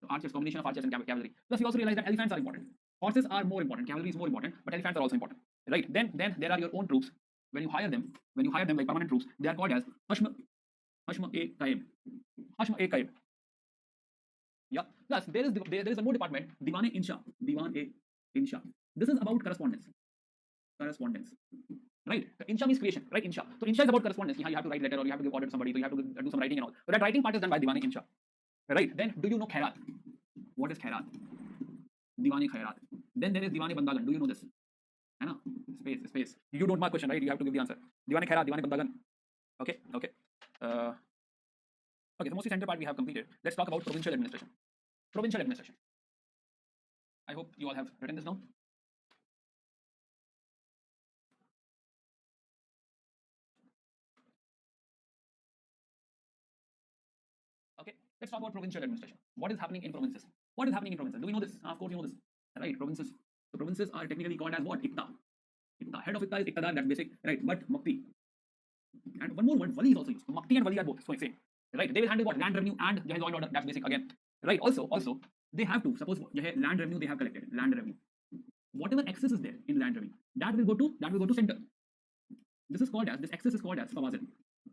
So archers, combination of archers and cavalry. Plus we also realize that elephants are important. Horses are more important, cavalry is more important, but elephants are also important. Right? Then there are your own troops. When you hire them like permanent troops, they are called as Hashma A Kaib. Hashma A Kaib. Yeah. Plus, there is one more department, Diwan Insha. Diwan A Insha. This is about correspondence. Correspondence. Right? Insha means creation, right? Insha. So Insha is about correspondence. You have to write letter or you have to give order to somebody, so you have to do some writing and all. So that writing part is done by Diwan Insha. Right? Then do you know Khairat? What is Khairat? Diwani Khairat. Then there is Diwani Bandagan. Do you know this? है ना? Space. You don't mark question, right? You have to give the answer. Diwani Khairat, Diwani Bandagan. Okay. Okay, the mostly center part we have completed. Let's talk about provincial administration. Provincial administration. I hope you all have written this down. Okay, let's talk about provincial administration. What is happening in provinces? What is happening in provinces? Do we know this? Of course, you know this, right? Provinces. So provinces are technically called as what? Ikta. Ikta. Head of Ikta is Iktadar. That's basic, right? But Makti. And one more word, Wali is also used. So Makti and Wali are both same, right? They will handle what? Land revenue and law and order. That's basic again, right? Also, they have to suppose land revenue they have collected. Land revenue. Whatever excess is there in land revenue, that will go to center. This excess is called as Fawazil.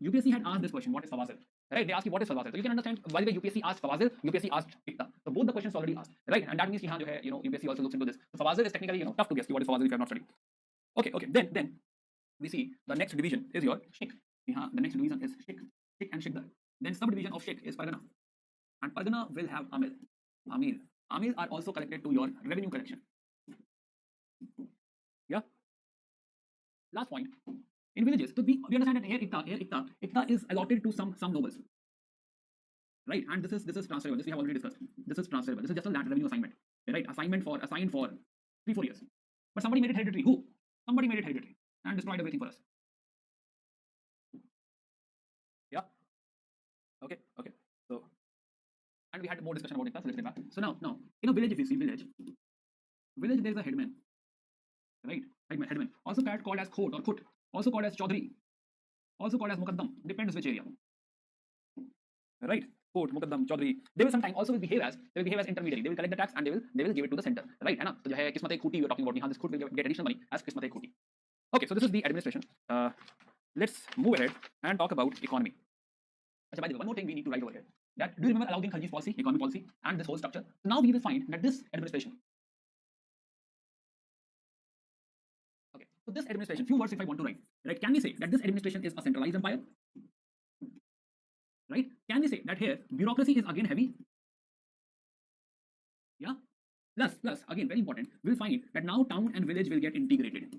UPSC had asked this question, what is Fawazil? Right? They ask you what is Fawazil. So you can understand why the UPSC asked Fawazil, UPSC asked Ikta. So both the questions already asked, right? And that means UPSC also looks into this. So Fawazil is technically tough to guess what is Fawazil if you have not studied. Okay. Then we see the next division is your Sheikh. The next division is Sheikh and Shikdar. Then subdivision of Sheikh is Pargana. And Pargana will have Amil. Amil are also connected to your revenue collection. Yeah. Last point. In villages, so we understand that here Ikta is allotted to some nobles, right? And this is transferable. This we have already discussed. This is transferable. This is just a land revenue assignment, right? Assigned for 3-4 years. But somebody made it hereditary. Who? Somebody made it hereditary and destroyed everything for us. Yeah. Okay. So, and we had more discussion about Ikta. So let's get back. So now in a village, if you see village, there is a headman, right? Headman. Also called as Khot or Khut. Also called as Chaudhary, also called as Mukaddam, depends which area. Right? Khot, Mukaddam, Chaudhary. They will sometimes also behave as intermediary. They will collect the tax and they will give it to the center. Right? है ना? So Kismat-e-Khuti we are talking about. This Khut will get additional money as Kismat-e-Khuti. Okay, so this is the administration. Let's move ahead and talk about economy. By the way, one more thing we need to write over here. That do you remember Alauddin Khalji's policy, economic policy, and this whole structure? So now we will find that this administration. So this administration, few words if I want to write, right? Can we say that this administration is a centralized empire? Right? Can we say that here bureaucracy is again heavy? Yeah. Plus, again, very important, we'll find that now town and village will get integrated.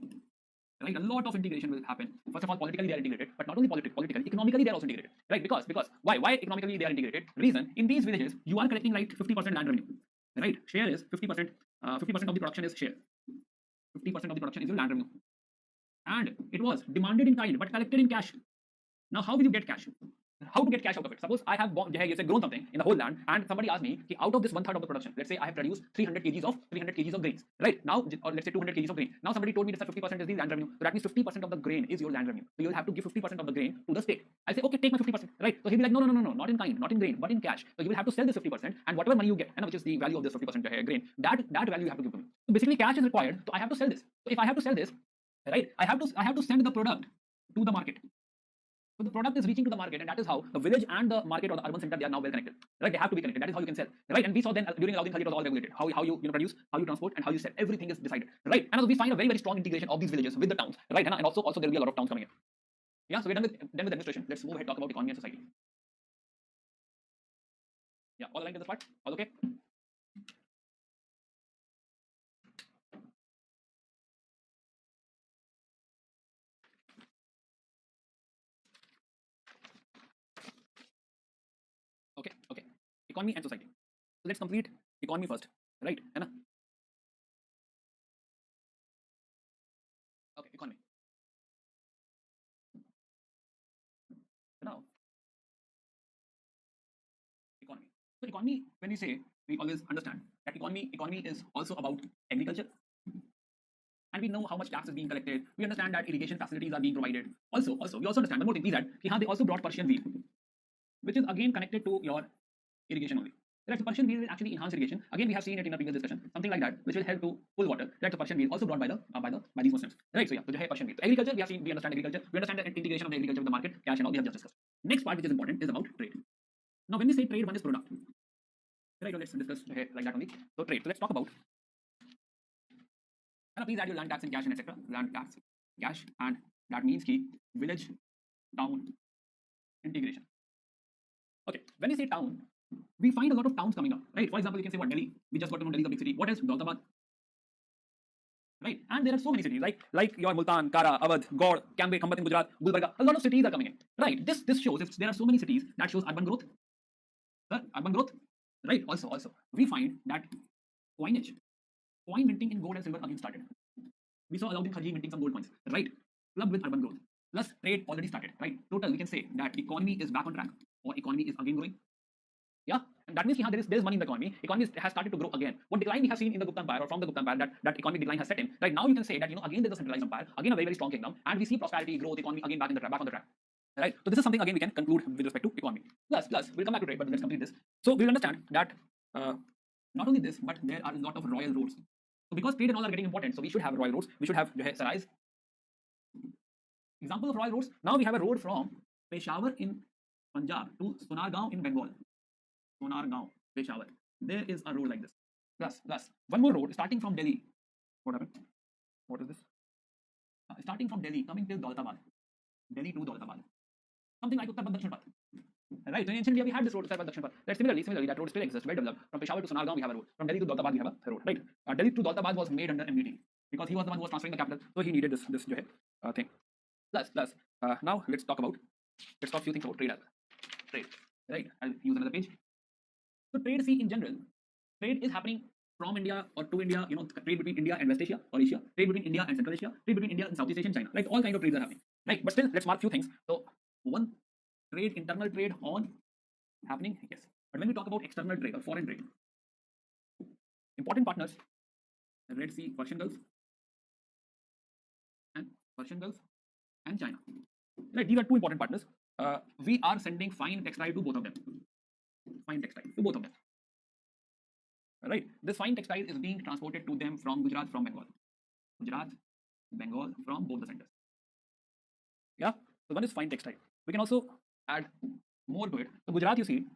Right? A lot of integration will happen. First of all, politically they are integrated, but not only politically, economically they are also integrated. Right? Because why economically they are integrated? Reason, in these villages you are collecting like 50% land revenue. Right? Share is 50%. 50% of the production is share. 50% of the production is your land revenue. And it was demanded in kind but collected in cash. Now how will you get cash? How to get cash out of it? Suppose I have grown something in the whole land and somebody asked me, out of this 1/3 of the production, let's say I have produced 300 kgs of grains, right? Now, or let's say 200 kgs of grain. Now somebody told me that 50% is the land revenue. So that means 50% of the grain is your land revenue. So you'll have to give 50% of the grain to the state. I say, okay, take my 50%, right? So he'll be like, no, not in kind, not in grain, but in cash. So you will have to sell this 50% and whatever money you get, which is the value of this 50% grain, that value you have to give to me. So basically cash is required, so I have to sell this. So if I have to sell this, right, I have to send the product to the market. So the product is reaching to the market, and that is how the village and the market or the urban center, they are now well connected. Right? They have to be connected. That is how you can sell. Right? And we saw then during Alauddin Khalji it was all regulated. How you produce, how you transport, and how you sell. Everything is decided. Right? And also we find a very, very strong integration of these villages with the towns. Right? And also there will be a lot of towns coming in. Yeah. So we're done with administration. Let's move ahead, talk about economy and society. Yeah. All aligned to this part? All okay? Okay. Economy and society. So let's complete economy first, right? Anna? Okay, economy. So now, economy. So economy, when we say, we always understand that economy is also about agriculture. And we know how much tax is being collected. We understand that irrigation facilities are being provided. Also, we also understand one more thing, please, that they also brought Persian wheat, which is again connected to your irrigation only. Right, so Persian wheel will actually enhance irrigation. Again, we have seen it in a previous discussion, something like that, which will help to pull water. Right, so Persian wheel also brought by these Muslims. Right, so yeah, so Persian wheel. So agriculture, we have seen, we understand agriculture, we understand the integration of the agriculture with the market, cash and all we have just discussed. Next part which is important is about trade. Now, when we say trade, one is product. Right, so let's discuss like that only. So trade. So let's talk about. And please add your land tax and cash and etc. Land tax, cash, and that means key village, town integration. Okay, when we say town, we find a lot of towns coming up, right? For example, you can say what Delhi. We just got to know Delhi is a big city. What else? Daulatabad. Right, and there are so many cities like your Multan, Kara, Awadh, Gaur, Cambay, Khambat in Gujarat, Gulbarga. A lot of cities are coming in. Right, this shows if there are so many cities that shows urban growth. Urban growth. Right. Also, we find that coinage, coin minting in gold and silver again started. We saw Alauddin Khilji minting some gold coins. Right, clubbed with urban growth. Plus trade already started. Right, total we can say that economy is back on track or economy is again growing. Yeah, and that means there is money in the economy. Economy has started to grow again. What decline we have seen in the Gupta Empire or from the Gupta Empire, that economic decline has set in. Right now, you can say that again there's a centralized empire, again a very strong kingdom, and we see prosperity, growth, economy again back on the track. Right. So this is something again we can conclude with respect to economy. Plus we'll come back to trade, but let's complete this. So we will understand that not only this, but there are a lot of royal roads. So because trade and all are getting important, so we should have royal roads. We should have sarais. Example of royal roads. Now we have a road from Peshawar in Punjab to Sonargaon in Bengal. Sonargaon, Peshawar. There is a road like this. Plus one more road starting from Delhi. What happened? What is this? Starting from Delhi, coming till Daulatabad. Delhi to Daulatabad. Something like Uttar Pradesh Path. Right, so in ancient India we had this road, Uttar Pradesh Path. Right, similarly, that road still exists, well developed. From Peshawar to Sonargaon we have a road. From Delhi to Daulatabad we have a road. Right, Delhi to Daulatabad was made under MDT because he was the one who was transferring the capital, so he needed this thing. Plus, now let's talk a few things about trade as well. Trade, right? I'll use another page. So trade, see in general, trade is happening from India or to India. Trade between India and West Asia or Asia. Trade between India and Central Asia. Trade between India and Southeast Asia and China. Right, all kind of trades are happening. Right, but still, let's mark few things. So one, trade, internal trade on happening, yes. But when we talk about external trade or foreign trade, important partners, Red Sea, Persian Gulf, and China. Right, these are two important partners. We are sending fine textile to both of them. Right, this fine textile is being transported to them from Gujarat, from Bengal. Bengal, from both the centers. Yeah, so one is fine textile. We can also add more to it. So Gujarat, you see,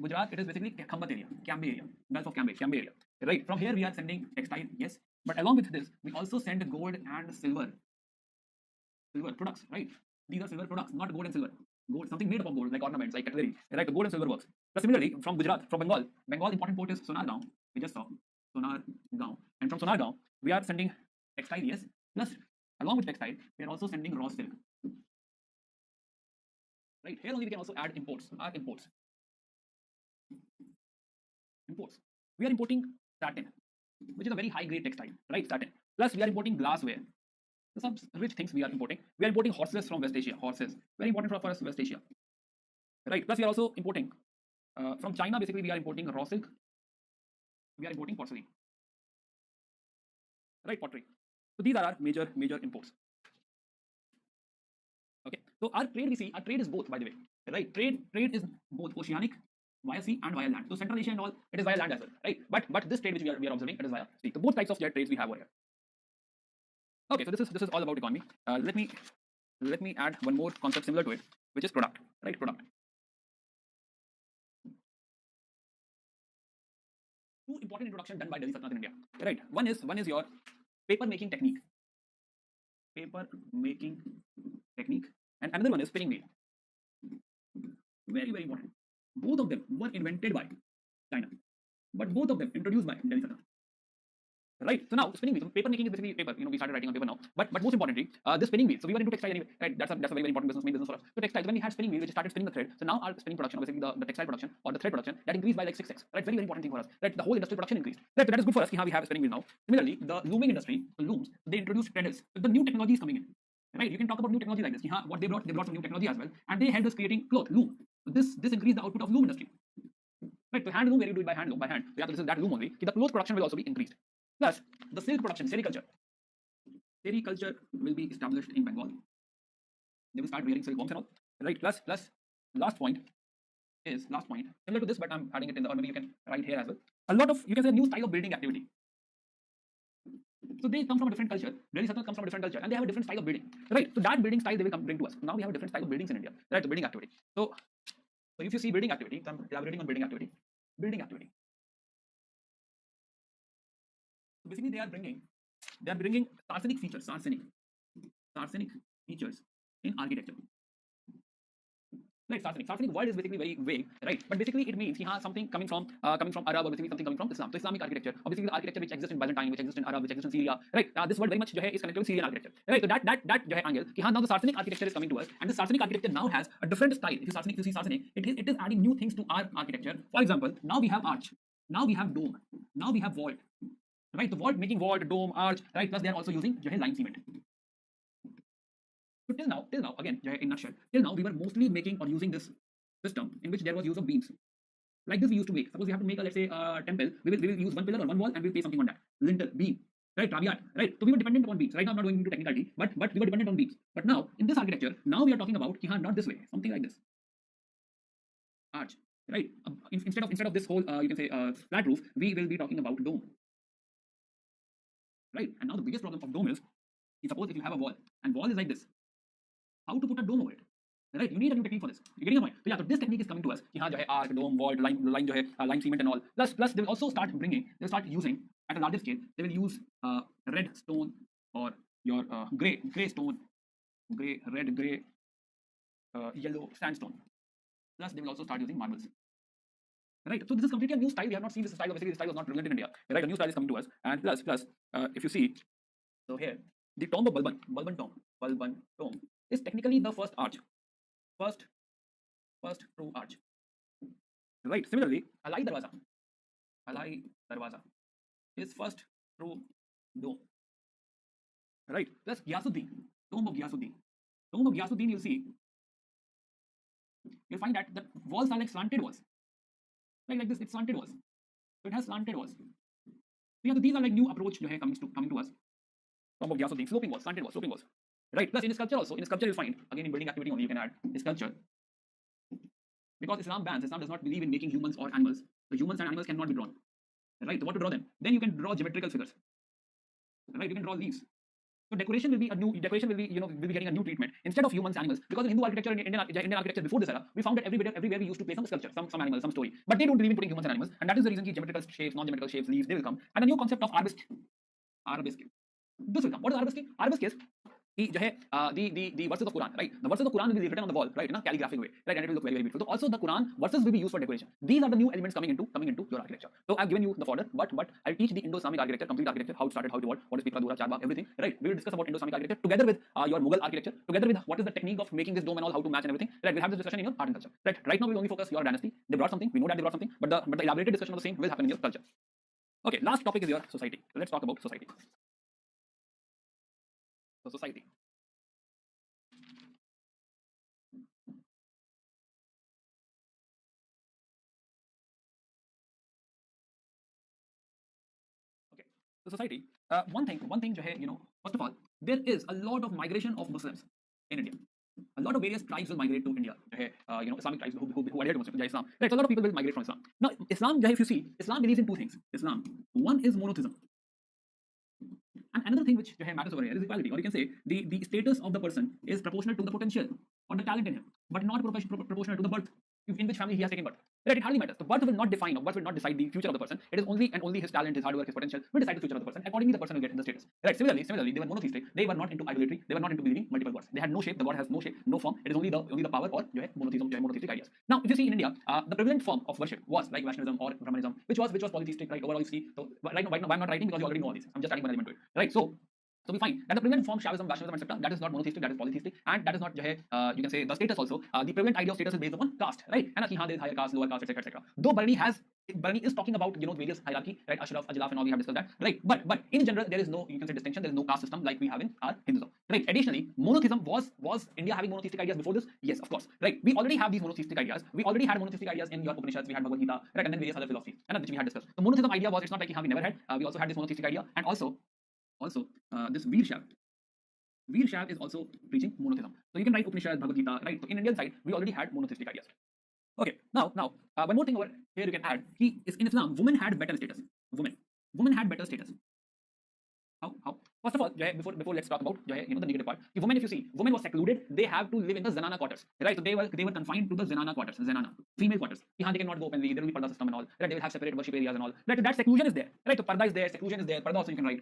it is basically Khambat area, Cambay area, Gulf of Cambay area. Right, from here we are sending textile, yes, but along with this, we also send gold and silver products. Right, these are silver products, not gold and silver. Gold, something made up of gold, like ornaments, like cutlery. Right, the gold and silver works. But similarly, from Gujarat, from Bengal, important port is Sonargaon. We just saw Sonargaon, and from Sonargaon, we are sending textile, yes. Plus, along with textile, we are also sending raw silk. Right, here only we can also add imports. Imports. We are importing satin, which is a very high grade textile, right? Satin. Plus, we are importing glassware. So some rich things we are importing. We are importing horses from West Asia. Horses, very important for us, West Asia. Right. Plus, we are also importing from China. Basically, we are importing raw silk. We are importing porcelain. Right, pottery. So these are our major imports. Okay. So our trade, we see, our trade is both, by the way. Right. Trade is both oceanic, via sea, and via land. So Central Asia and all, it is via land as well. Right. But this trade which we are observing, it is via sea. So both types of trades we have over here. Okay, so this is all about economy. Let me add one more concept similar to it, which is product. Right, product. Two important introduction done by Delhi Sultanate in India. Right, one is your paper making technique. And another one is spinning wheel. Very important. Both of them were invented by China, but both of them introduced by Delhi Sultanate. Right, so now spinning wheel, paper making is basically paper. We started writing on paper now. But most importantly, the spinning wheel. So we were into textile anyway. Right, that's a very important main business for us. So textiles, when we had spinning wheel, which started spinning the thread. So now our spinning production, basically the textile production or the thread production, that increased by like 6x. Right, very important thing for us. Right, the whole industrial production increased. Right, so that is good for us. We have a spinning wheel now. Similarly, the looming industry, the looms, they introduced treadles. So the new technology is coming in. Right, you can talk about new technology like this. What they brought some new technology as well, and they helped us creating cloth, loom. So this increased the output of loom industry. Right, so hand loom, where you do it by hand. So yeah, this is that loom only. The cloth production will also be increased. Plus, the silk production, sericulture. Sericulture will be established in Bengal. They will start rearing silkworms and all. Right. Plus, last point, is last point similar to this, but I'm adding it in the, or maybe you can write here as well. A lot of, you can say, new style of building activity. So they come from a different culture. Delhi Sultanate comes from a different culture, and they have a different style of building, right? So that building style they will come bring to us. Now we have a different style of buildings in India, right? The building activity. So if you see building activity, so I'm elaborating on building activity. Building activity. So basically, they are bringing arsenic features, arsenic features in architecture. Right, Sarsenic word is basically very vague, right? But basically it means something coming from Arab, or basically something coming from Islam. So Islamic architecture, or basically the architecture which exists in Byzantine, which exists in Arab, which exists in Syria, right? This word very much is connected with Syrian architecture, right? So that angle, now the Sarsenic architecture is coming to us, and the Sarsenic architecture now has a different style. If you see Sarsenic, it is adding new things to our architecture. For example, now we have arch, now we have dome, now we have vault, right? The vault making vault, dome, arch, right? Plus they are also using lime cement. So till now, again, in a nutshell, till now we were mostly making or using this system in which there was use of beams. Like this we used to make. Suppose we have to make a, let's say, temple. We will use one pillar or one wall, and we'll place something on that. Lintel, beam, right? Rabiat, right? So we were dependent upon beams. Right now I'm not going into technicality, but we were dependent on beams. But now in this architecture, now we are talking about not this way, something like this. Arch, right? Instead of this whole you can say flat roof, we will be talking about dome. Right? And now the biggest problem of dome is suppose if you have a wall, and wall is like this, how to put a dome over it? Right, you need a new technique for this. You're getting the point. So yeah, so this technique is coming to us. Arc, dome, vault, line cement and all. Plus they will also start using at a larger scale. They will use red stone or your gray stone, red, yellow sandstone. Plus they will also start using marbles. Right, so this is completely a new style. We have not seen this style. Basically, this style was not prevalent in India. Right, a new style is coming to us. And plus, if you see, so here the tomb of Balban tomb is technically the first arch. First true arch. Right. Similarly, Alai Darwaza is first true dome. Right. Plus Ghiyasuddin, tomb of Ghiyasuddin. You'll see, you'll find that the walls are like slanted walls. Like this, it's slanted walls. So it has slanted walls. So yeah, so these are like new approach coming to us. Tomb of Ghiyasuddin, sloping walls, slanted walls. Right, plus in sculpture also, you'll find, again in building activity only you can add sculpture. Because Islam does not believe in making humans or animals. So humans and animals cannot be drawn. Right, so what to draw them? Then you can draw geometrical figures. Right, you can draw leaves. So decoration will be getting a new treatment instead of humans and animals. Because in Hindu architecture and Indian architecture before this era, we found that everywhere we used to place some sculpture, some animal, some story. But they don't believe in putting humans and animals, and that is the reason geometrical shapes, non-geometrical shapes, leaves, they will come. And a new concept of arabesque. This will come. What is arabesque? Arabesque is the verses of Quran, right? The verses of Quran will be written on the wall, right, in a calligraphic way, right, and it will look very, very beautiful. So also the Quran verses will be used for decoration. These are the new elements coming into your architecture. So I've given you the fodder, but I'll teach the Indo-Islamic architecture, complete architecture, how it started, how it evolved, what is Pitra, Dura, Charbagh, everything, right? We will discuss about Indo-Islamic architecture together with your Mughal architecture, together with what is the technique of making this dome and all, how to match and everything, right? We'll have this discussion in your art and culture, right? Right now we'll only focus your dynasty. They brought something, we know that they brought something, but the elaborated discussion of the same will happen in your culture. Okay, last topic is your society. So let's talk about society. So society. So society, one thing, first of all, there is a lot of migration of Muslims in India. A lot of various tribes will migrate to India. Islamic tribes who adhere to Islam. Right, so a lot of people will migrate from Islam. Now, Islam, if you see, Islam believes in two things. One is monotheism. And another thing which matters over here is equality, or you can say the status of the person is proportional to the potential or the talent in him, but not proportional to the birth in which family he has taken birth. Right, it hardly matters. The birth will not define, or birth will not decide the future of the person. It is only his talent, his hard work, his potential will decide the future of the person. Accordingly, the person will get the status. Right. Similarly, they were monotheistic. They were not into idolatry. They were not into believing multiple gods. They had no shape. The god has no shape, no form. It is only the power or monotheism, monotheistic ideas. Now, if you see in India, the prevalent form of worship was like Vaishnavism or Brahmanism, which was polytheistic. Right. Overall, you see. So right now I'm not writing because you already know all these. I'm just adding one element to it. Right. So we find that the prevalent form, Shaivism, Vaishnavism, etc., that is not monotheistic, that is polytheistic, and that is not, you can say, the status also. The prevalent idea of status is based upon caste, right? And there is higher caste, lower caste, etc., etc. Though Barani is talking about various hierarchy, right? Ashraf, Ajlaf, and all, we have discussed that, right? But in general, there is no, you can say, distinction. There is no caste system like we have in our Hinduism, right? Additionally, monotheism was India having monotheistic ideas before this? Yes, of course, right? We already have these monotheistic ideas. We already had monotheistic ideas in your Upanishads. We had Bhagavad Gita, right? And then various other philosophies, and which we had discussed. The monotheism idea was, it's not like we never had. We also had this monotheistic idea, and also this Veer Shaiv is also preaching monotheism. So you can write Upanishad, Bhagavad Gita, right? So in Indian side, we already had monotheistic ideas. Okay, one more thing over here you can add. He is in Islam, women had better status. Women had better status. How? First of all, before let's talk about the negative part. The women, if you see, women were secluded. They have to live in the zenana quarters, right? So they were confined to the zenana quarters, zenana female quarters. They cannot go openly. There will be parda system and all. Right? They will have separate worship areas and all. Right? So that seclusion is there. Right? So parda is there, seclusion is there. Parda also you can write.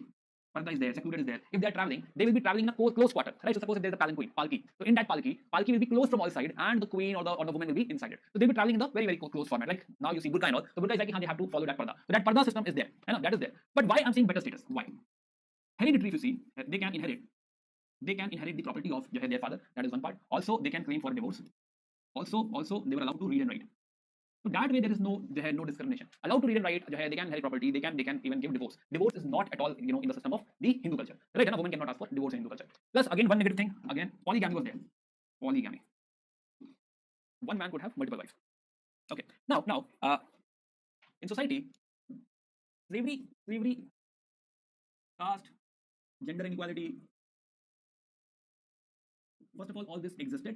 Parda is there, secluded is there. If they are traveling, they will be traveling in a close quarter. Right? So suppose if there is a palanquin, palki. So in that palki will be closed from all sides, and the queen or the woman will be inside it. So they will be traveling in the very close format. Like now you see burqa and all. So burqa is like they have to follow that parda. So that parda system is there. That is there. But why I'm saying better status? Why? Hereditary, if you see, they can inherit the property of their father. That is one part. Also, they can claim for divorce. Also, they were allowed to read and write. So that way, there is no discrimination. Allowed to read and write, they can inherit property. They can even give divorce. Divorce is not at all in the system of the Hindu culture. Right? And a woman cannot ask for divorce in Hindu culture. Plus, again, one negative thing. Again, polygamy was there. Polygamy. One man could have multiple wives. Okay. Now, in society, slavery, caste, gender inequality. First of all this existed,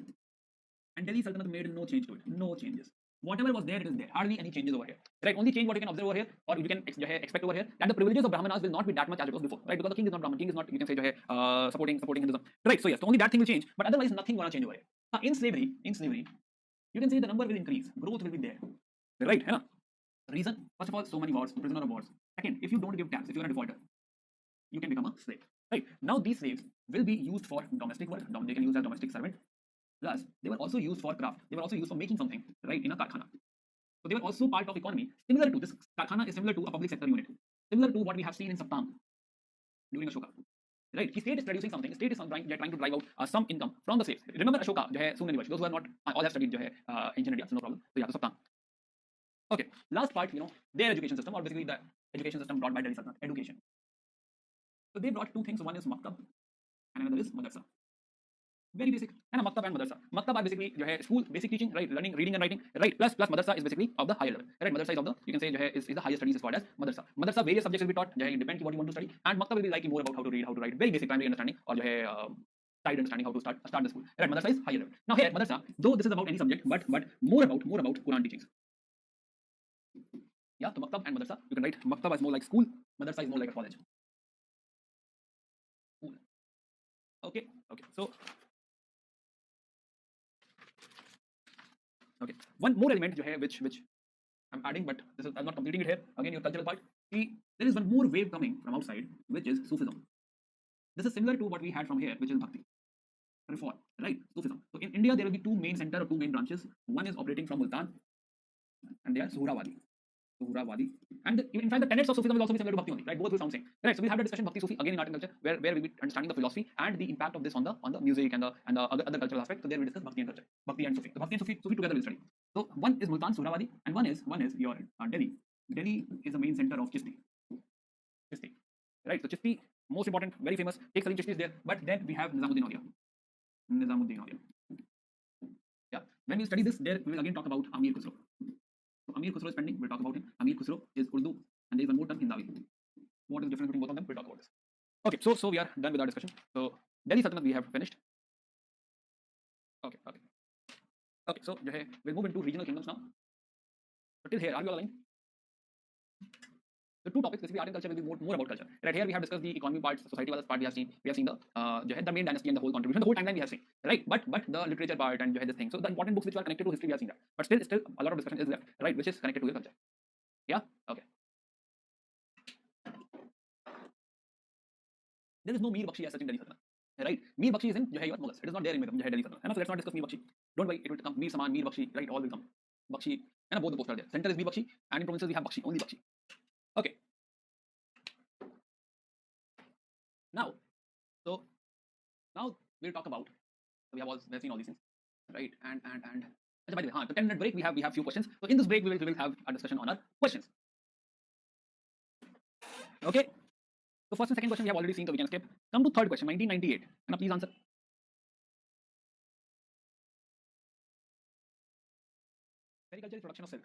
and Delhi Sultanate made no change to it. No changes. Whatever was there, it is there. Hardly any changes over here. Right? Only change what you can observe over here, or you can expect over here, that the privileges of Brahmanas will not be that much as it was before. Right? Because the king is not Brahman. King is not, you can say, supporting Hinduism. Right? So yes, so only that thing will change, but otherwise nothing gonna change over here. In slavery, you can say the number will increase. Growth will be there. Right? Reason? First of all, so many wars, prisoner of wars. Second, if you don't give tax, if you are a defaulter, you can become a slave. Right? Now these slaves will be used for domestic work. They can use as domestic servant. Plus, they were also used for craft. They were also used for making something, right, in a karkhana. So they were also part of economy. Similar to this, karkhana is similar to a public sector unit. Similar to what we have seen in Saptam during Ashoka. Right? The state is producing something. State is trying to drive out some income from the slaves. Remember Ashoka, those who are not, all have studied ancient India, so no problem. So yeah, so Saptam. Okay, last part, their education system, or basically the education system brought by Delhi Sultanate, education. So they brought two things. One is maktab, and another is madrasa. Very basic. And a maktab and madrasa. Maktab are basically school, basic teaching, right? Learning, reading and writing, right? Plus madrasa is basically of the higher level, right? Madrasa is of the, you can say, is the higher studies is called as madrasa. Madrasa, various subjects will be taught. It depends what you want to study. And maktab will be like more about how to read, how to write, very basic primary understanding, or side understanding how to start the school. Right? Madrasa is higher level. Now here madrasa, though this is about any subject, but more about Quran teachings. Yeah, so maktab and madrasa, you can write maktab is more like school, madrasa is more like a college. Okay, so okay, one more element which I'm adding, but I'm not completing it here. Again, your cultural part. See, there is one more wave coming from outside, which is Sufism. This is similar to what we had from here, which is Bhakti. Reform, right? Sufism. So in India, there will be two main centers or two main branches. One is operating from Multan, and they are Suhrawadi. And in fact, the tenets of Sufism will also be similar to Bhakti only, right? Both will sound same. Right? So we'll have the discussion Bhakti Sufi again in art and culture, where we'll be understanding the philosophy and the impact of this on the music and the other cultural aspects. So there we discuss Bhakti and culture, Bhakti and Sufi. So Bhakti and Sufi together will study. So one is Multan Suhrawadi, and one is your Delhi. Delhi is the main center of Chishti. Right? So Chishti, most important, very famous. Sheikh Salim Chishti is there, but then we have Nizamuddin Auliya. Yeah. When we study this, there we will again talk about Amir Khusro. So Amir Khusro is pending. We'll talk about him. Amir Khusro is Urdu, and there is one more term, Hindawi. What is the difference between both of them? We'll talk about this. Okay, so we are done with our discussion. So Delhi Sultanate we have finished. Okay. So we'll move into regional kingdoms now. So till here, are you all aligned? The two topics, basically art and culture, will be more about culture. Right here we have discussed the economy parts, society part. We have seen the main dynasty and the whole contribution, the whole timeline we have seen. Right, but the literature part and this thing. So the important books which are connected to history, we have seen that. But still a lot of discussion is left, right, which is connected to your culture. Yeah. Okay. There is no Mir Bakshi as such in Delhi Sultanate. Right? Mir Bakshi is in your Mughals. It is not there in Delhi Sultanate. So let's not discuss Mir Bakshi. Don't worry, it will come. Mir Saman, Mir Bakshi, right? All will come. Bakshi, and both the posts are there. Center is Mir Bakshi, and in provinces we have Bakshi, only Bakshi. Okay. Now we'll talk about. So we have seen all these things, right? And by the way, the 10-minute break we have few questions. So in this break we will have a discussion on our questions. Okay. So first and second question we have already seen, so we can skip. Come to third question, 1998. Can I please answer? Sericulture is production of silk.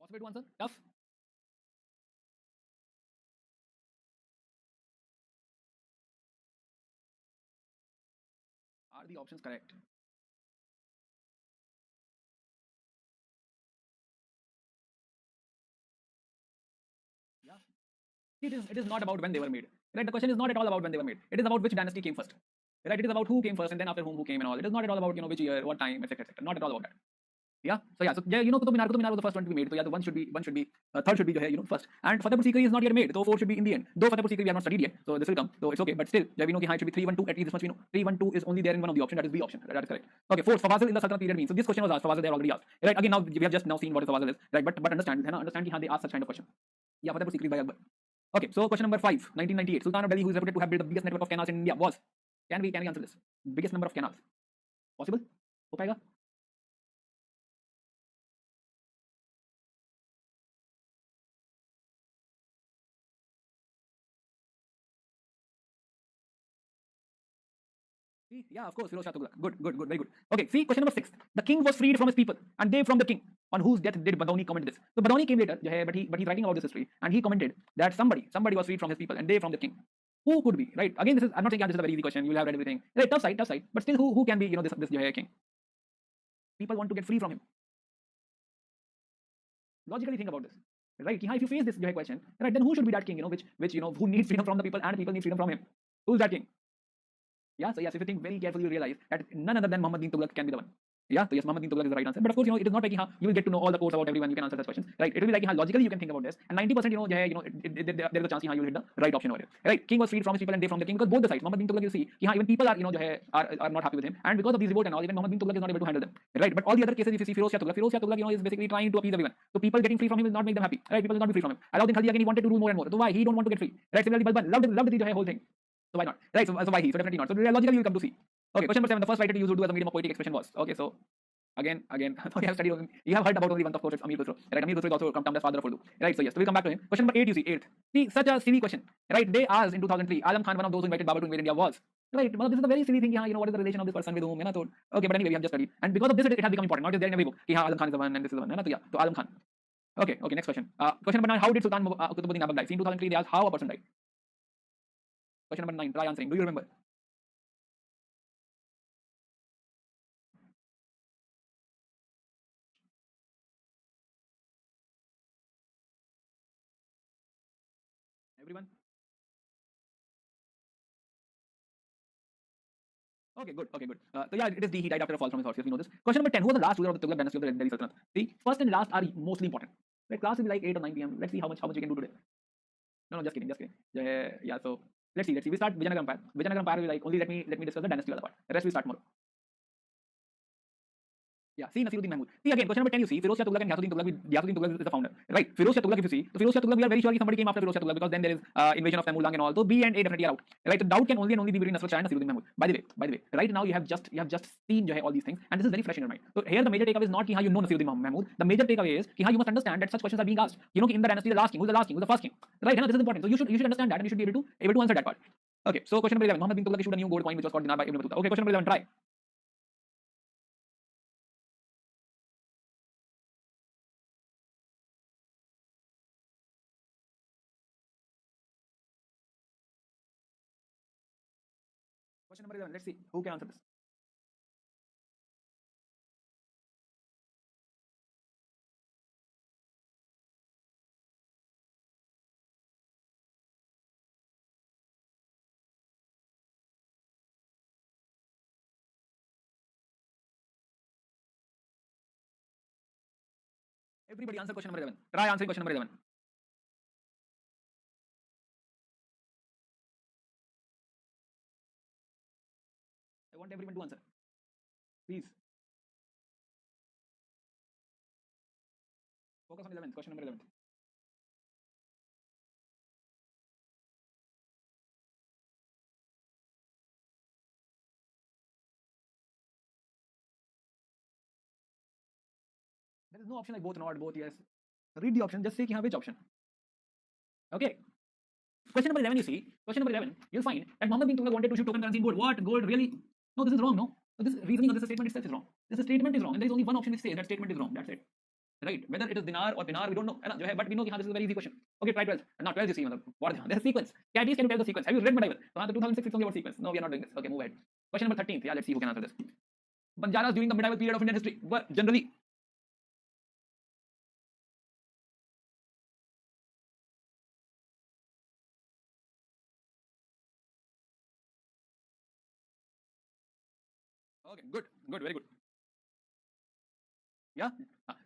Possible to answer? Tough? Are the options correct? Yeah. It is not about when they were made. Right? The question is not at all about when they were made. It is about which dynasty came first. Right? It is about who came first and then after who came and all. It is not at all about which year, what time, etc. etc. Not at all about that. Yeah. So yeah. So yeah, Qutub Minar was the first one to be made. So yeah, the one should be third should be first. And Fatehpur Sikri is not yet made. So four should be in the end. Though Fatehpur Sikri we have not studied yet, so this will come. So it's okay. But still, yeah, we know it should be 312 at least. This much we know. 312 is only there in one of the options. That is B option. That is correct. Okay. Fourth, Fawazil in the Sultanate period means. So this question was asked. Fawazil they are already asked. Right. Again, now we have just now seen what is Fawazil is. Right. But understand, understand they ask such kind of question. Yeah. Fatehpur Sikri by Akbar. Okay. So question number 5, 1998. Sultan of Delhi, who is reputed to have built the biggest network of canals in India, was. Can we answer this? Biggest number of canals. Possible? हो पाएगा? See, yeah, of course, Firoz Shah Tughlaq. Good, good, good, very good. Okay, see, question number 6. The king was freed from his people, and they from the king. On whose death did Badauni comment this? So Badauni came later, but he's writing about this history, and he commented that somebody was freed from his people, and they from the king. Who could be? Right? Again, this is, I'm not saying this is a very easy question. You'll have read everything. Right? Tough side. But still, who can be this king? People want to get free from him. Logically think about this. Right? If you face this question, right, then who should be that king? Which who needs freedom from the people and people need freedom from him? Who's that king? Yeah, so yes, if you think very carefully, you realize that none other than Muhammad bin Tughlaq can be the one. Yeah, so yes, Muhammad bin Tughlaq is the right answer. But of course, it is not like you will get to know all the codes about everyone. You can answer such questions, right? It will be like logically you can think about this, and 90% there is a chance you will hit the right option over here, right? King was freed from his people and they from the king, because both the sides, Muhammad bin Tughlaq, you see, even people are are not happy with him, and because of these revolt and all, even Muhammad bin Tughlaq is not able to handle them, right? But all the other cases, if you see Firoz Shah Tughlaq, is basically trying to appease everyone. So people getting free from him will not make them happy, right? People will not be free from him. Alauddin Khalji again, he wanted to rule more and more. So why he don't want to get free, right? Similarly, Balban loved the whole thing. So why not? Right? So why he? So definitely not. So logically you will come to see. Okay, question number 7. The first writer to use Urdu as a medium of poetic expression was. Okay, so again, so you have studied, you have heard about only one of course, Amir Khusro. Right? Amir Khusro is also termed as father of Urdu. Right? So yes, so we'll come back to him. Question number 8, you see, 8th. See, such a silly question. Right? They asked in 2003, Alam Khan, one of those who invited Babur to invade India, was. Right? Well, this is a very silly thing. What is the relation of this person with whom? So, okay, but anyway, we have just studied. And because of this, it has become important. Not just there in every book. Alam Khan is the one and this is the one. So yeah, so Alam Khan. Okay, next question. Question number 9, how did Sultan Qutbuddin Aibak die? See, in 2003, they asked how a person died. Question number 9, try answering. Do you remember? Everyone? Okay, good. So yeah, it is D. He died after a fall from his horse. Yes, we know this. Question number 10. Who was the last ruler of the Tughlaq dynasty of the Delhi Sultanate? See, first and last are mostly important. Right, class will be like 8 or 9 p.m. Let's see how much we can do today. No, just kidding. Yeah, so let's see. We start Vijayanagara Empire. Vijayanagara Empire will be like, only let me discuss the dynasty other part. The rest we start tomorrow. Yeah, see Nasiruddin Mahmud. See again, question number 10, you see, Firoz Shah Tughlaq and Ghiyasuddin Tughlaq is the founder. Right, Firoz Shah Tughlaq, if you see, so Firoz Shah Tughlaq, we are very sure somebody came after Firoz Shah Tughlaq, because then there is invasion of Taimur Lang and all. So B and A definitely are out. Right, so doubt can only be between Nasrul Shah and Nasiruddin Mahmud. By the way, right now you have just seen all these things, and this is very fresh in your mind. So here the major takeaway is not you know Nasiruddin Mahmud. The major takeaway is you must understand that such questions are being asked. In the dynasty, the last king, who's the last king, who's the first king? Right, this is important. So you should understand that, and you should be able to answer that part. Okay, so question number 11. Muhammad bin Tughlaq issued a new gold coin which was called dinar by Ibn Battuta. Okay, question number 11. Try. Question number 11. Let's see who can answer this. Everybody answer question number 11. Try answering question number 11. I want everyone to answer. Please. Focus on 11. Question number 11. There is no option like both not, both yes. Read the option, just say which option. Okay. Question number 11, you see. Question number 11, you'll find that Muhammad bin Tughlaq wanted to issue token currency in gold. What? Gold? Really? No, this is wrong, no? So this reasoning of this statement itself is wrong. This statement is wrong, and there is only one option which says that statement is wrong. That's it. right? Whether it is dinar or dinar, we don't know, है ना, जो है, but we know कि हाँ, this is a very easy question. Okay, try 12th. Now 12th you see, मतलब what there's a sequence. At least can you tell the sequence? Have you read medieval? So हाँ, the 2006 is only about sequence. No, we are not doing this. Okay, move ahead. Question number 13th. Yeah, let's see who can answer this. Banjaras during the medieval period of Indian history were generally. Okay, good, good, very good. Yeah,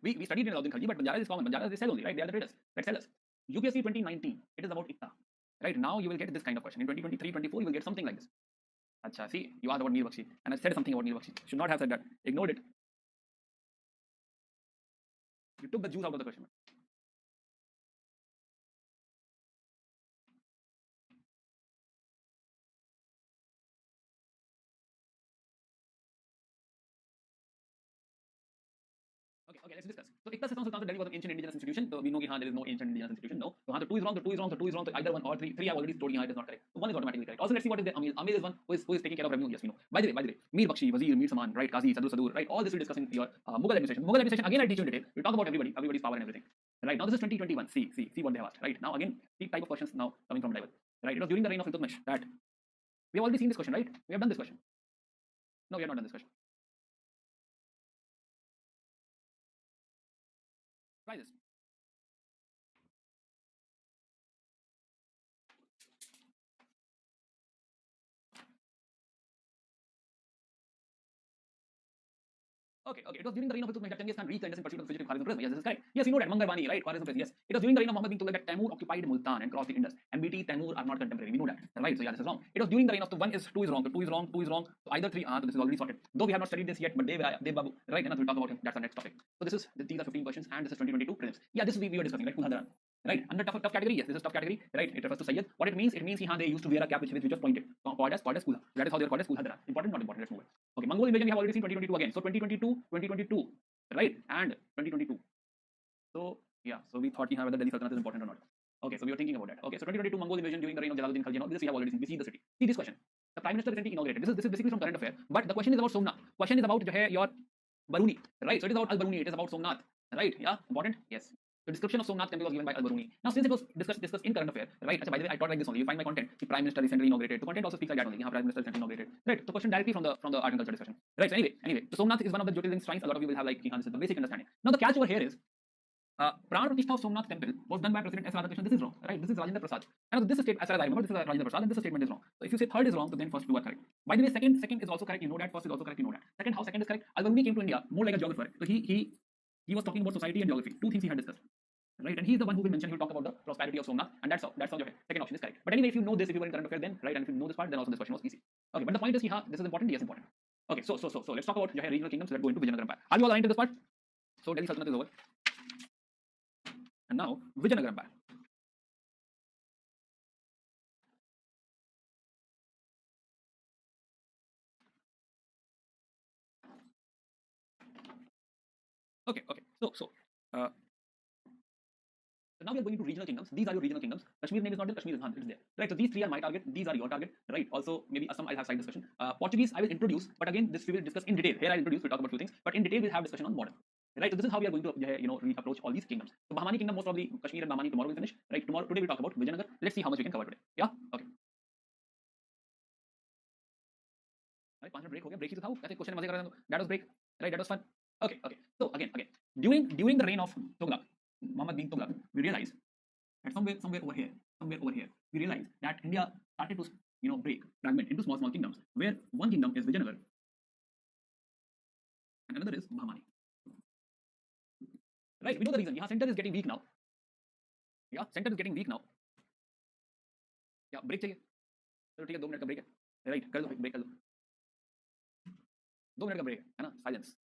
we studied in Alauddin Khalji, but Banjaras is common. Banjaras, they sell only, right? They are the traders, right? Sellers. UPSC 2019, it is about Iqta. Right, now you will get this kind of question. In 2023, 24, you will get something like this. Acha, see, you asked about Mir Bakshi, and I said something about Mir Bakshi. Should not have said that. Ignored it. You took the juice out of the question. Okay, let's discuss. So Iqta Sistan Sultan Delhi was an ancient indigenous institution. So we know that there is no ancient indigenous institution. No. So the two is wrong. The two is wrong. The two is wrong. So either one or three. Three I already told you it is not correct. So one is automatically correct. Also, let's see what is the Amil. Amil is one who is taking care of revenue. Yes, we know. By the way, Mir Bakshi, Wazir, Mir Saman, right? Qazi, Sadur, right? All this we discuss in your Mughal administration. Mughal administration again I teach you in detail. We talk about everybody's power and everything. Right now this is 2021. See what they have asked. Right now again, the type of questions now coming from medieval. Right? It was during the reign of Iltutmish that we have already seen this question. Right? We have done this question. No, we have not done this question. Try this. Okay, it was during the reign of Iltutmish that Genghis Khan reached the Indus in pursuit of the fugitive Khwarizm prism. Yes, this is correct. Yes, you know that Mangarwani, right? Khwarizm prism. Yes, it was during the reign of Muhammad bin Tughlaq that Taimur occupied Multan and crossed the Indus. MBT, Taimur are not contemporary. We know that, right? So yeah, this is wrong. It was during the reign of two is wrong. The two is wrong. Two is wrong. So either three. So this is already sorted. Though we have not studied this yet, but Dev Babu, right? And we'll talk about him. That's the next topic. So these are 15 questions, and this is 2022 prelims. Yeah, this we were discussing, right? Kulhadaran. Right, under tough category, yes, this is tough category, right? It refers to Sayyid. What it means they used to wear a cap which was pointed, called as Kulha. That is how they are called as Kulhadara. Important, not important. Let's move on. Okay, Mongol invasion we have already seen 2022 again. So 2022, right, and 2022. So yeah, so we thought whether Delhi Sultanate is important or not. Okay, so we were thinking about that. Okay, so 2022 Mongol invasion during the reign of Jalaluddin Khalji. This we have already seen. We see the city. See this question. The Prime Minister recently inaugurated. This is basically from current affair, but the question is about Somnath. Question is about your Baruni, right? So it is about Al Baruni. It is about Somnath, right? Yeah, important. Yes. The description of Somnath temple was given by Al Baruni. Now, since it was discussed in current affair, right? By the way, I taught like this only. You find my content. The Prime Minister recently inaugurated. The content also speaks like that only. Prime Minister recently inaugurated. Right. The question directly from the art and culture discussion. Right. So anyway, so Somnath is one of the Jyotirling shrines. A lot of you will have like this is the basic understanding. Now the catch over here is Pran Pratishtha of Somnath temple was done by President S. Radhakrishnan. This is wrong, right? This is Rajendra Prasad. And this statement, as far as I remember, this is Rajendra Prasad, and this statement is wrong. So if you say third is wrong, so then first two are correct. By the way, second is also correct. You know that. First is also correct. You know that. Second, how second is correct? Al-Biruni came to India more like a geographer. So he was talking about society and geography. Two things he had discussed. Right, and he's the one who will mention. He'll talk about the prosperity of Somnath, and that's how your second option is correct. But anyway, if you know this, if you were in current affair, then right, and if you know this part, then also this question was easy. Okay, but the point is, this is important. Yes, important. Okay, so let's talk about regional kingdoms. Let's go into Vijayanagar Empire. Are you all aligned to this part? So Delhi Sultanate is over, and now Vijayanagar Empire. Okay. So now we are going to regional kingdoms. These are your regional kingdoms. Kashmir name is not there. Kashmir is Han. It is there. Right. So these three are my target. These are your target. Right. Also maybe Assam I'll have side discussion. Portuguese I will introduce, but again this we will discuss in detail. Here I'll introduce. We'll talk about few things, but in detail we'll have discussion on modern. Right. So this is how we are going to approach all these kingdoms. So Bahmani kingdom, most probably Kashmir and Bahmani tomorrow will finish. Right. Today we'll talk about Vijayanagar. Let's see how much we can cover today. Yeah. Okay. Right. 5 minute break हो गया. Break ही तो था. कैसे question मजे कर रहे थे. That was break. Right. That was fun. Okay. So again during the reign of Tughlaq, Muhammad bin Tughlaq, we realize that somewhere over here, we realize that India started to break, fragment into small kingdoms, where one kingdom is Vijayanagar and another is Bahmani. Right, we know the reason. Center is getting weak now. Yeah, center is getting weak now. Yeah, break चाहिए. चलो ठीक है, 2 minute का break है. Right, कर दो break कर दो. 2 मिनट का break है ना, silence.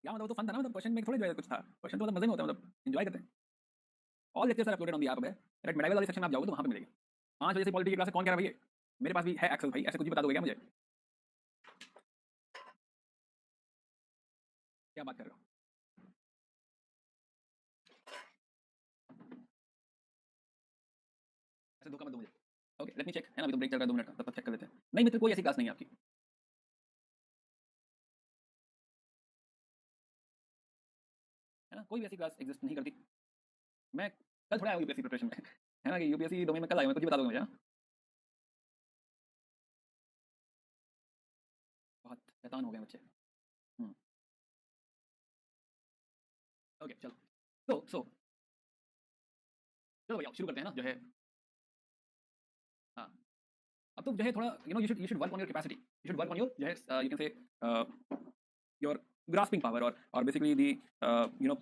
क्या मतलब, तो फन था ना, मतलब क्वेश्चन में थोड़ी कुछ था. क्वेश्चन तो मतलब मजे में होता है, मतलब एंजॉय करते हैं. All lectures are uploaded on the app. Right, medieval वाले सेक्शन में आप जाओगे तो वहां पे मिलेगा. 5 बजे से पॉलिटी की क्लास कौन कह रहा है भैया? मेरे पास भी है एक्सेस भाई, ऐसे कुछ भी बता दोगे क्या मुझे? क्या बात कर रहे हो? ऐसे धोखा मत दो मुझे. ओके लेट मी चेक, है ना, अभी तो ब्रेक चल रहा है 2 मिनट का, तब तक चेक कर लेते हैं। नहीं मित्र, कोई ऐसी क्लास नहीं है आपकी। है ना, कोई भी ऐसी क्लास एग्जिस्ट नहीं करती। मैं कल थोड़ा आया हूँ यूपीएससी प्रिपरेशन में, है ना, कि यूपीएससी डोमेन में कल आया हूँ, कुछ भी बता दोगे मुझे? हाँ, बहुत शैतान हो गए बच्चे। ओके चलो, चलो भैया शुरू करते हैं ना, जो है। हाँ, अब तो जो है थोड़ा you should work on your capacity, you should work on your जो है you can say your grasping power, or basically the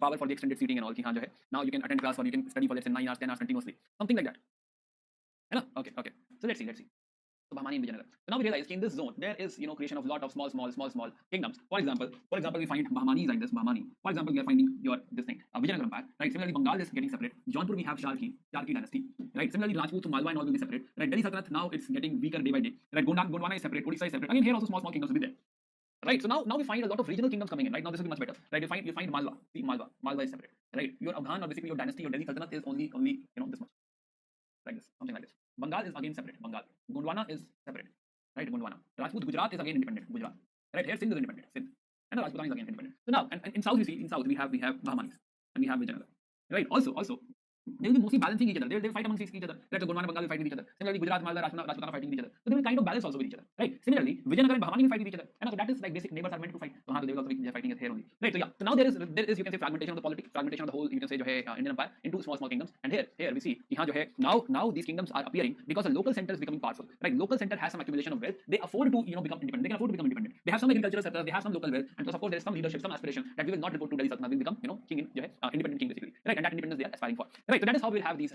power for the extended seating and all, कि हाँ जो है now you can attend class or you can study for let's say 9 hours 10 hours continuously, something like that, है ना? Okay, so let's see. So Bahmani and Vijayanagara. So now we realize in this zone there is creation of lot of small kingdoms. For example, we find Bahmani is like this. Bahmani. For example, we are finding your this thing Vijayanagara Empire, right? Similarly, Bengal is getting separate. Jaunpur we have Sharki dynasty, right? Similarly, Rajput, Malwa and all will be separate, right? Delhi Sultanate now it's getting weaker day by day, right? Gondwana is separate, Odisha is separate. Again here also small kingdoms will be there. Right, so now we find a lot of regional kingdoms coming in. Right now, this will be much better. Right, you find Malwa. See, Malwa is separate. Right, your Afghan or basically your dynasty, your Delhi Sultanate is only this much, like this, something like this. Bengal is again separate. Bengal, Gondwana is separate. Right, Gondwana. Rajput, Gujarat is again independent. Gujarat. Right, here Sindh is independent. Sindh, and Rajputana is again independent. So now, and in south we see, we have Bahmanis and we have Vijayanagara. Right, also they will be mostly balancing each other. They will fight amongst each other. Right, so Gondwana and Bengal will fight with each other. Similarly, Gujarat, Malwa, Rajputana fighting with each other. So they will kind of balance also with each other. Right. Similarly, Vijayanagara and Bahmani will fight with each other. And so that is like basic neighbors are meant to fight. So they will also be fighting here only. Right. So yeah. So now there is you can say fragmentation of the politics, fragmentation of the whole you can say Indian empire into small kingdoms. And here we see now these kingdoms are appearing because a local center is becoming powerful. Right. Local center has some accumulation of wealth. They afford to become independent. They can afford to become independent. They have some agricultural sector. They have some local wealth. And so of course there is some leadership, some aspiration that we will not report to Delhi Sultanate. We will become king in independent king basically. Right. And that independence they are aspiring for. Right. So that is how we will have these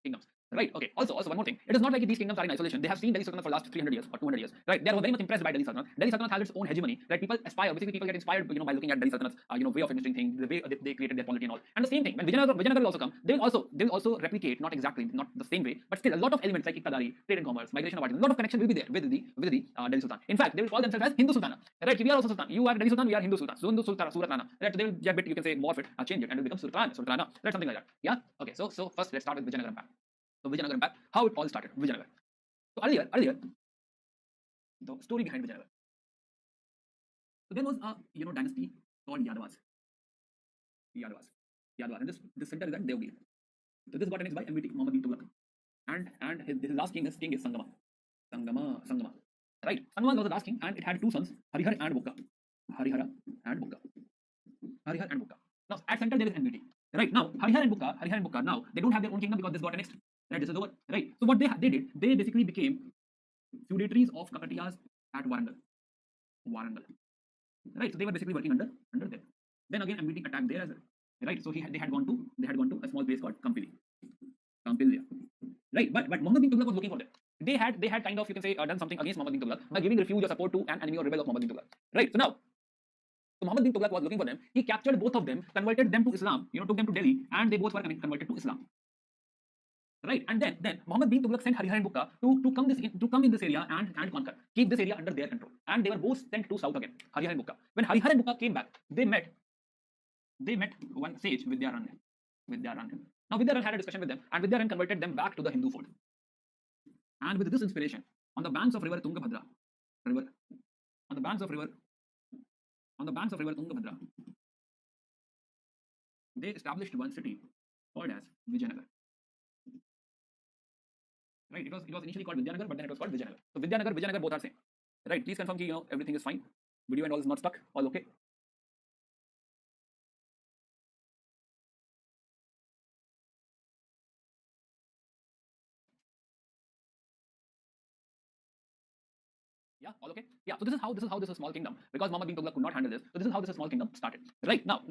kingdoms. Right. Okay. Also one more thing. It is not like these kingdoms are in isolation. They have seen Delhi Sultanate for the last 300 years or 200 years. Right. They are very much impressed by Delhi Sultanate. Delhi Sultanate has its own hegemony. Right. People aspire. Basically, people get inspired, by looking at Delhi Sultanate's, way of administering things, the way they created their polity and all. And the same thing when Vijayanagara will also come. They will also replicate, not exactly, not the same way, but still a lot of elements like Iqtidari, trade and commerce, migration of artisans. A lot of connection will be there with the Delhi Sultan. In fact, they will call themselves as Hindu Sultana. Right. We are also Sultan. You are Delhi Sultan. We are Hindu Sultan. So Hindu Sultan, Suratana. Right. So they will bit, you can say, morph it, change it, and it will become Sultana. Right. Something like that. Yeah. Okay. So first let's start with Vijayanagara Empire. So Vijayanagara Empire, how it all started. Vijayanagara. So earlier, the story behind Vijayanagara. So there was a dynasty called Yadavas, and this center is at Devgir. So this got annexed by MBT Muhammad bin Tughlaq, and his last king is Sangama. Right, Sangama was the last king, and it had two sons, Harihar and Bukka. Now at center there is MBT. Right, now Harihar and Bukka, now they don't have their own kingdom because this got annexed. Right, this is over. Right, so what they did, they basically became feudatories of Kakatiyas at Warangal. Right, so they were basically working under them. Then again MBT attacked there as well. Right, so they had gone to a small place called Kampilya. Right, but Muhammad bin Tughlaq was looking for them. They had kind of, you can say, done something against Muhammad bin Tughlaq by giving refuge or support to an enemy or rebel of Muhammad bin Tughlaq. Right, so Muhammad bin Tughlaq was looking for them. He captured both of them, converted them to Islam, took them to Delhi, and they both were converted to Islam. Right, and then Muhammad bin Tughlaq sent Harihar and Bukka to come in this area and conquer, keep this area under their control. And they were both sent to south again, Harihar and Bukka. When Harihar and Bukka came back, they met one sage, Vidyaran. Now Vidyaran had a discussion with them, and Vidyaran converted them back to the Hindu fold. And with this inspiration, on the banks of river Tungabhadra, they established one city called as Vijayanagara. Right, it was initially called Vijayanagara, but then it was called Vijayanagara. So Vijayanagara both are same. Right, please confirm that everything is fine. Video and all is not stuck. All okay. Yeah, all okay. Yeah, so this is how this is a small kingdom, because Muhammad bin Tughlaq could not handle this. So this is how this small kingdom started. Right, now,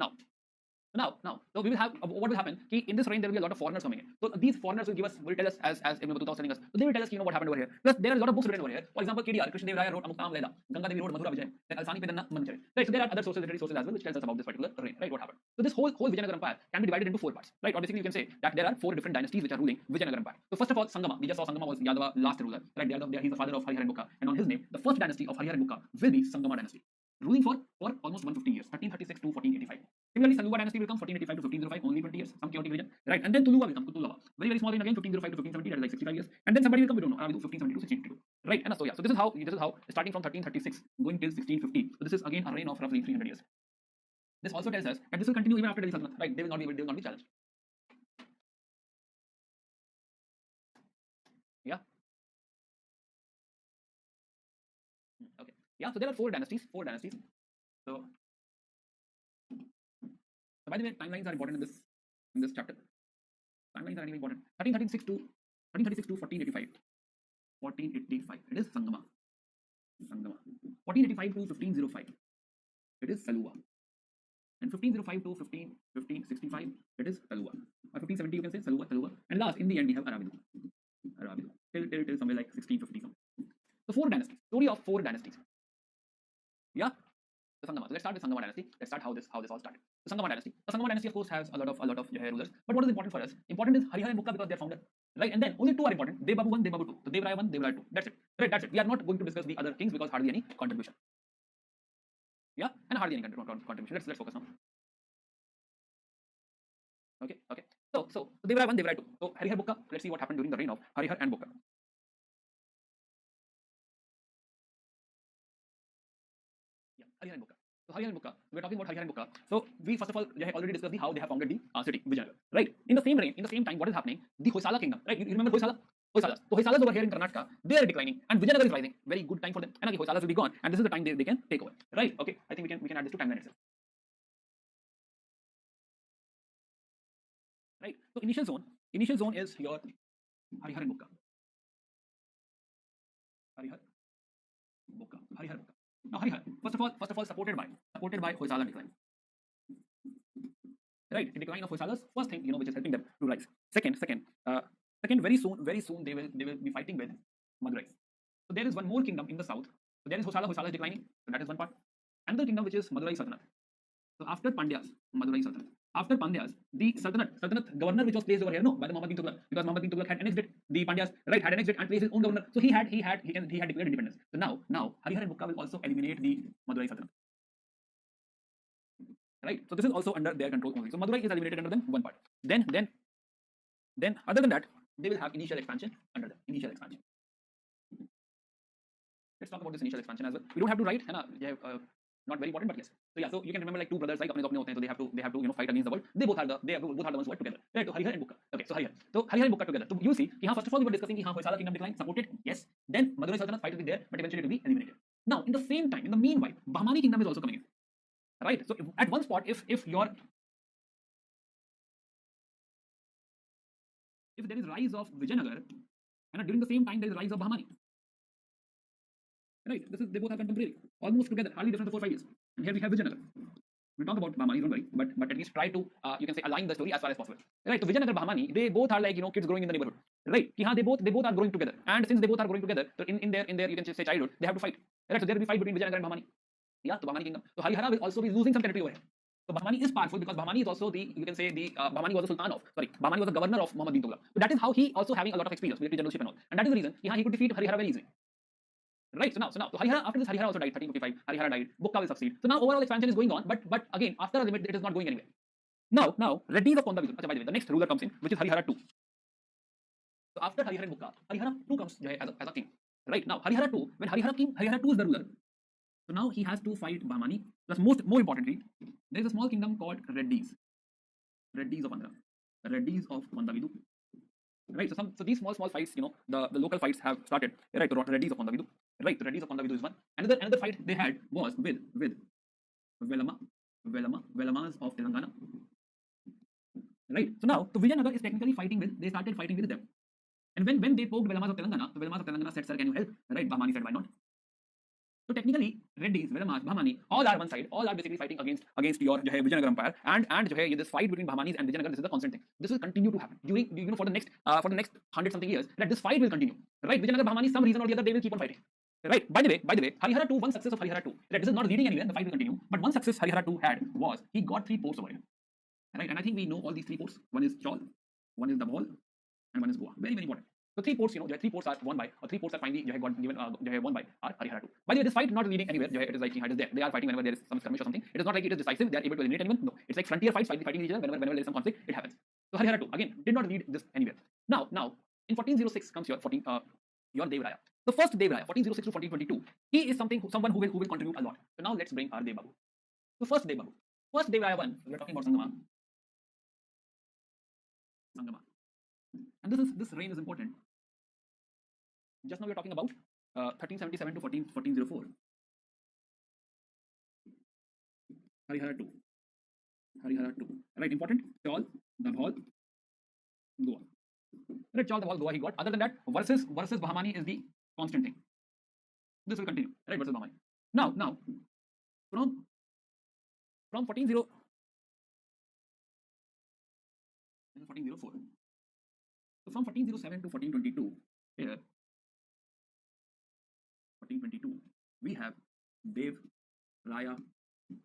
so we will have what will happen. In this reign there will be a lot of foreigners coming in. So these foreigners will tell us, as Ibn Battuta was telling us. So they will tell us, what happened over here. Plus there are a lot of books written over here. For example, KDR, Krishna Dev Raya wrote Amuktam Leda, Ganga Devi wrote Madhura Vijay, then Alsani Pedanna Manchare. Right, so there are other literary sources as well, which tells us about this particular reign. Right, what happened. So this whole Vijayanagara Empire can be divided into 4 parts. Right, or basically you can say that there are 4 different dynasties which are ruling Vijayanagara Empire. So first of all, Sangama. We just saw Sangama was Yadava last ruler. Right, he's the father of Harihar and Bukka, and on his name, the first dynasty of Harihar and Bukka will be Sangama dynasty. ruling for almost 150 years, 1336 to 1485. Similarly, Saluva dynasty will come 1485 to 1505, only 20 years, some chaotic region, right? And then Tuluva will come, Kutulava, very very small reign again, 1505 to 1570, that is like 65 years. And then somebody will come, we don't know, Aravidu, 1570 to 1652, right? And so yeah, so this is how starting from 1336 going till 1650. So this is again a reign of roughly 300 years. This also tells us that this will continue even after Delhi Sultanate, right? They will not be challenged. Yeah. Okay. Yeah. So there are four dynasties. So by the way, timelines are important in this chapter. Timelines are really important. 1336 to 1485. 1485. It is Sangama. 1485 to 1505. It is Saluva. And 1505 to 1565. It is Saluva. Or 1570 you can say Saluva. And last in the end we have Aravidu. Till somewhere like 1650 something. So four dynasties. Story of four dynasties. Yeah. The Sangama. So let's start with Sangama dynasty. Let's start how this all started. The Sangama dynasty. The Sangama dynasty of course has a lot of rulers. But what is important for us? Important is Harihara and Bukka because they are founder. Right? And then only two are important. Devababu 1, Devababu 2. So Devraya 1, Devraya 2. That's it. Right, that's it. We are not going to discuss the other kings because hardly any contribution. Yeah, and hardly any contribution. Let's focus now. Okay. So Devraya 1, Devraya 2. So Harihar Bukka. Let's see what happened during the reign of Harihar and Bukka. Yeah, Harihar and Bukka. So Harihar and Bukka, we're talking about Harihar and Bukka. So we first of all already discussed how they have founded the city, Vijayanagar. Right? In the same reign, in the same time, what is happening? The Hoysala kingdom, right? You remember Hoysalas? Hoysalas. So Hoysalas over here in Karnataka, they are declining, and Vijayanagar is rising. Very good time for them. And again, Hoysalas will be gone, and this is the time they can take over. Right? Okay. I think we can add this to timeline itself. Right? So initial zone is your Harihar and Bukka. Harihar Bukka. Now Harihar, first of all, supported by Hoysala decline. Right, the decline of Hoysalas, first thing which is helping them to rise. Second, very soon they will be fighting with Madurai. So there is one more kingdom in the south. So there is Hoysala is declining. So that is one part. Another kingdom which is Madurai Sultanate. So after Pandyas, Madurai Sultanate. After Pandyas, the Sultanate governor which was placed over here, no, by the Muhammad bin Tughlaq, because Muhammad bin Tughlaq had annexed it. The Pandyas, right, had annexed it and placed his own governor. So he had declared independence. So now Harihar and Bukka will also eliminate the Madurai Sultanate. Right, so this is also under their control only. So Madurai is eliminated under them, one part. Then other than that, they will have initial expansion under them. Initial expansion. Let's talk about this initial expansion as well. We don't have to write, not very important, but yes. So yeah, so you can remember like two brothers, like so they have to fight against the world. They both are the ones who are together. Right, so Harihar and Bukka. Okay, so Harihar and Bukka together. So you see, first of all we were discussing Hoysala kingdom decline, supported, yes. Then Madurai Sultanate fight will be there, but eventually it will be eliminated. Now, in the same time, in the meanwhile, Bahmani kingdom is also coming in. Right, so at one spot, if there is rise of Vijayanagar, and during the same time there is rise of Bahmani. Right, they both are contemporary, almost together, hardly different for 4-5 years. And here we have Vijayanagar. We'll talk about Bahmani, don't worry, but at least try to you can say align the story as far as possible. Right, so Vijayanagar, Bahmani, they both are like kids growing in the neighborhood. Right, they both are growing together, and since they both are growing together, so in their you can say childhood, they have to fight. Right, so there will be fight between Vijayanagar and Bahmani. Yeah, the Bahmani kingdom. So Harihara will also be losing some territory over here. So Bahmani is powerful because Bahmani is also Bahmani was the Bahmani was the governor of Muhammad bin Tughlaq. So that is how he also having a lot of experience, military generalship and all. And that is the reason he could defeat Harihara very easily. Right, so now Harihara, after this Harihara also died, 1355, Harihara died, Bukka will succeed. So now overall expansion is going on, but again, after a limit, it is not going anywhere. Now, Reddys of Kondavidu, by the way, the next ruler comes in, which is Harihara 2. So after Harihara and Bukka, Harihara 2 comes as a king. Right, now Harihara 2, when Harihara 2 is the ruler, so now he has to fight Bahmani. Plus, more importantly, there is a small kingdom called Reddys of Andhra, Reddys of Kondavidu. Right, so these small fights, the local fights have started. Right, the Reddys of Kondavidu. Right, the Reddys of Kondavidu is one. Another fight they had was with Velamas of Telangana. Right, so now Vijayanagar is technically they started fighting with them. And when they poked Velamas of Telangana, the Velamas of Telangana said, sir, can you help? Right, Bahmani said, why not? So technically, Reddys, Velamas, Bahmani, all are one side, all are basically fighting against your Vijayanagar Empire, and this fight between Bahmanis and Vijayanagar, this is the constant thing. This will continue to happen during for the next 100 something years. That this fight will continue. Right, Vijayanagar, Bahmani, some reason or the other, they will keep on fighting. Right. By the way, Harihara 2, one success of Harihara 2. Right, this is not leading anywhere. The fight will continue. But one success Harihara 2 had was he got 3 ports over here. Right, and I think we know all these 3 ports. One is Chaul, one is Dabhol, and one is Goa. Very very important. So three ports, जो है three ports are won by, or three ports are finally जो है got given जो है won by are Harihara 2. By the way, this fight not leading anywhere. जो है it is like it is there. They are fighting whenever there is some skirmish or something. It is not like it is decisive. They are able to eliminate anyone. No, it's like frontier fights, fighting each other. Whenever there is some conflict, it happens. So Harihara 2 again did not lead this anywhere. Now in 1406 comes your Dev Raya. The first Dev Raya, 1406 to 1422. He is someone who will contribute a lot. So now let's bring our Dev Babu. So first Dev Babu, first Dev Raya 1. We are talking about Sangama. And this reign is important. Just now we are talking about 1377 to 1404. Harihara 2. Harihara 2. Right, important. Chaul, Dabhol, Goa. Right, Chaul, Dabhol, Goa he got. Other than that, versus Bahmani is the constant thing. This will continue. Right, versus Bahmani. Now from 1404. So from 1407 to 1422, here 1422, we have Dev Raya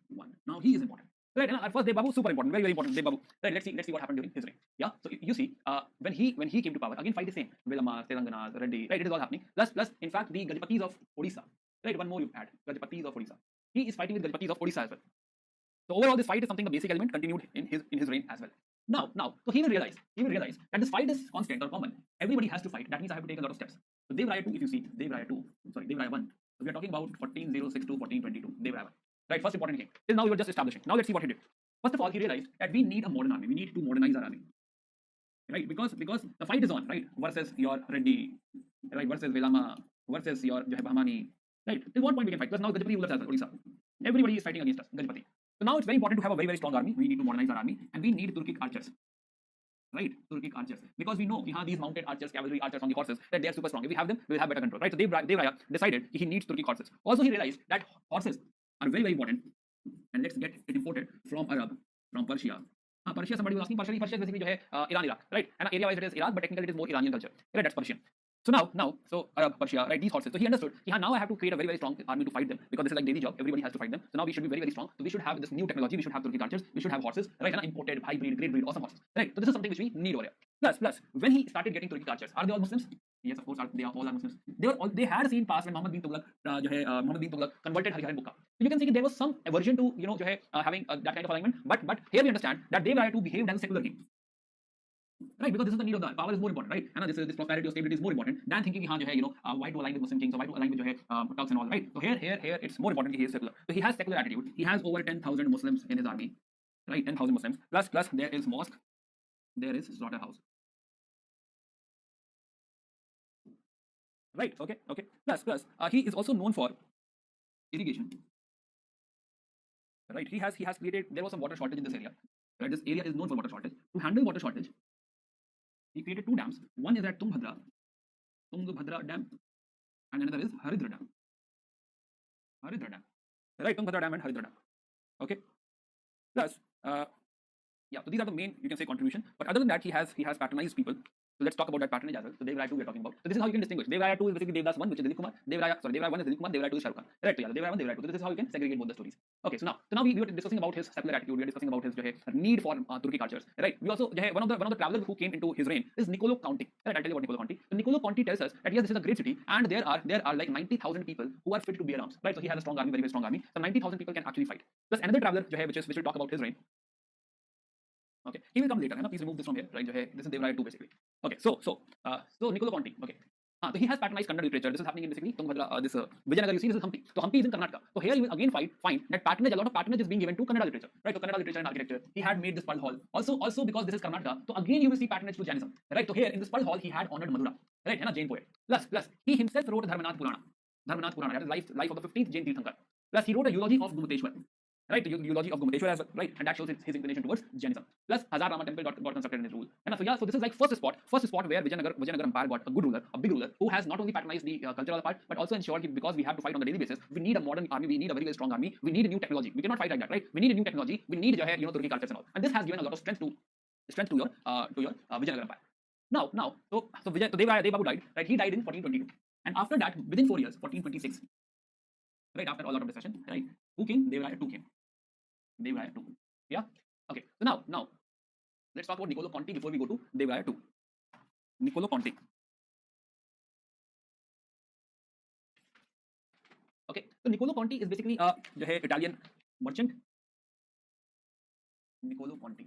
1. Now he is important. Right, and at first Dev Babu super important, very important. Dev Babu. Right, let's see what happened during his reign. Yeah, so you see, when he came to power, again fight the same. Velamas, Telanganas, Reddy. Right, it is all happening. Plus, in fact, the Gajapatis of Odisha. Right, one more you add, Gajapatis of Odisha. He is fighting with Gajapatis of Odisha as well. So overall, this fight is something, the basic element continued in his reign as well. Now, so he will realize that this fight is constant or common. Everybody has to fight. That means I have to take a lot of steps. So Dev Raya 2, if you see, Dev Raya 1. So we are talking about 1406 to 1422, Dev Raya 1. Right, first important king. Till now we were just establishing. Now let's see what he did. First of all, he realized that we need a modern army. We need to modernize our army. Right, because the fight is on, right? Versus your Reddy, right? Versus Velama, versus your Bahmani. Right, till what point we can fight? Because now Gajapati rulers as well, Odisha. Everybody is fighting against us, Gajapati. So now it's very important to have a very strong army. We need to modernize our army, and we need Turkic archers. Right, Turkic archers, because we know these mounted archers, cavalry archers on the horses, that they are super strong. If we have them, we will have better control. Right, so Dev Raya decided he needs Turkic horses. Also, he realized that horses are very important, and let's get it imported from Arab, from Persia. Persia, somebody was asking. Persia is basically जो है Iran, Iraq, right? And area wise it is Iraq, but technically it is more Iranian culture. Right, that's Persian. So now, Arab, Persia, right? These horses. So he understood. Now I have to create a very strong army to fight them, because this is like daily job. Everybody has to fight them. So now we should be very strong. So we should have this new technology. We should have Turkic archers. We should have horses, right? And imported, hybrid, great breed, awesome horses, right? So this is something which we need over here. Plus, when he started getting Turkic archers, are they all Muslims? Yes, of course, they are all Muslims. They had seen past when Muhammad bin Tughlaq converted Hariharan Bukka. So you can see there was some aversion to having that kind of alignment. But here we understand that Dev Raya 2 behaved as a secular king. Right, because this is the need of the power is more important, right? And this prosperity or stability is more important than thinking why to align with Muslim kings or why to align with Turks and all, right? So here it's more important he is secular. So he has secular attitude. He has over 10,000 Muslims in his army, right? 10,000 Muslims. Plus there is mosque, there is slaughterhouse. Right, okay. Plus he is also known for irrigation. Right, he has created. There was some water shortage in this area. Right, this area is known for water shortage. To handle water shortage, he created 2 dams. One is at Tungbhadra Dam, and another is Haridra Dam. Right, Tungbhadra Dam and Haridra Dam. Okay. Plus, yeah. So these are the main, you can say, contribution. But other than that, he has patronized people. So let's talk about that patronage as well. So Dev Raya 2 we are talking about. So this is how you can distinguish. Dev Raya 2 is basically Devdas 1, which is Dilip Kumar. Dev Raya 1 is Dilip Kumar. Dev Raya 2 is Shah Rukh Khan. Right, so yeah, Dev Raya 1, Dev Raya 2. So this is how you can segregate both the stories. Okay, so now we were discussing about his secular attitude. We are discussing about his need for Turkic archers. Right. We also one of the travelers who came into his reign is Niccolo Conti. Right, I'll tell you about Niccolo Conti. So Niccolo Conti tells us that yes, this is a great city, and there are like 90,000 people who are fit to bear arms. Right, so he has a strong army, very strong army. So 90,000 people can actually fight. Plus another traveler which will talk about his reign. Okay, he will come later. Please remove this from here. Right, this is Dev Raya 2 basically. Okay, so Niccolo Conti. Okay. So he has patronized Kannada literature. This is happening in basically Tungbhadra, this Vijayanagar. You see, this is Hampi. So Hampi is in Karnataka. So here you will again find that patronage, a lot of patronage is being given to Kannada literature. Right, so Kannada literature and architecture. He had made this Pearl Hall. Also because this is Karnataka, so again you will see patronage to Jainism. Right, so here in this Pearl Hall he had honored Madhura. Right, and a Jain poet. Plus he himself wrote Dharmanath Purana. That is life of the 15th Jain Tirthankar. Plus he wrote a eulogy of Gumuteshwar. Right, the eulogy of Gumuteshwar as well, right, and that shows his inclination towards Jainism. Plus Hazar Rama temple got constructed in his rule. And so yeah, so this is like first spot where Vijayanagar Empire got a good ruler, a big ruler, who has not only patronized the cultural part, but also ensured because we have to fight on a daily basis, we need a modern army, we need a very strong army, we need a new technology. We cannot fight like that, right? We need a new technology, we need Turkic cultures and all. And this has given a lot of strength to your Vijayanagar Empire. Now, so Dev Babu died, right? He died in 1422, and after that, within 4 years, 1426, right after all lot of discussion, right? Who came? Dev Raya 2 came. Dev Raya 2. Yeah. Okay. So now let's talk about Niccolo Conti before we go to Dev Raya 2. Niccolo Conti. So Niccolo Conti is basically a जो है Italian merchant. Niccolo Conti,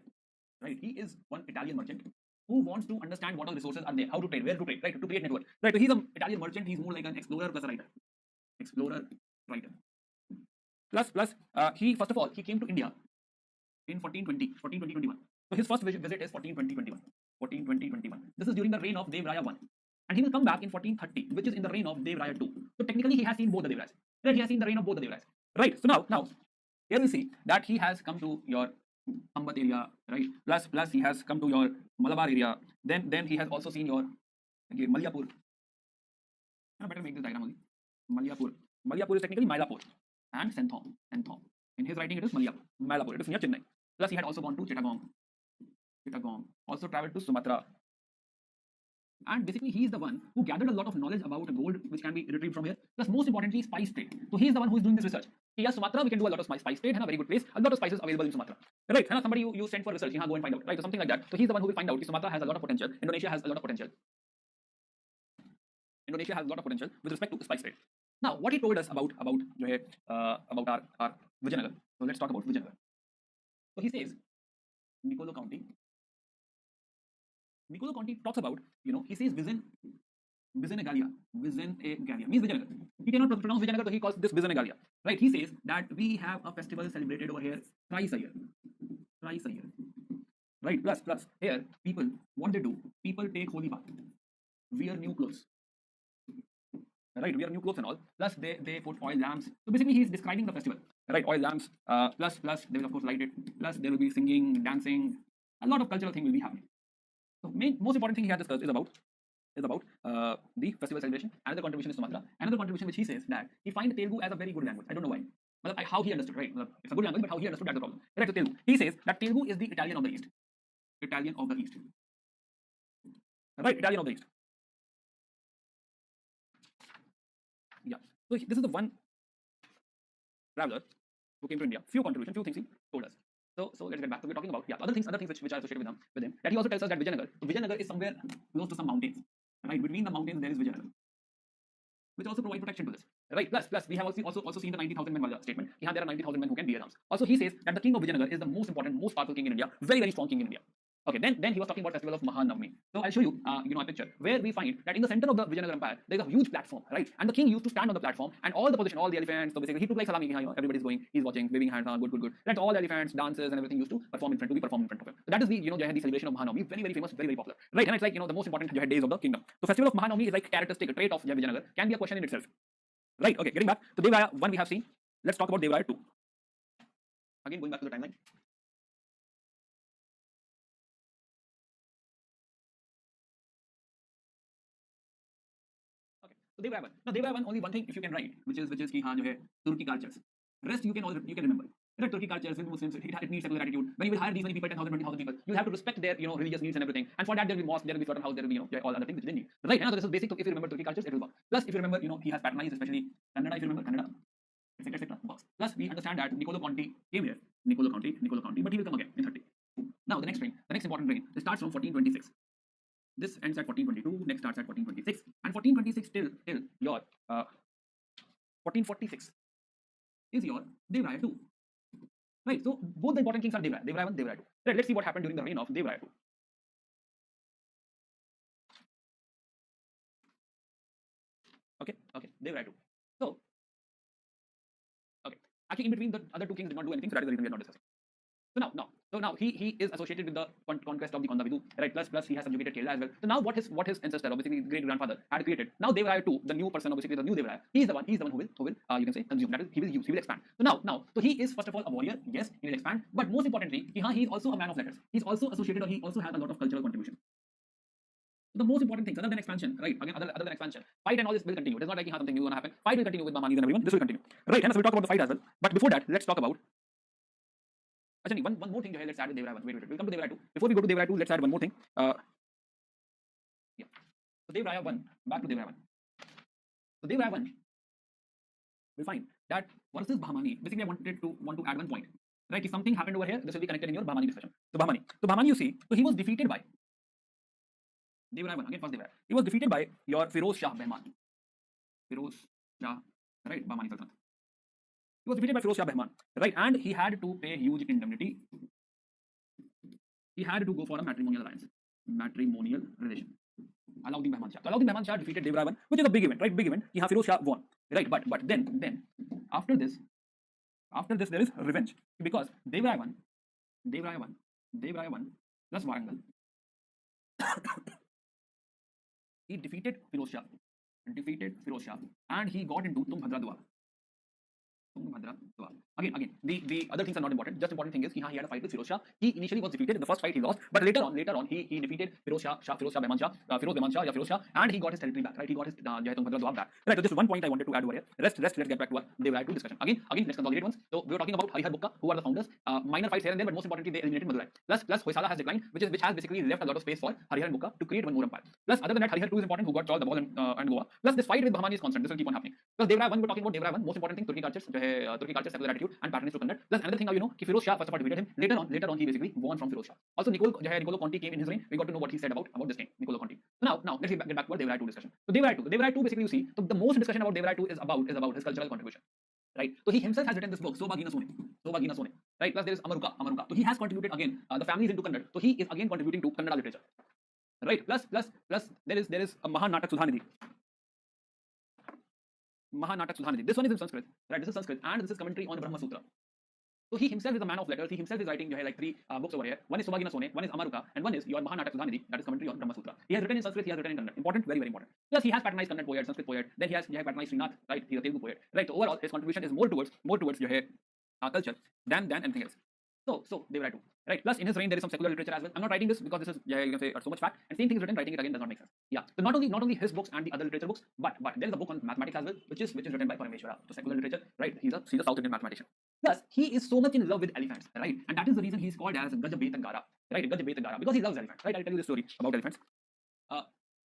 right? He is one Italian merchant who wants to understand what all resources are there, how to trade, where to trade, right? To create network, right? So he's an Italian merchant. He's more like an explorer plus a writer. Explorer, writer. Plus, he first of all he came to India in 1420, 1421. So his first visit is 1420-21. 1420-21. This is during the reign of Dev Raya I. And he will come back in 1430, which is in the reign of Dev Raya II. So technically he has seen both the Dev Rayas. Right? He has seen the reign of both the Dev Rayas. Right. So now here we see that he has come to your Ambat area, right? Plus he has come to your Malabar area. Then he has also seen your again Malyapur. I better make this diagram only. Malyapur. Malyapur is technically Mylapore and Senthom. In his writing it is Mylapore. It is near Chennai. Plus he had also gone to Chittagong. Also traveled to Sumatra. And basically he is the one who gathered a lot of knowledge about gold which can be retrieved from here. Plus most importantly spice trade. So he is the one who is doing this research. Here Sumatra we can do a lot of spice trade and a very good place. A lot of spices available in Sumatra. Right? And somebody you send for research, go and find out. Right? Or something like that. So he's the one who will find out if Sumatra has a lot of potential. Indonesia has a lot of potential. Indonesia has a lot of potential with respect to spice trade. Now what he told us about our Vijayanagar. So let's talk about Vijayanagar. So he says Niccolo Conti talks about, he says Vizianagalia means Vijayanagar. He cannot pronounce Vijayanagar, so he calls this Vizianagalia. Right? He says that we have a festival celebrated over here thrice a year. Right? Plus here people, what they do, people take holy bath, wear new clothes. Right? Wear new clothes and all. Plus they put oil lamps. So basically he is describing the festival. Right? Oil lamps. Plus they will of course light it. Plus there will be singing, dancing. A lot of cultural thing will be happening. So most important thing he had discussed is about the festival celebration. Another contribution is Sumatra. Another contribution which he says that he finds Telugu as a very good language. I don't know why. How he understood, right? It's a good language, but how he understood that's the problem. Right, so Telugu. He says that Telugu is the Italian of the East. Right, Italian of the East. Yeah. So this is the one traveler who came to India. Few things he told us. So let's get back. So we're talking about other things which are associated with him. That he also tells us that Vijayanagar is somewhere close to some mountains. Right, between the mountains there is Vijayanagar, which also provide protection to this. Right, plus we have also seen the 90,000 men statement. There are 90,000 men who can bear arms. Also he says that the king of Vijayanagar is the most important, most powerful king in India, very strong king in India. Okay, then he was talking about festival of Mahanavami. So I'll show you, a picture where we find that in the center of the Vijayanagar Empire there is a huge platform, right? And the king used to stand on the platform, and all the elephants. So basically he took like salami. Everybody's going, he's watching, waving hands, good. Right, all the elephants, dances, and everything used to perform in front of him. So that is the the celebration of Mahanavami, very famous, very popular. Right, and it's like the most important days of the kingdom. So festival of Mahanavami is like characteristic, a trait of Vijayanagar. Can be a question in itself. Right. Okay. Getting back to Dev Raya 1 we have seen. Let's talk about Dev Raya 2. Again going back to the timeline. So Dev Raya 1. Now Dev Raya 1 only one thing if you can write, which is Turkey cultures. Rest you can remember. Right, Turkey cultures with Muslims, it needs secular attitude. When you will hire these many people, 10,000, 20,000 people, you have to respect their religious needs and everything. And for that there will be mosque, there will be slaughterhouse, there will be all other things which they need. Right? And so this is basic. So if you remember Turkey cultures, it will work. Plus if you remember, he has patronized especially Kannada, if you remember Kannada, etc. Works. Plus we understand that Niccolo Conti came here. Niccolo Conti, but he will come again in 30. Now the next important reign, it starts from 1426. This ends at 1422, next starts at 1426, and 1426 till your 1446 is your Dev Raya 2. Right, so both the important kings are Dev Raya 1, Dev Raya 2. Right, let's see what happened during the reign of Dev Raya 2. Okay, Dev Raya 2. So, okay, actually in between the other two kings did not do anything, so that is the reason we are not discussing. So now he is associated with the conquest of the Kondavidu, right? Plus he has subjugated Kerala as well. So now what his ancestor, obviously his great grandfather, had created. Now Dev Raya 2, the new person, obviously the new Dev Raya, he is the one who will you can say consume. That is, he will expand. So so he is first of all a warrior. Yes, he will expand. But most importantly, he is also a man of letters. He's also associated, or he also has a lot of cultural contribution. The most important things, other than expansion, right? Again, other than expansion, fight and all this will continue. It is not like something new going to happen. Fight will continue with Bahmanis and everyone. This will continue, right? And so we'll talk about the fight as well. But before that, let's talk about. Actually, one more thing. Let's add Dev Raya 1. Wait. We'll come to Dev Raya 2. Before we go to Dev Raya 2, let's add one more thing. Yeah. So Dev Raya 1. Back to Dev Raya 1. So Dev Raya 1. We'll find that what is this Bahmani? Basically, I want to add one point. Right? If something happened over here, this will be connected in your Bahmani discussion. So Bahmani, you see. So he was defeated by Dev Raya 1. Again, first Dev Raya. He was defeated by your Firoz Shah Bahman. Firoz Shah, right? Bahmani Sultan. He was defeated by Firoz Shah Bahman, right? And he had to pay huge indemnity. He had to go for a matrimonial alliance, matrimonial relation. Alauddin Bahman Shah. So Alauddin Bahman Shah defeated Dev Rai, which is a big event, right? Big event. Here Firoz Shah won, right? But then after this there is revenge, because Dev Rai won plus Warangal. He defeated Firoz Shah, and he got into Tungbhadra Dua. Again, the other things are not important. Just important thing is he had a fight with Firoz Shah. He initially was defeated in the first fight. He lost, but later on, he defeated Firoz Bahman Shah, and he got his territory back. Right, he got his Tungbhadra Dua back. Right. So just one point I wanted to add over here. Let's get back to our Dev Rai 2 discussion. Again, let's consolidate once. So we were talking about Harihar Bukka, who are the founders. Minor fights here and there, but most importantly, they eliminated Madurai. Plus Hoysala has declined, which has basically left a lot of space for Harihar and Bukka to create one more empire. Plus, other than that, Harihar 2 is important, who got Chaul, the Ball, and Goa. Plus, this fight with Bahmani is constant. This will keep on happening. Plus, Dev Rai 1, we're talking about Dev Rai 1. Most important thing, Turki culture, secular attitude, and patronage to Kannada. Plus, another thing, Firoz Shah first of all defeated him. Later on, he basically won from Firoz Shah. Also, Niccolo Conti came in his reign. We got to know what he said about this game, Niccolo Conti. So now let's get back to our Dev Rai 2 discussion. So Dev Rai 2 basically, you see, so the most discussion about Dev Rai 2 is about his cultural contribution. Right, so he himself has written this book, Soba Gina Sone. Right, plus there is Amaruka. So he has contributed again. The family is into Kannada, so he is again contributing to Kannada literature. Right, plus there is a Mahanatak Sudhanidhi. This one is in Sanskrit. Right, this is Sanskrit, and this is commentary on the Brahma Sutra. So he himself is a man of letters. He himself is writing like 3 books over here. One is Sobha Gina Sone, one is Amaruka, and one is your Mahanatak Sudhanidhi, that is commentary on Brahma Sutra. He has written in Sanskrit, he has written in Kannada. Important, very, very important. Plus he has patronized Kannada poet, Sanskrit poet. Then he has patronized Srinath, right? He's a Telugu poet. Right. So overall, his contribution is more towards your culture than anything else. So Dev Rai 2. Right. Plus in his reign there is some secular literature as well. I'm not writing this because this is you can say so much fact, and same thing is written. Writing it again does not make sense. Yeah. So not only his books and the other literature books, but there is a book on mathematics as well, which is written by Parameshwara. So secular literature, right? He's a South Indian mathematician. Plus he is so much in love with elephants, right? And that is the reason he's called as Gajabetagara, right? Gajabetagara, because he loves elephants, right? I'll tell you the story about elephants.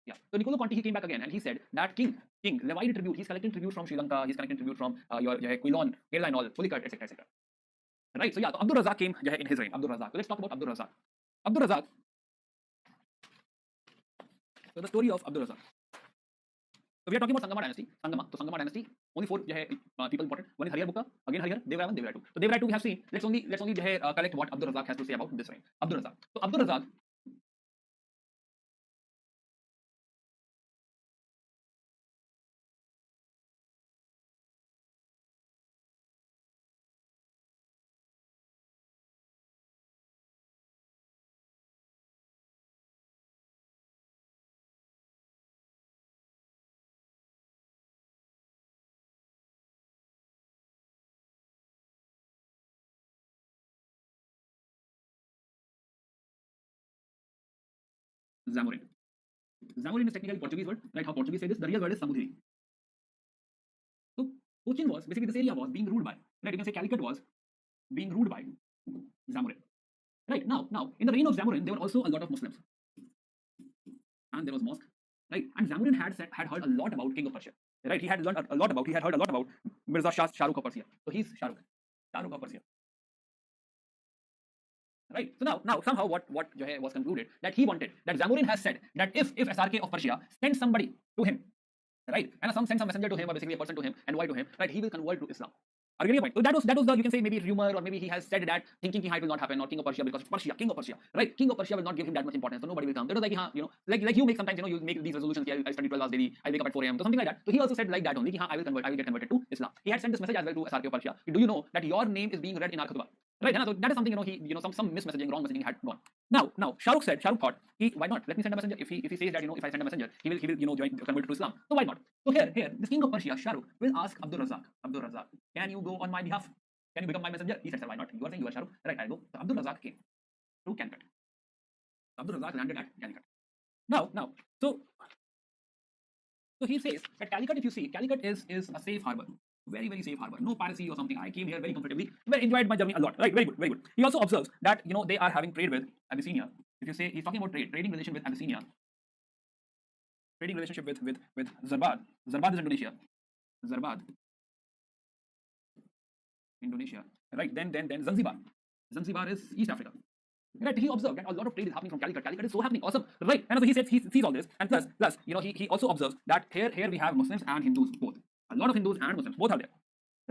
Yeah. So Niccolo Conti, he came back again and he said that King levied tribute. He's collecting tribute from Sri Lanka. He's collecting tribute from your Quilon, Kerala, and all, Pulicat, etc. Right. So yeah, so Abdul Razak came in his reign. Abdul Razak. So let's talk about Abdul Razak. Abdul Razak. So the story of Abdul Razak. So we are talking about Sangama dynasty. So Sangama dynasty. Only 4 people important. One is Harihar Bukka. Again Harihar. Dev Rai 1, Dev Rai 2. So Dev Rai 2 we have seen. Let's only collect what Abdul Razak has to say about this reign. Abdul Razak. So Abdul Razak. Zamorin. Zamorin is technically Portuguese word, right? How Portuguese say this. The real word is Samudri. So Cochin was basically, this area was being ruled by, right? You can say Calicut was being ruled by Zamorin. Right, now in the reign of Zamorin there were also a lot of Muslims, and there was mosque, right? And Zamorin had heard a lot about King of Persia, right? He had heard a lot about Mirza Shah Rukh of Persia. So he's Shah Rukh of Persia. Right. So now somehow what was concluded, that he wanted, that Zamorin has said that if SRK of Persia sends somebody to him, right, and sends a messenger to him, or basically a person to him, and why to him, right, he will convert to Islam. Are you getting a point? So that was the, you can say, maybe rumor, or maybe he has said that thinking it will not happen, or King of Persia, because King of Persia, right? King of Persia will not give him that much importance, so nobody will come. That was like, like you make sometimes, you make these resolutions. I study 12 hours daily, I wake up at 4 a.m. So something like that. So he also said like that only, I will get converted to Islam. He had sent this message as well to SRK of Persia. Do you know that your name is being read in our khutbah? Right, so that is something, some mismessaging, wrong messaging had gone. Now Shah Rukh thought, why not? Let me send a messenger. If he says that, if I send a messenger, he will convert to Islam. So why not? So here, this King of Persia, Shah Rukh, will ask Abdul Razak, can you go on my behalf? Can you become my messenger? He said, sir, why not? You are saying you are Shah Rukh. Right, I'll go. So Abdul Razak came to Calicut. Abdul Razak landed at Calicut. Now, so he says that Calicut, if you see, Calicut is a safe harbor. Very, very safe harbor. No piracy or something. I came here very comfortably. Very enjoyed my journey a lot. Right, very good. He also observes that, they are having trade with Abyssinia. If you say, he's talking about trading relation with Abyssinia. Trading relationship with Zarbad. Zarbad is Indonesia. Indonesia. Right, then Zanzibar. Zanzibar is East Africa. Right, he observed that a lot of trade is happening from Calicut. Calicut is so happening, awesome, right? And so he says, he sees all this, and plus, he also observes that here we have Muslims and Hindus both. A lot of Hindus and Muslims both are there,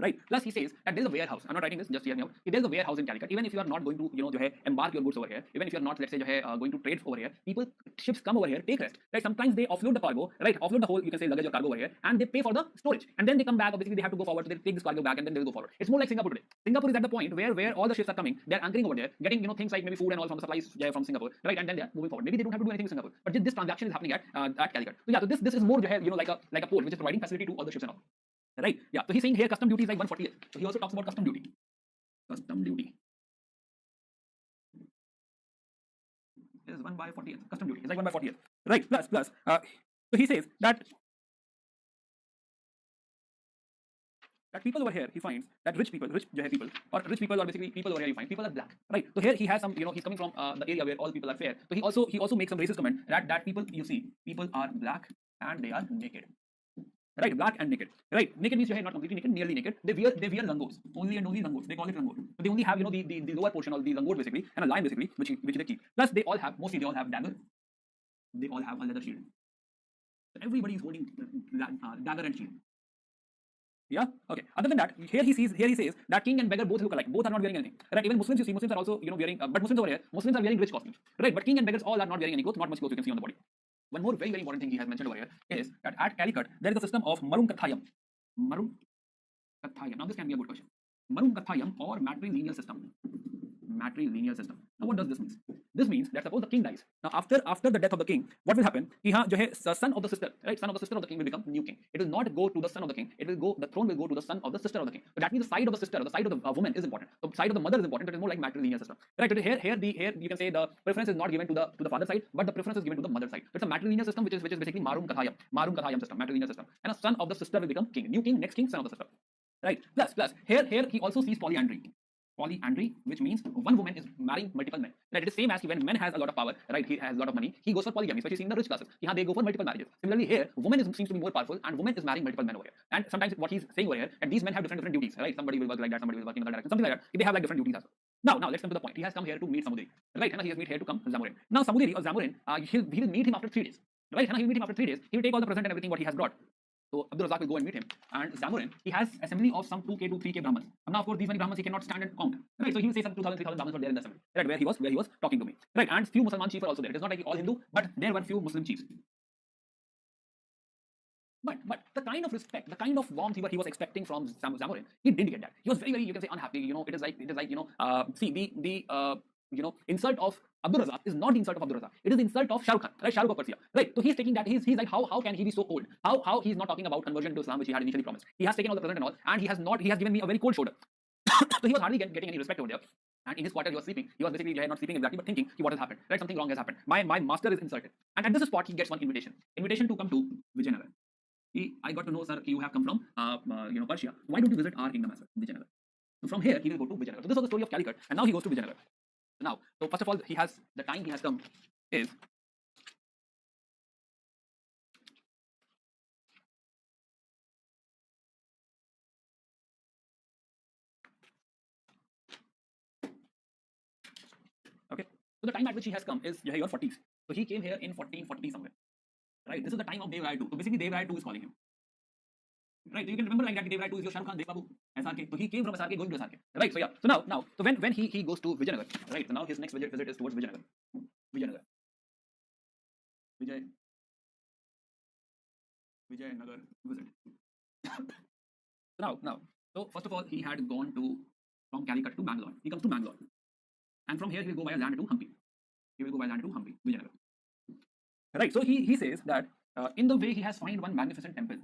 right? Plus he says that there is a warehouse. I'm not writing this, just hear me out. There is a warehouse in Calicut. Even if you are not going to, जो है, embark your goods over here, even if you are not, let's say, जो है, going to trade over here, people, ships come over here, take rest, right? Sometimes they offload the cargo, right? Offload the whole, you can say, luggage or cargo over here, and they pay for the storage, and then they come back. Or basically, they have to go forward, so they take this cargo back, and then they will go forward. It's more like Singapore today. Singapore is at the point where all the ships are coming, they're anchoring over there, getting, things like maybe food and all from the supplies from Singapore, right? And then they're moving forward. Maybe they don't have to do anything in Singapore, but this transaction is happening at Calicut. So yeah, so this is more, like a port which is providing facility to all the ships and all. Right? Yeah. So he's saying here custom duty is like 148. So he also talks about custom duty. Custom duty is 1 by 40th. Custom duty is like 1 by 40th. Right? Plus. So he says that people over here, he finds that rich people, or basically people over here, you find people are black, right? So here he has some, he's coming from the area where all people are fair. So he also makes some racist comment that people, people are black and they are naked. Right, black and naked. Right, naked means not completely naked, nearly naked. They wear langos, only and only langos. They call it langot. So they only have the lower portion of the langot basically, and a line basically, which they keep. Plus they all have dagger. They all have a leather shield. So everybody is holding dagger and shield. Yeah. Okay. Other than that, here he says that king and beggar both look alike. Both are not wearing anything. Right. Even Muslims, you see, Muslims are also wearing, but Muslims over here, Muslims are wearing rich costumes. Right. But king and beggars all are not wearing any clothes. Not much clothes you can see on the body. One more very important thing he has mentioned over here is that at Calicut there is a system of Marum Kathayam. Marum Kathayam. Now this can be a good question. Marum Kathayam or matrilineal system. Matrilineal system. Now what does this mean? This means that suppose the king dies. Now after the death of the king, what will happen? The son of the sister, right? Son of the sister of the king will become new king. It will not go to the son of the king. The throne will go to the son of the sister of the king. So that means the side of the sister, the side of the woman is important. The side of the mother is important. It is more like matrilineal system. Right? Here you can say the preference is not given to the father side, but the preference is given to the mother side. So it's a matrilineal system which is basically Marum Kathayam system, matrilineal system. And a son of the sister will become king. New king, next king, son of the sister. Right? Plus here he also sees polyandry. Polyandry, which means one woman is marrying multiple men. Right? It is same as when man has a lot of power, right? He has a lot of money. He goes for polygamy, especially in the rich classes. They go for multiple marriages. Similarly, here woman seems to be more powerful, and woman is marrying multiple men over here. And sometimes what he's saying over here, and these men have different duties, right? Somebody will work like that, somebody will work in other direction, something like that. They have like different duties as well. Now let's come to the point. He has come here to meet Samudri, right? And he has meet here to come Zamorin. Now Samudri or Zamorin, he will meet him after 3 days, right? And he will meet him after 3 days. He will take all the present and everything what he has brought. So Abdul Razak will go and meet him, and Zamorin, he has assembly of some 2K to 3K Brahmins. And now of course these many Brahmins he cannot stand and count, right? So he will say some 2,000, 3,000 Brahmins were there in the assembly, right? Where he was talking to me, right? And few Muslim chiefs were also there. It is not like all Hindu, but there were few Muslim chiefs. But the kind of respect, the kind of warmth he was expecting from Zamorin, he didn't get that. He was very, you can say, unhappy. It is like see the insult of Abdul Razak is not the insult of Abdul Razak. It is the insult of Shah Rukh Khan, right? Shah Rukh of Persia, right? So he's taking that. He's like, how can he be so cold? How he's not talking about conversion to Islam, which he had initially promised. He has taken all the present and all, and he has given me a very cold shoulder. So he was hardly getting any respect over there. And in his quarter, he was sleeping. He was basically not sleeping exactly, but thinking, what has happened? Right? Something wrong has happened. My master is insulted. And at this spot, he gets one invitation to come to Vijayanagar. I got to know, sir, you have come from Persia. Why don't you visit our kingdom as well, Vijayanagar? So from here, he will go to Vijayanagar. So this was the story of Calicut, and now he goes to Vijayanagar. Now, so first of all, the time he has come is okay. So the time at which he has come is your 40s. So he came here in 1440 somewhere. Right? This is the time of Dev Rai II. So basically Dev Rai II is calling him. Right? So you can remember like that Dev Rai II is your Shah Rukh Khan, Dev Babu, SRK. So he came from SRK going to SRK. Right? So yeah. So now so when he goes to Vijayanagar, right? So now his next visit is towards Vijayanagar. Vijayanagar visit. So first of all, he had gone from Calicut to Bangalore. He comes to Bangalore, and from here he will go by land to Hampi. Vijayanagar. Right. So he says that in the way he has found one magnificent temple,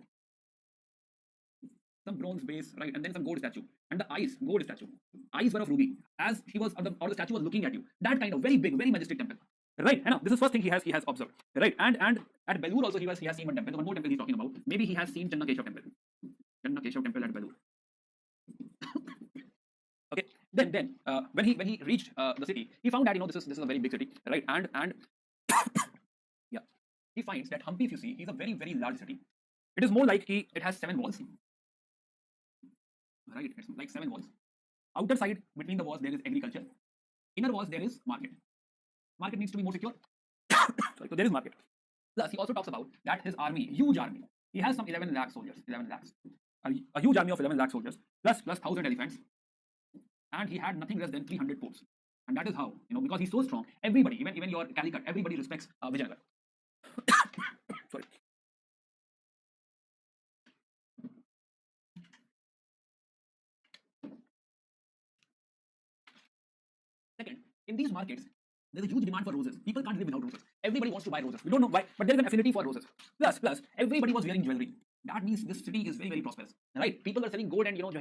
some bronze base, right, and then some gold statue, and the gold statue. Eyes were of ruby, as he was, or the statue was looking at you. That kind of very big, very majestic temple. Right, and now this is first thing he has observed. Right, and at Belur also he has seen one temple. The one more temple he's talking about. Maybe he has seen Channa Keshav temple. Channa Keshav temple at Belur. Okay. Then when he reached the city, he found that this is a very big city, right? And yeah, he finds that Hampi, if you see, is a very, very large city. It is more like it has 7 walls. Right, it's like 7 walls. Outer side between the walls there is agriculture. Inner walls there is market. Market needs to be more secure. Sorry, so there is market. Plus, he also talks about that his army, huge army. He has some 11 lakh soldiers. 11 lakhs. a huge army of 11 lakh soldiers plus 1,000 elephants, and he had nothing less than 300 forts. And that is how, because he's so strong, everybody, even your Calicut, everybody respects Vijayanagar. Sorry. Second, in these markets, there's a huge demand for roses. People can't live without roses. Everybody wants to buy roses. We don't know why, but there is an affinity for roses. Plus, everybody was wearing jewelry. That means this city is very, very prosperous, right? People were selling gold and gold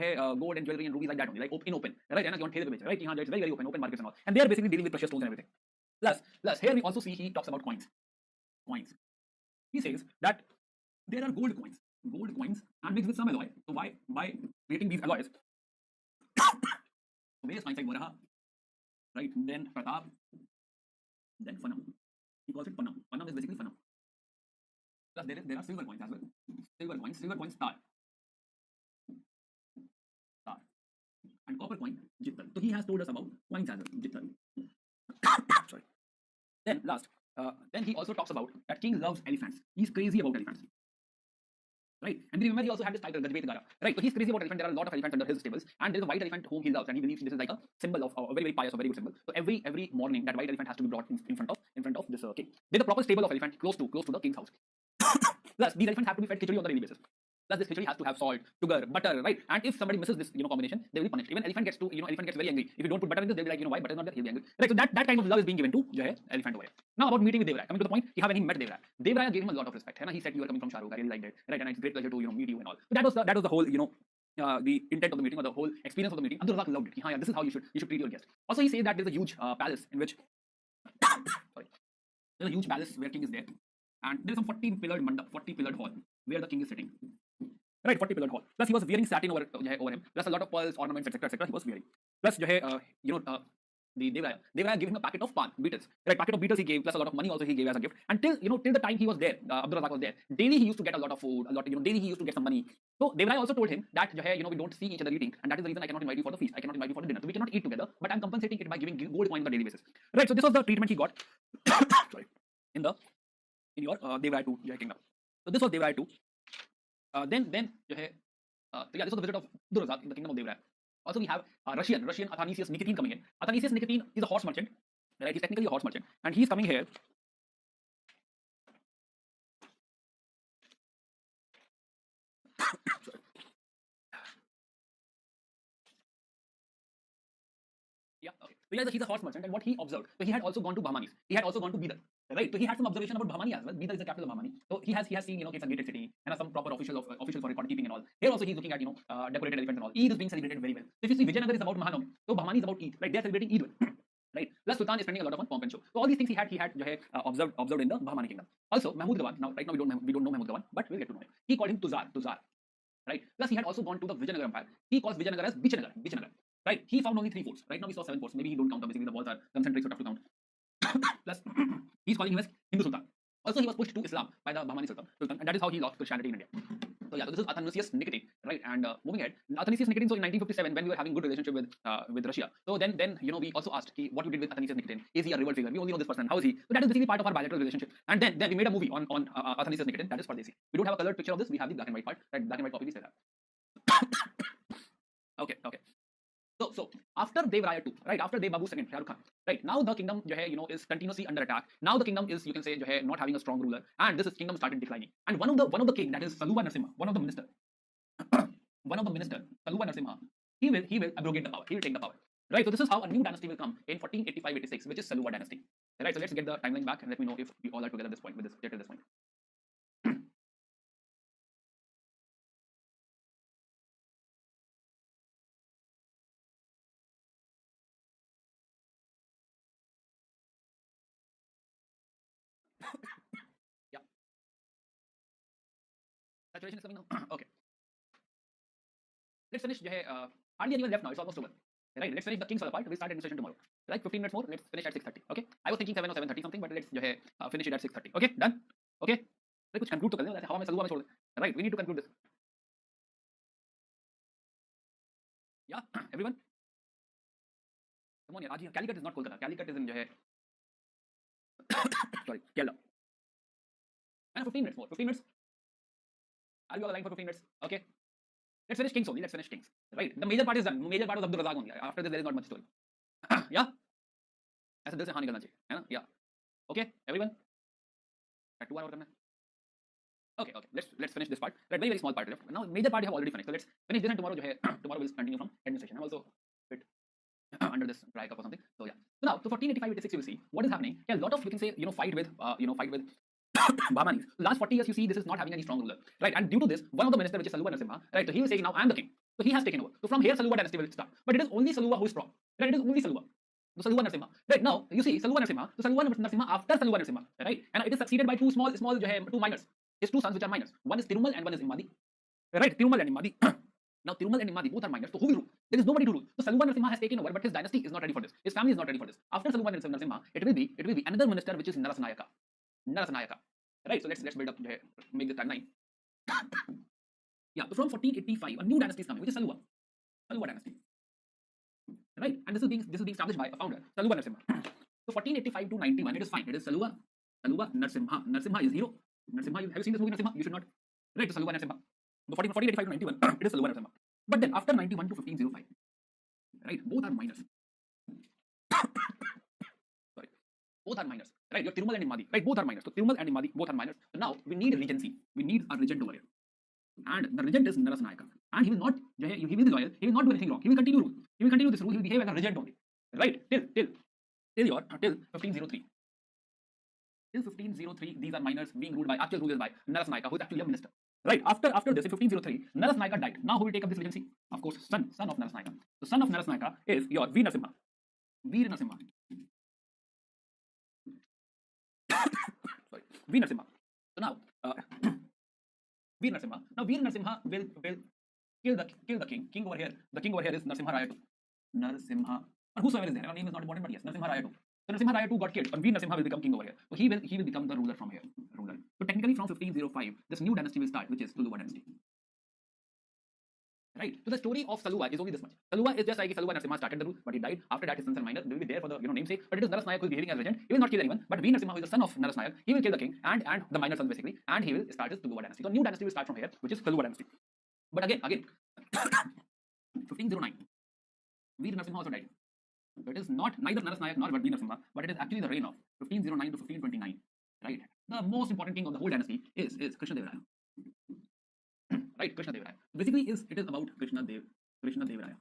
and jewelry and rubies like that only, like in open, right? And right? It's very, very open markets and all, and they are basically dealing with precious stones and everything. Plus, here we also see he talks about coins. He says that there are gold coins, and mixed with some alloy. So by creating these alloys, various coins like Varaha, right? Then Pratap, then Fanam. He calls it Fanam. Fanam is basically Fanam. Plus there are silver coins as well. Silver coins star. And copper coin Jittal. So he has told us about coins as well. Jittal. Sorry. Then then he also talks about that king loves elephants. He's crazy about elephants. Right, and remember he also had this title, Gajbet Gara. Right, so he's crazy about elephants. There are a lot of elephants under his stables, and there's a white elephant whom he loves, and he believes this is like a symbol of a very, very pious, a very good symbol. So every morning that white elephant has to be brought in front of this king. There's a proper stable of elephant close to the king's house. Plus, these elephants have to be fed khichdi on the daily basis. Plus, this khichdi has to have salt, sugar, butter, right? And if somebody misses this, combination, they will be punished. Even elephant gets very angry. If you don't put butter in this, they'll be like, why butter is not there? He'll be angry. Right, so that kind of love is being given to elephant over here. Now about meeting with Devraya. Coming to the point, he haven't even met Devraya. Devraya gave him a lot of respect. He said, you are coming from Shahrukh, I really liked it. Right, and it's a great pleasure to meet you and all. So that was the whole the intent of the meeting, or the whole experience of the meeting. Abdur Razak loved it. Yeah, this is how you should treat your guest. Also, he says that there's a huge palace in which sorry, there's a huge palace where king is there, and there's some 40-pillared mandap, 40-pillared hall where the king is sitting. Right, 40-pillared hall. Plus, he was wearing satin over him. Plus, a lot of pearls, ornaments, etc. He was wearing. Plus, the Devraya gave him a packet of beetles. Right, packet of beetles he gave. Plus, a lot of money also he gave as a gift. Until till the time he was there, Abdur Razak was there. Daily he used to get a lot of food. Daily he used to get some money. So Devraya also told him that we don't see each other eating, and that is the reason I cannot invite you for the feast. I cannot invite you for the dinner. So we cannot eat together. But I'm compensating it by giving gold coins on a daily basis. Right. So this was the treatment he got. Sorry, in your Devraya 2 kingdom. So this was Devraya 2. Then this was the visit of Abdur Razak in the kingdom of Devraya. Also, we have Russian Athanasius Nikitin coming in. Athanasius Nikitin is a horse merchant, right? He's technically a horse merchant, and he's coming here. Yeah, okay. So he's a horse merchant, and what he observed, so he had also gone to Bahmanis. He had also gone to Bidar, right? So he had some observation about Bahmani as well. Bidar is the capital of Bahmani. So he has seen, it's a gated city and some proper officials for record keeping and all. Here also he's looking at, decorated elephants and all. Eid is being celebrated very well. So if you see, Vijayanagar is about Mahanam, so Bahmani is about Eid, right? They are celebrating Eid. Right. Plus, Sultan is spending a lot on pomp and show. So all these things he had observed in the Bahmani kingdom. Also, Mahmud Gawan. Now, right now we don't know Mahmud Gawan, but we'll get to know him. He called him Tuzar. Right. Plus, he had also gone to the Vijayanagar Empire. He calls Vijayanagar as Bichanagar. Right. He found only 3 forts. Right now we saw 7 forts. Maybe he don't count them. Basically, the walls are concentric, so tough to count. Plus, he's calling him as Hindu Sultan. Also, he was pushed to Islam by the Bahmani Sultan, and that is how he lost Christianity in India. So yeah, so this is Athanasius Nikitin, right? And moving ahead, Athanasius Nikitin. So in 1957, when we were having good relationship with Russia, so then we also asked what you did with Athanasius Nikitin. Is he a revolt figure? We only know this person. How is he? So that is basically part of our bilateral relationship. And then we made a movie on Athanasius Nikitin. That is Pardesi. We don't have a colored picture of this. We have the black and white part. Right, black and white copy we still have. Okay. So after Devraya 2, right, after Dev Babu II, Shahrukh Khan, right, now the kingdom is continuously under attack. Now the kingdom is, you can say, not having a strong ruler, and this kingdom started declining. And one of the king, that is Saluva Narasimha, one of the minister, Saluva Narasimha, he will abrogate the power. He will take the power. Right, so this is how a new dynasty will come in 1485-86, which is Saluva dynasty. Right, so let's get the timeline back and let me know if we all are together at this point with this till this point. Yeah. Saturation is coming now. Okay. Let's finish. Hardly anyone left now. It's almost over. Right. Let's finish the King's part. We'll start administration tomorrow. Like 15 minutes more. Let's finish at 6:30. Okay. I was thinking 7 or 7:30 something, but let's finish it at 6:30. Okay. Done. Okay. Let's conclude to करना है. हवा में सलूआ में छोड़ दे. Right. We need to conclude this. Yeah. Everyone. Come on, yeah. Calicut is not Kolkata. Calicut is in sorry, Kerala. And 15 minutes more. 15 minutes. I'll be on the line for 15 minutes. Okay. Let's finish kings only. Let's finish kings. Right. The major part is done. Major part was Abdul Razak only. After this, there is not much story. Yeah. ऐसे दिल से हाँ निकलना चाहिए, है ना? Yeah. Okay, everyone. 2 hour करना है. Okay, okay. Let's finish this part. Right, very small part left. Now major part you have already finished. So let's finish this and tomorrow जो है tomorrow we'll continue from administration. I'm also a bit under this dry cup or something. So yeah. So now, so 1485-86 you will see what is happening. Yeah, a lot of you can say fight with Bahmanis. Last 40 years you see this is not having any strong ruler, right? And due to this, one of the minister which is Saluwa Narasimha, right? So he was saying now I am the king. So he has taken over. So from here Saluwa dynasty will start. But it is only Saluwa who is strong. Right? It is only Saluwa. So Saluwa Narasimha. Right now you see Saluwa Narasimha. So Saluwa Narasimha after Saluwa Narasimha, right? And it is succeeded by two minors. His two sons which are minors. One is Tirumal and one is Imadi. Right? Tirumal and Imadi. Now Tirumal and Imadi both are minors. So who will rule? There is nobody to rule. So Saluwa Narasimha has taken over, but his dynasty is not ready for this. His family is not ready for this. After Saluwa Narasimha, it will be another minister which is Narasanayaka. Right? So let's build up, make the timeline. Yeah. So from 1485, a new dynasty is coming, which is Saluwa dynasty. Right? And this is being established by a founder, Saluwa Narasimha. So 1485 to 91, it is fine. It is Saluwa Narasimha. Narasimha is hero. Narasimha, have you seen this movie Narasimha? You should not. Right? So Saluwa Narasimha. So 1485 to 91, it is Saluwa Narasimha. But then after 91 to 1505, right? Both are minors. Sorry. Both are minors. Right? You have Tirumal and Imadi. Right? Both are minors. So Tirumal and Imadi, both are minors. So now we need regency. We need a regent over here. And the regent is Narasanayaka. And he will be loyal. He will not do anything wrong. He will continue rule. He will continue this rule. He will behave as a regent only. Right? Till 1503. Till 1503, these are minors being ruled by, actual rulers by Narasanayaka, who is actually a minister. Right? After this, in 1503, Narasanayaka died. Now who will take up this regency? Of course, son of Narasanayaka. The son of Narasanayaka is your Veer Narasimha. Sorry, Veer Narasimha. So now, Veer Narasimha. Now Veer Narasimha will kill the king. King over here. The king over here is Narasimha Raya II. Narasimha. Or whosoever is there. Her name is not important, but yes, Narasimha Raya II. So Narasimha Raya II got killed, and Veer Narasimha will become king over here. So he will become the ruler from here. So technically from 1505, this new dynasty will start, which is Saluwa dynasty. Right. So the story of Saluwa is only this much. Saluwa is just like if Saluwa Narasimha started the rule, but he died. After that, his sons are minor. They will be there for the namesake. But it is Narasanayak who is behaving as regent. He will not kill anyone. But Veer Narasimha, who is the son of Narasanayak, he will kill the king and the minor sons basically, and he will start his Saluwa dynasty. So new dynasty will start from here, which is Saluwa dynasty. But again, 1509, Veer Narasimha also died. So it is not neither Narasanayak nor Veer Narasimha, but it is actually the reign of 1509 to 1529. Right. The most important king of the whole dynasty is Krishna Devaraya. Right, Krishna Devaraya. Basically, it is about Krishna Devaraya.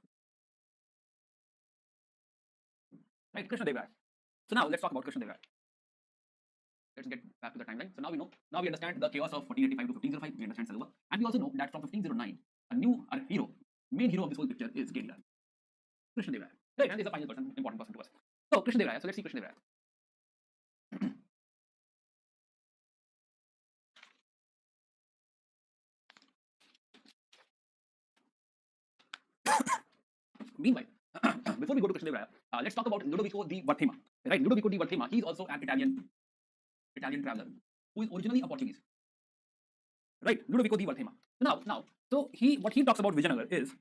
Right, Krishna Devaraya. So now let's talk about Krishna Devaraya. Let's get back to the timeline. So now we understand the chaos of 1485 to 1505. We understand Saluwa, and we also know that from 1509, main hero of this whole picture is KDR, Krishna Devaraya. Right, and he's a final person, important person to us. So Krishna Devaraya. So let's see Krishna Devaraya. Meanwhile, before we go to Krishna Devaraya, let's talk about Ludovico di Varthema. Right, Ludovico di Varthema. He is also an Italian traveler who is originally a Portuguese. Right, Ludovico di Varthema. So what he talks about Vijayanagar is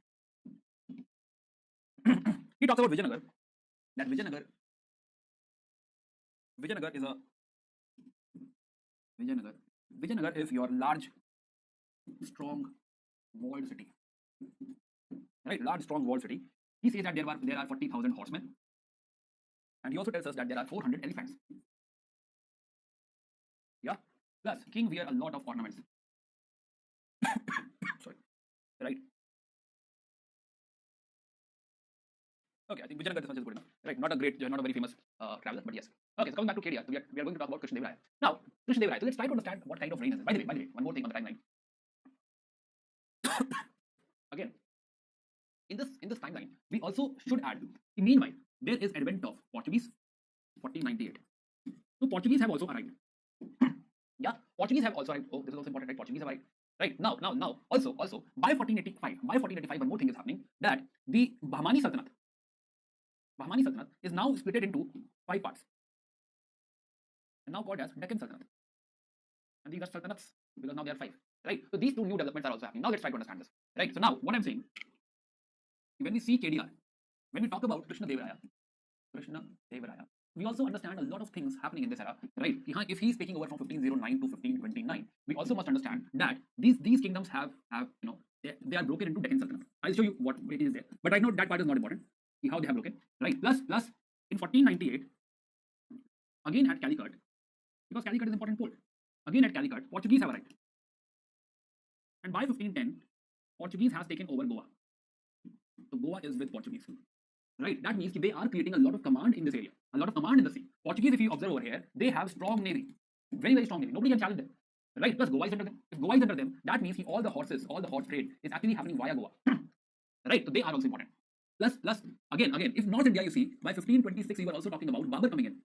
he talks about Vijayanagar, that Vijayanagar is your large, strong, walled city. Right, large, strong, walled city. He says that there are 40,000 horsemen, and he also tells us that there are 400 elephants. Yeah, plus king wear a lot of ornaments. Sorry, right? Okay, I think Vijayanagar this much is good enough. Right, not a very famous traveler, but yes. Okay, so coming back to KDR, we are going to talk about Krishna Devaraya. Now, Krishna Devaraya. So let's try to understand what kind of reign is this. By the way, one more thing on the timeline. Again, in this timeline, we also should add. Meanwhile, there is advent of Portuguese, 1498. So Portuguese have also arrived. Yeah, Portuguese have also arrived. Oh, this is also important, right? Portuguese have arrived. Right, now, also by 1485, one more thing is happening, that the Bahmani Sultanate is now split into 5 parts, and now called as Deccan Sultanate. And these are sultanates because now they are 5. Right, so these two new developments are also happening. Now let's try to understand this. Right, so now what I'm saying, when we see KDR, when we talk about Krishna Devaraya, we also understand a lot of things happening in this era. Right, if he is taking over from 1509 to 1529, we also must understand that these kingdoms have they are broken into Deccan Sultanate. I'll show you what it is there. But right now that part is not important. See how they have broken. Right. Plus in 1498, again at Calicut, because Calicut is important port. Again at Calicut, Portuguese have arrived. And by 1510, Portuguese has taken over Goa. So Goa is with Portuguese. Right. That means they are creating a lot of command in this area. A lot of command in the sea. Portuguese, if you observe over here, they have strong navy. Very, very strong navy. Nobody can challenge them. Right. Plus Goa is under them. If Goa is under them, that means all the horse trade is actually happening via Goa. Right. So they are also important. Plus again, if North India, you see, by 1526 we were also talking about Babur coming in.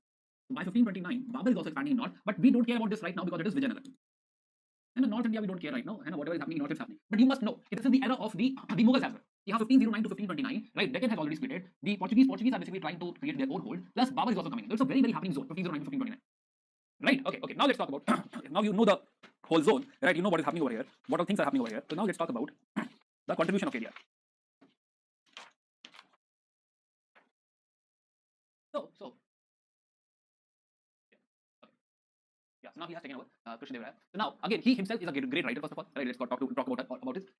So by 1529, Babur is also expanding in North, but we don't care about this right now because it is Vijayanagar. And in North India, we don't care right now, and whatever is happening in North is happening. But you must know, this is the era of the Mughals as well. You have 1509 to 1529, right? Deccan has already split. The Portuguese are basically trying to create their own hold. Plus Babur is also coming in. So it's a very, very happening zone, 1509 to 1529. Right? Okay. Now let's talk about. Now you know the whole zone, right? You know what is happening over here. What all things are happening over here. So now let's talk about the contribution of KDR. So now he has taken over Krishna Dev Raya. So now again he himself is a great writer first of all. Right, let's talk about his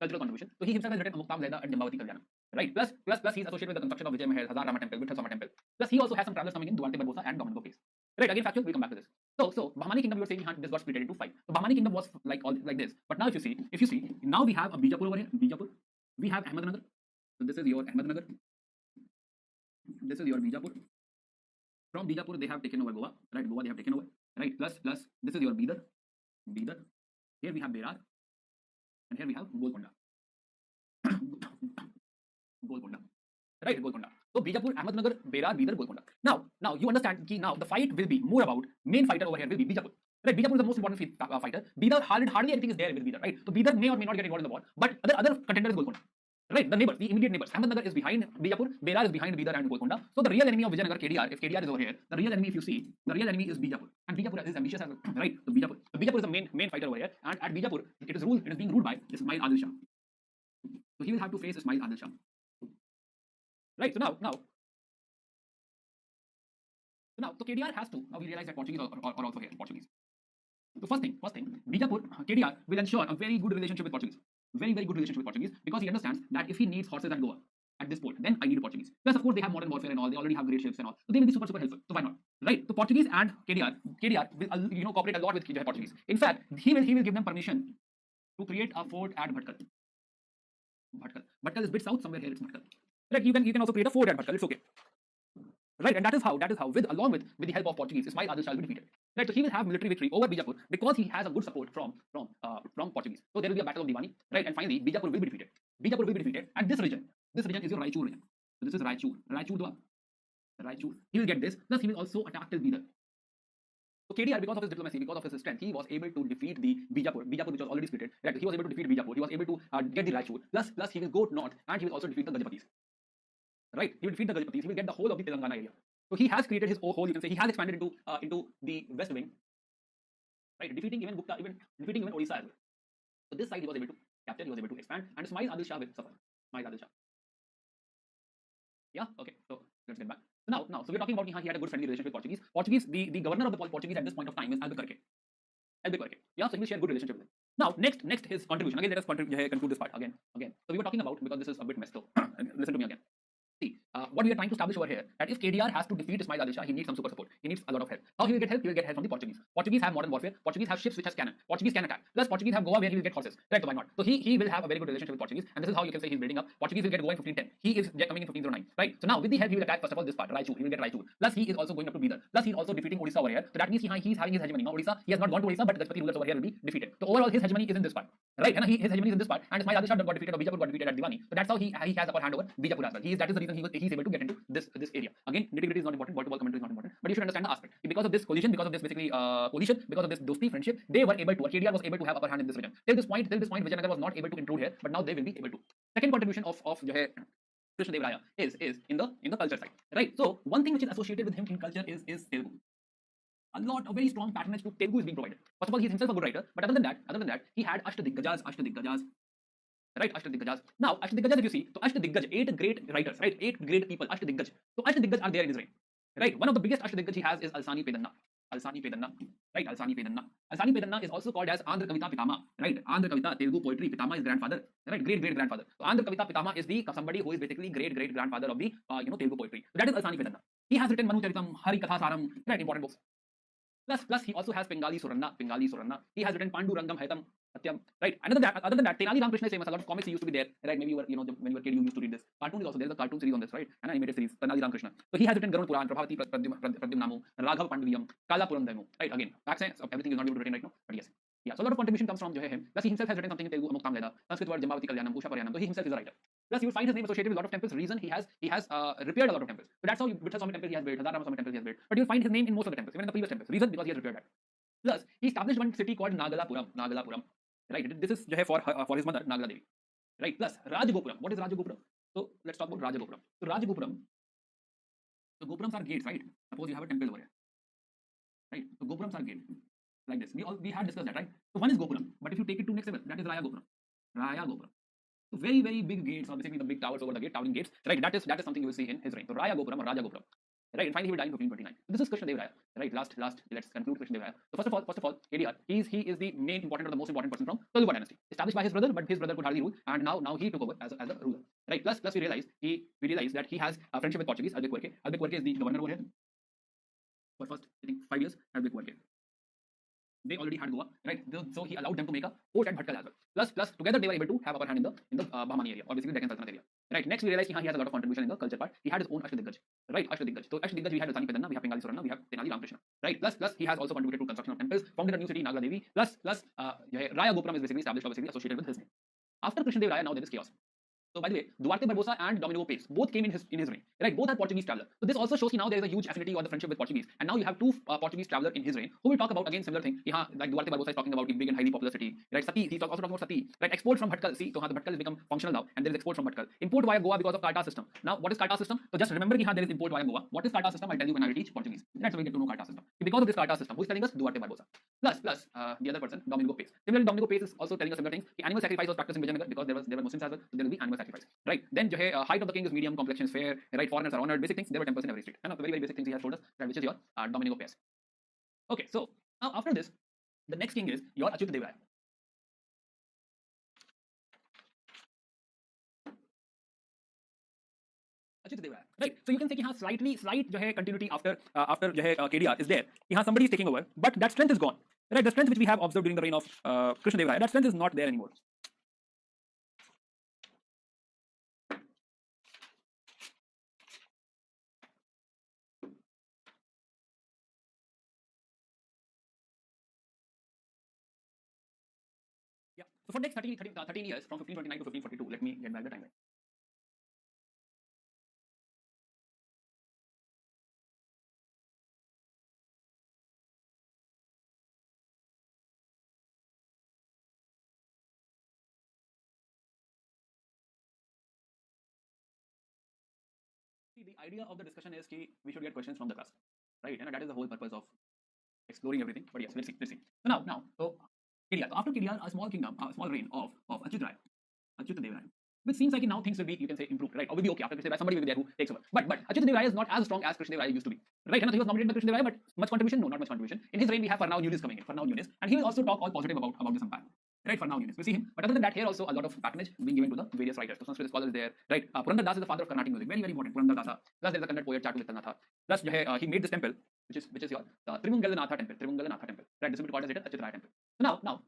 cultural contribution. So he himself has written Muktam Zaida and Dimbavati Kalyanam. Right, plus he's associated with the construction of Vijay Mahal, Hazar Rama Temple, Vitthal Swami Temple. Plus he also has some travelers coming in, Duarte Barbosa and Domenico Place. Right, again factual, we'll come back to this. So Bahmani kingdom, we were saying this got split into 5. So Bahmani kingdom was like this. But now if you see, now we have a Bijapur over here. Bijapur. We have Ahmednagar. So this is your Ahmednagar. This is your Bijapur. From Bijapur, they have taken over Goa. Right, Goa they have taken over. Right, plus this is your Bidar. Here we have Berar, and here we have Golconda. Right, Golconda. So Bijapur, Ahmednagar, Berar, Bidar, Golconda. Now you understand that now the fight will be more about main fighter over here will be Bijapur. Right, Bijapur is the most important fighter. Bidar hardly anything is there with Bidar. Right, so Bidar may or may not get involved in the war, but other contender is Golconda. Right, the neighbors, the immediate neighbors. Ahmednagar is behind Bijapur, Berar is behind Bidar and Golconda. So the real enemy of Vijayanagar, KDR, if KDR is over here, the real enemy, if you see, the real enemy is Bijapur. And Bijapur is ambitious as well. Right, so Bijapur is the main fighter over here. And at Bijapur, it is being ruled by Ismail Adil Shah. So he will have to face Ismail Adil Shah. Right, so so KDR has to, now we realize that Portuguese are also here, Portuguese. So first thing, Bijapur, KDR will ensure a very good relationship with Portuguese. Very, very good relationship with Portuguese, because he understands that if he needs horses at Goa at this port, then I need a Portuguese. Plus, of course, they have modern warfare and all. They already have great ships and all, so they will be super helpful. So why not? Right? So Portuguese and KDR will cooperate a lot with Portuguese. In fact, he will give them permission to create a fort at Bhatkal. Bhatkal is a bit south somewhere here. It's Bhatkal. Right? You can also create a fort at Bhatkal. It's okay. Right, and that is how along with the help of Portuguese, Ismail Adil Shah will be defeated. Right, so he will have military victory over Bijapur because he has a good support from Portuguese. So there will be a battle of Diwani, right, and finally Bijapur will be defeated. And this region is your Raichur region. So this is Raichur. He will get this. Plus he will also attack till Bidar. So KDR, because of his diplomacy, because of his strength, he was able to defeat the Bijapur which was already split. Right, he was able to defeat Bijapur. He was able to get the Raichur. Plus he will go north and he will also defeat the Gajapatis. Right, he will defeat the Gajapatis. He will get the whole of the Telangana area. So he has created his whole. You can say he has expanded into the west wing. Right, defeating even Gupta, even Odisha as well. So this side he was able to capture. He was able to expand, and Ismail Adil Shah will suffer. Ismail Adil Shah. Yeah. Okay. So let's get back. So now, so we're talking about he had a good friendly relationship with Portuguese. The governor of the Portuguese at this point of time is Albuquerque. Yeah. So he will share good relationship with him. Now, next his contribution. Again, let us conclude this part again. So we were talking about, because this is a bit messed up. Listen to me again. See, what we are trying to establish over here, that if KDR has to defeat Ismail Adil Shah, he needs some super support. He needs a lot of help. How he will get help? He will get help from the Portuguese. Portuguese have modern warfare. Portuguese have ships which has cannon. Portuguese can attack. Plus Portuguese have Goa where he will get horses. Right, so why not? So he will have a very good relationship with Portuguese, and this is how you can say he's building up. Portuguese will get Goa in 1510. He is coming in 1509. Right. So now with the help he will attack first of all this part, Raichur. He will get Raichur. Plus he is also going up to Bidar. Plus he is also defeating Odisha over here. So that means he's having his hegemony. Now Odisha, he has not gone to Odisha, but the Gajapati rulers over here will be defeated. So overall his hegemony is in this part. Right, and his hegemony is in this part. And Ismail Adil Shah got defeated, or Bijapur got defeated at Diwani. So that's how he has upper hand over Bijapur as well. That is the reason he's able to get into this area. Again, nitty-gritty is not important, ball-to-ball commentary is not important, but you should understand the aspect. Because of this collision, because of this basically coalition, because of this dosti friendship, they were able to, or KDR was able to have upper hand in this region. Till this point, Vijayanagar was not able to intrude here, but now they will be able to. Second contribution of Krishna Dev Raya is in the culture side, right? So one thing which is associated with him in culture is Telugu. A very strong patronage to Telugu is being provided. First of all, he is himself a good writer, but other than that, he had Ashtadikgajas. Right, Ashtadikgajas. Now, Ashtadikgajas, if you see, so Ashtadiggaj, 8 great writers, right? 8 great people, Ashtadiggaj. So Ashtadiggaj are there in his reign. Right, one of the biggest Ashtadiggaj he has is Alsani Pedanna. Alsani Pedanna, right? Alsani Pedanna. Alsani Pedanna is also called as Andhra Kavita Pitama, right? Andhra Kavita, Telugu poetry, Pitama is grandfather, right? Great great grandfather. So Andhra Kavita Pitama is the somebody who is basically great great grandfather of the Telugu poetry. So that is Alsani Pedanna. He has written Manu Charitam, Hari Katha Saram, right? Important books. Plus he also has Bengali Suranna. He has written Pandu Rangam Haitam Satyam, right? Other than that, Tenali Ramakrishna is famous. A lot of comics he used to be there, right? Maybe you were, when you were a kid, you used to read this. Cartoon is also there's a cartoon series on this, right? An animated series, Tenali Ramakrishna. So he has written Garud Puran, Prabhavati Pradyumnamu, Raghav Pandaviyam, Kalapuram Demu, right? Again, facts of everything is not able to written right now, but yes. Yeah, so a lot of contribution comes from him. Plus he himself has written something in Telugu, Amuktam Leda, Sanskrit word Jambavati Kalyanam, Usha Paryanam. So he himself is a writer. Plus you will find his name associated with a lot of temples. Reason he has repaired a lot of temples. So that's how Vitthal Swami temple he has built, Hazar Rama Swami temple he has built. But you'll find his name in most of the temples, even in the previous temples. Reason because he has repaired that. Plus he established one city called Nagalapuram. Right, this is for his mother Nagala Devi. Right, plus Rajagopuram. What is Rajagopuram? So let's talk about Rajagopuram. So Rajagopuram. So Gopurams are gates, right? Suppose you have a temple over here, right? So Gopurams are gates like this. We had discussed that, right? So one is Gopuram, but if you take it to next level, that is Raya Gopuram. So very very big gates, or basically the big towers over the gate, towering gates, right? That is something you will see in his reign. So Raya Gopuram or Raja Gopuram. Right, and finally he will die in 1529. So this is Krishna Dev Raya. Right, last, let's conclude Krishna Dev Raya. So first of all, KDR, he is the main important or the most important person from Telugu dynasty, established by his brother, but his brother could hardly rule, and now he took over as a ruler. Right, plus we realize that he has a friendship with Portuguese. Albuquerque is the governor over here for first, I think, 5 years. Albuquerque. They already had Goa, right? So he allowed them to make a port at Bhatkal as well. Plus together they were able to have upper hand in the Bahmani area, or basically Deccan Sultanate area. Right. Next we realized he has a lot of contribution in the culture part. He had his own Ashtadiggaj. Right, Ashtadiggaj. So Ashtadiggaj we had Alsani Pedanna, we have Bengali Suranna, we have Tenali Ramakrishna. Right. Plus he has also contributed to construction of temples, founded a new city, Nagala Devi. Plus Raya Gopuram is basically established, obviously associated with his name. After Krishna Dev Raya, now there is chaos. So by the way, Duarte Barbosa and Domenico Pace both came in his reign. Right, both are Portuguese travelers. So this also shows now there is a huge affinity or the friendship with Portuguese. And now you have two Portuguese travelers in his reign who will talk about again similar thing. Like Duarte Barbosa is talking about a big and highly popular city. Right, Sati, he's also talking about Sati. Right, export from Bhatkal. See, so the Bhatkal has become functional now, and there is export from Bhatkal. Import via Goa because of Karta system. Now what is Karta system? So just remember there is import via Goa. What is Karta system? I'll tell you when I teach Portuguese. That's how we get to know Karta system. Because of this Karta system, who is telling us? Duarte Barbosa. Plus the other person, Domenico Pace. Similarly, Domenico Pace is also telling us similar things. The animal sacrifice was practiced in Vijayanagar because there were Muslims as well, so there will be animal sacrifice. Right. Then height of the king is medium, complexion is fair, right? Foreigners are honored. Basic things. There were temples in every state. And the very very basic things he has told us, right, which is your Domenico Pace. Okay, so now after this, the next king is your Achyuta Dev Raya. Right, so you can say कि slight continuity after KDR is there. Somebody is taking over, but that strength is gone. Right, the strength which we have observed during the reign of Krishna Dev Raya, that strength is not there anymore. Yeah. So for next 13 years, from 1529 to 1542, let me get back the timeline. The idea of the discussion is that we should get questions from the class, right? And that is the whole purpose of exploring everything. But yes, let's see. So now, KDR. So after KDR, a small kingdom, a small reign of Achyuta Dev Raya, which seems like now things will be, you can say, improved, right? Or will be okay after Krishna Dev Raya, somebody will be there who takes over. But Achyuta Dev Raya is not as strong as Krishna Dev Raya used to be, right? And he was nominated by Krishna Dev Raya, but much contribution? No, not much contribution. In his reign, we have Farnao Yunis coming in, and he will also talk all positive about this empire. Right, Farnao Yunis. We see him. But other than that, here also a lot of patronage being given to the various writers. So Sanskrit scholars is there, right? Purandar Das is the father of Carnatic music. Very, very important. Purandar Dasa. Plus there is a Kannada poet Chatu Vittanatha. Plus he made this temple, which is your Trimangalanatha temple. Right, this will be called as Achyuta Raya temple. So now,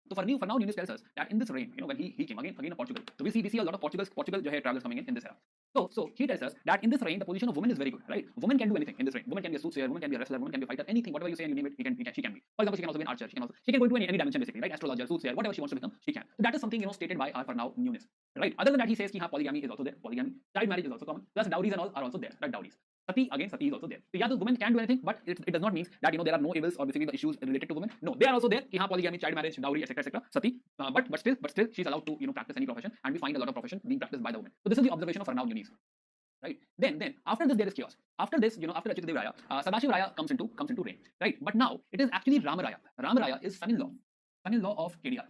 so Farnao Yunis tells us that in this reign, when he came again in Portugal. So we see a lot of Portugal travelers coming in this era. So he tells us that in this reign the position of woman is very good, right? Woman can do anything in this reign. Woman can be a soothsayer, woman can be a wrestler, woman can be a fighter, anything, whatever you say and you name it, she can be. For example, she can also be an archer. She can go into any dimension basically, right? Astrologer, soothsayer, whatever she wants to become, she can. So that is something stated by our Farnao Yunis, right? Other than that, he says that polygamy is also there. Child marriage is also common. Plus dowries and all are also there, right? Dowries. Sati is also there. So the women can do anything, but it does not mean that there are no evils or basically the issues related to women. No, they are also there. Polygamy, child marriage, dowry, etc. Sati, but still she's allowed to practice any profession, and we find a lot of profession being practiced by the women. So this is the observation of Farnao Yunis. Right. Then after this there is chaos. After this, after Achyuta Dev Raya, Sadashiv Raya comes into reign. Right. But now it is actually Rama Raya. Rama Raya is son-in-law of KDR.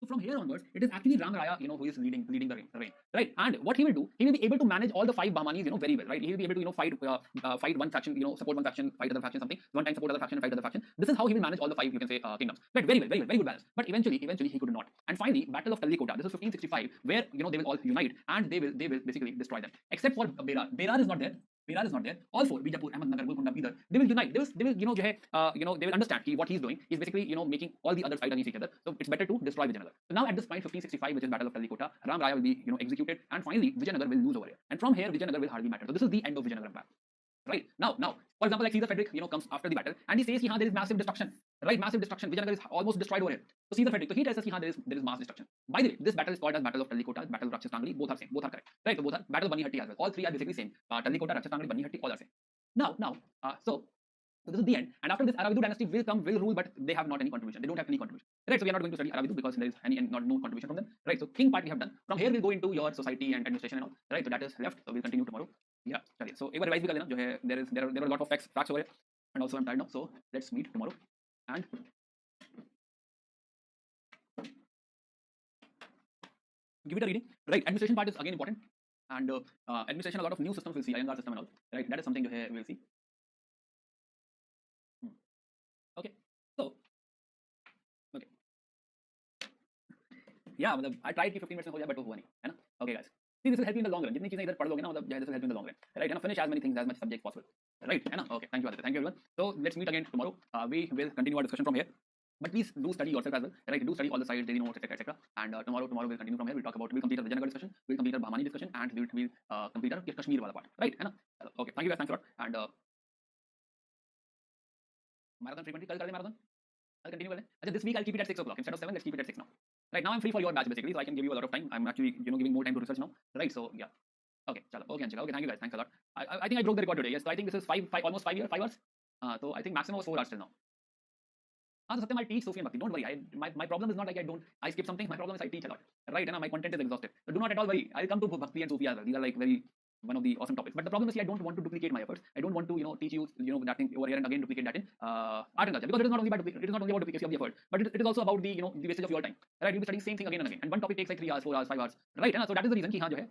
So from here onwards, it is actually Ram Raya, who is leading the reign, right? And what he will do, he will be able to manage all the five Bahmanis, very well, right? He will be able to, fight one faction, support one faction, fight other faction, something. One time support other faction, fight other faction. This is how he will manage all the five, you can say, kingdoms, right? Very well, very good balance. But eventually, he could not. And finally, Battle of Tallikota. This is 1565, where they will all unite and they will basically destroy them, except for Berar. Berar is not there. Berar is not there. All four, Bijapur, Ahmednagar, Golconda, Bidar, they will unite. They will, they will understand what he's doing. He's basically, making all the others fight against each other. So it's better to destroy Vijayanagar. So now at this point, 1565, which is Battle of Tallikota, Ram Raya will be, executed, and finally Vijayanagar will lose over here. And from here, Vijayanagar will hardly matter. So this is the end of Vijayanagar Empire. Right now, for example, like Caesar Frederick, comes after the battle, and he says, there is massive destruction, right? Massive destruction. Vijayanagar is almost destroyed over here. So Caesar Frederick, so he tells us, there is mass destruction. By the way, this battle is called as Battle of Tallikota, Battle of Rakshastangli. Both are same, both are correct, right? So both are Battle of Banihatti as well. All three are basically same. Tallikota, Rakshastangli, Banihatti, all are same. So this is the end, and after this, Aravidu dynasty will rule, but they have not any contribution. They don't have any contribution, right? So we are not going to study Aravidu because there is no contribution from them, right? So king part we have done. From here we'll go into your society and administration and all, right? So that is left. So we'll continue tomorrow. Yeah, so एक बार revise भी कर लेना जो है there are a lot of facts over here, and also I'm tired now. So let's meet tomorrow and give it a reading. Right, administration part is again important, and administration, a lot of new systems we'll see, Iyengar system and all, right? That is something we'll see. Okay, so okay, yeah, I tried कि 15 minutes में हो जाए, but वो हुआ नहीं, है ना? Okay guys, see, this will help you in the long run. जितनी चीजें इधर पढ़ लोगे ना, this will help you in the long run, right? Finish as many things, as much subjects possible, right? है ना? Okay, thank you Aditya, thank you everyone. So let's meet again tomorrow. We will continue our discussion from here. But please do study yourself as well, right? Do study all the sides, daily notes, etc. And tomorrow we'll continue from here. We'll complete our Vijayanagar discussion, we'll complete our Bahmani discussion, and we'll complete our Kashmir wala part, right? है ना? Okay, thank you guys, thanks a lot. And marathon frequently, कल कर दे marathon. I'll continue with it. This week I'll keep it at 6 o'clock instead of 7. Let's keep it at 6 now. Right now I'm free for your batch basically, so I can give you a lot of time. I'm actually giving more time to research now, right? So yeah. Okay, chalo. Okay, Anshika. Okay, thank you guys. Thanks a lot. I think I broke the record today. Yes, so I think this is almost 5 hours. So I think maximum was 4 hours till now. So Satyam, I teach Sufi and Bhakti. Don't worry. My problem is not like I skip something. My problem is I teach a lot, right? And my content is exhaustive. So do not at all worry. I'll come to Bhakti and Sufi as well. These are like one of the awesome topics. But the problem is, I don't want to duplicate my efforts. I don't want to, teach you, that thing over here and again duplicate that in art and culture, because it is not only about duplication of the effort, but it is also about the, the wastage of your time. Right? You'll be studying same thing again and again, and one topic takes like 3 hours, 4 hours, 5 hours, right? And so that is the reason कि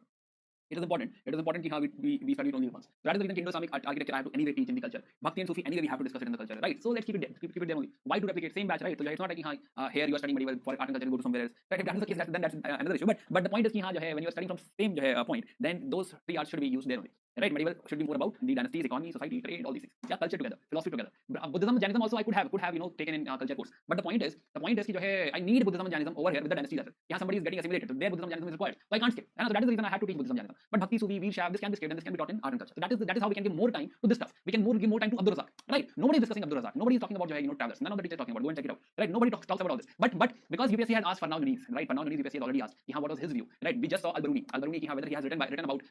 it is important that we study it only once. So that is the reason Indo-Islamic architecture I have to anyway teach in the culture. Bhakti and Sufi anyway we have to discuss it in the culture, right? So let's keep it there. Keep it there only. Why to replicate same batch, right? So it's not like here you are studying very well for art and culture, you go to somewhere else. Right? If that is the case, then that's another issue. But the point is when you are studying from same point, then those 3 hours should be used there only. Right? Medieval should be more about the dynasties, economy, society, trade, all these things. Yeah, culture together, philosophy together. Buddhism, Jainism also I could have taken in culture course. But the point is I need Buddhism and Jainism over here with the dynasties as well. Yeah, somebody is getting assimilated. So their Buddhism and Jainism is required. So I can't skip. And so that is the reason I had to teach Buddhism and Jainism. But Bhakti, Sufi, Veer, Shav, this can be skipped and this can be taught in art and culture. So that is how we can give more time to this stuff. We can give more time to Abdul Razak. Right? Nobody is discussing Abdul Razak. Nobody is talking about travelers. None of the teachers talking about. Go and check it out. Right? Nobody talks about all this. But because UPSC has asked for now Muniz, right? For now Muniz UPSC has already asked what was his view. Right? We just saw Al-Baruni whether he has written about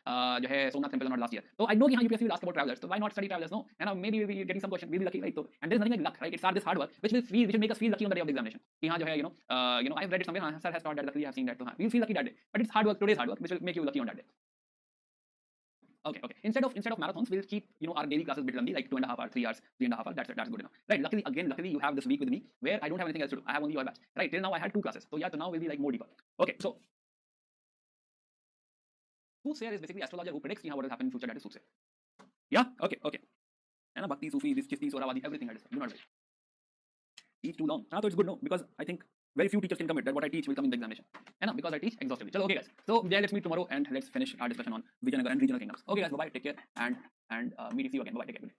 Somnath temple or not last year. So I know UPSC will ask about travelers. So why not study travelers? No, and maybe we'll be getting some question. We'll be lucky, right? So, and there's nothing like luck, right? It's this hard work which will make us feel lucky on the day of the examination. I've read it somewhere. Sir has taught that. Luckily, I've seen that. So we'll feel lucky that day. But it's hard work. Today's hard work, which will make you lucky on that day. Okay. Instead of marathons, we'll keep our daily classes bit lengthy, like 2.5 hours, 3 hours, 3.5 hours. That's good enough, right? Luckily you have this week with me where I don't have anything else to do. I have only your batch, right? Till now I had 2 classes, so now we'll be like more deeper. Okay, so soothsayer is basically astrologer who predicts what will happen in future. That is soothsayer. Yeah. Okay. And Bhakti, Sufi, this Chisti, Soravadi, everything I discuss. Do not wait. Teach too long. So it's good, no, because I think very few teachers can commit that what I teach will come in the examination. Because I teach exhaustively. Chalo, okay guys. So let's meet tomorrow and let's finish our discussion on Vijayanagar and regional kingdoms. Okay guys, bye bye. Take care and meet you again. Bye bye. Take care.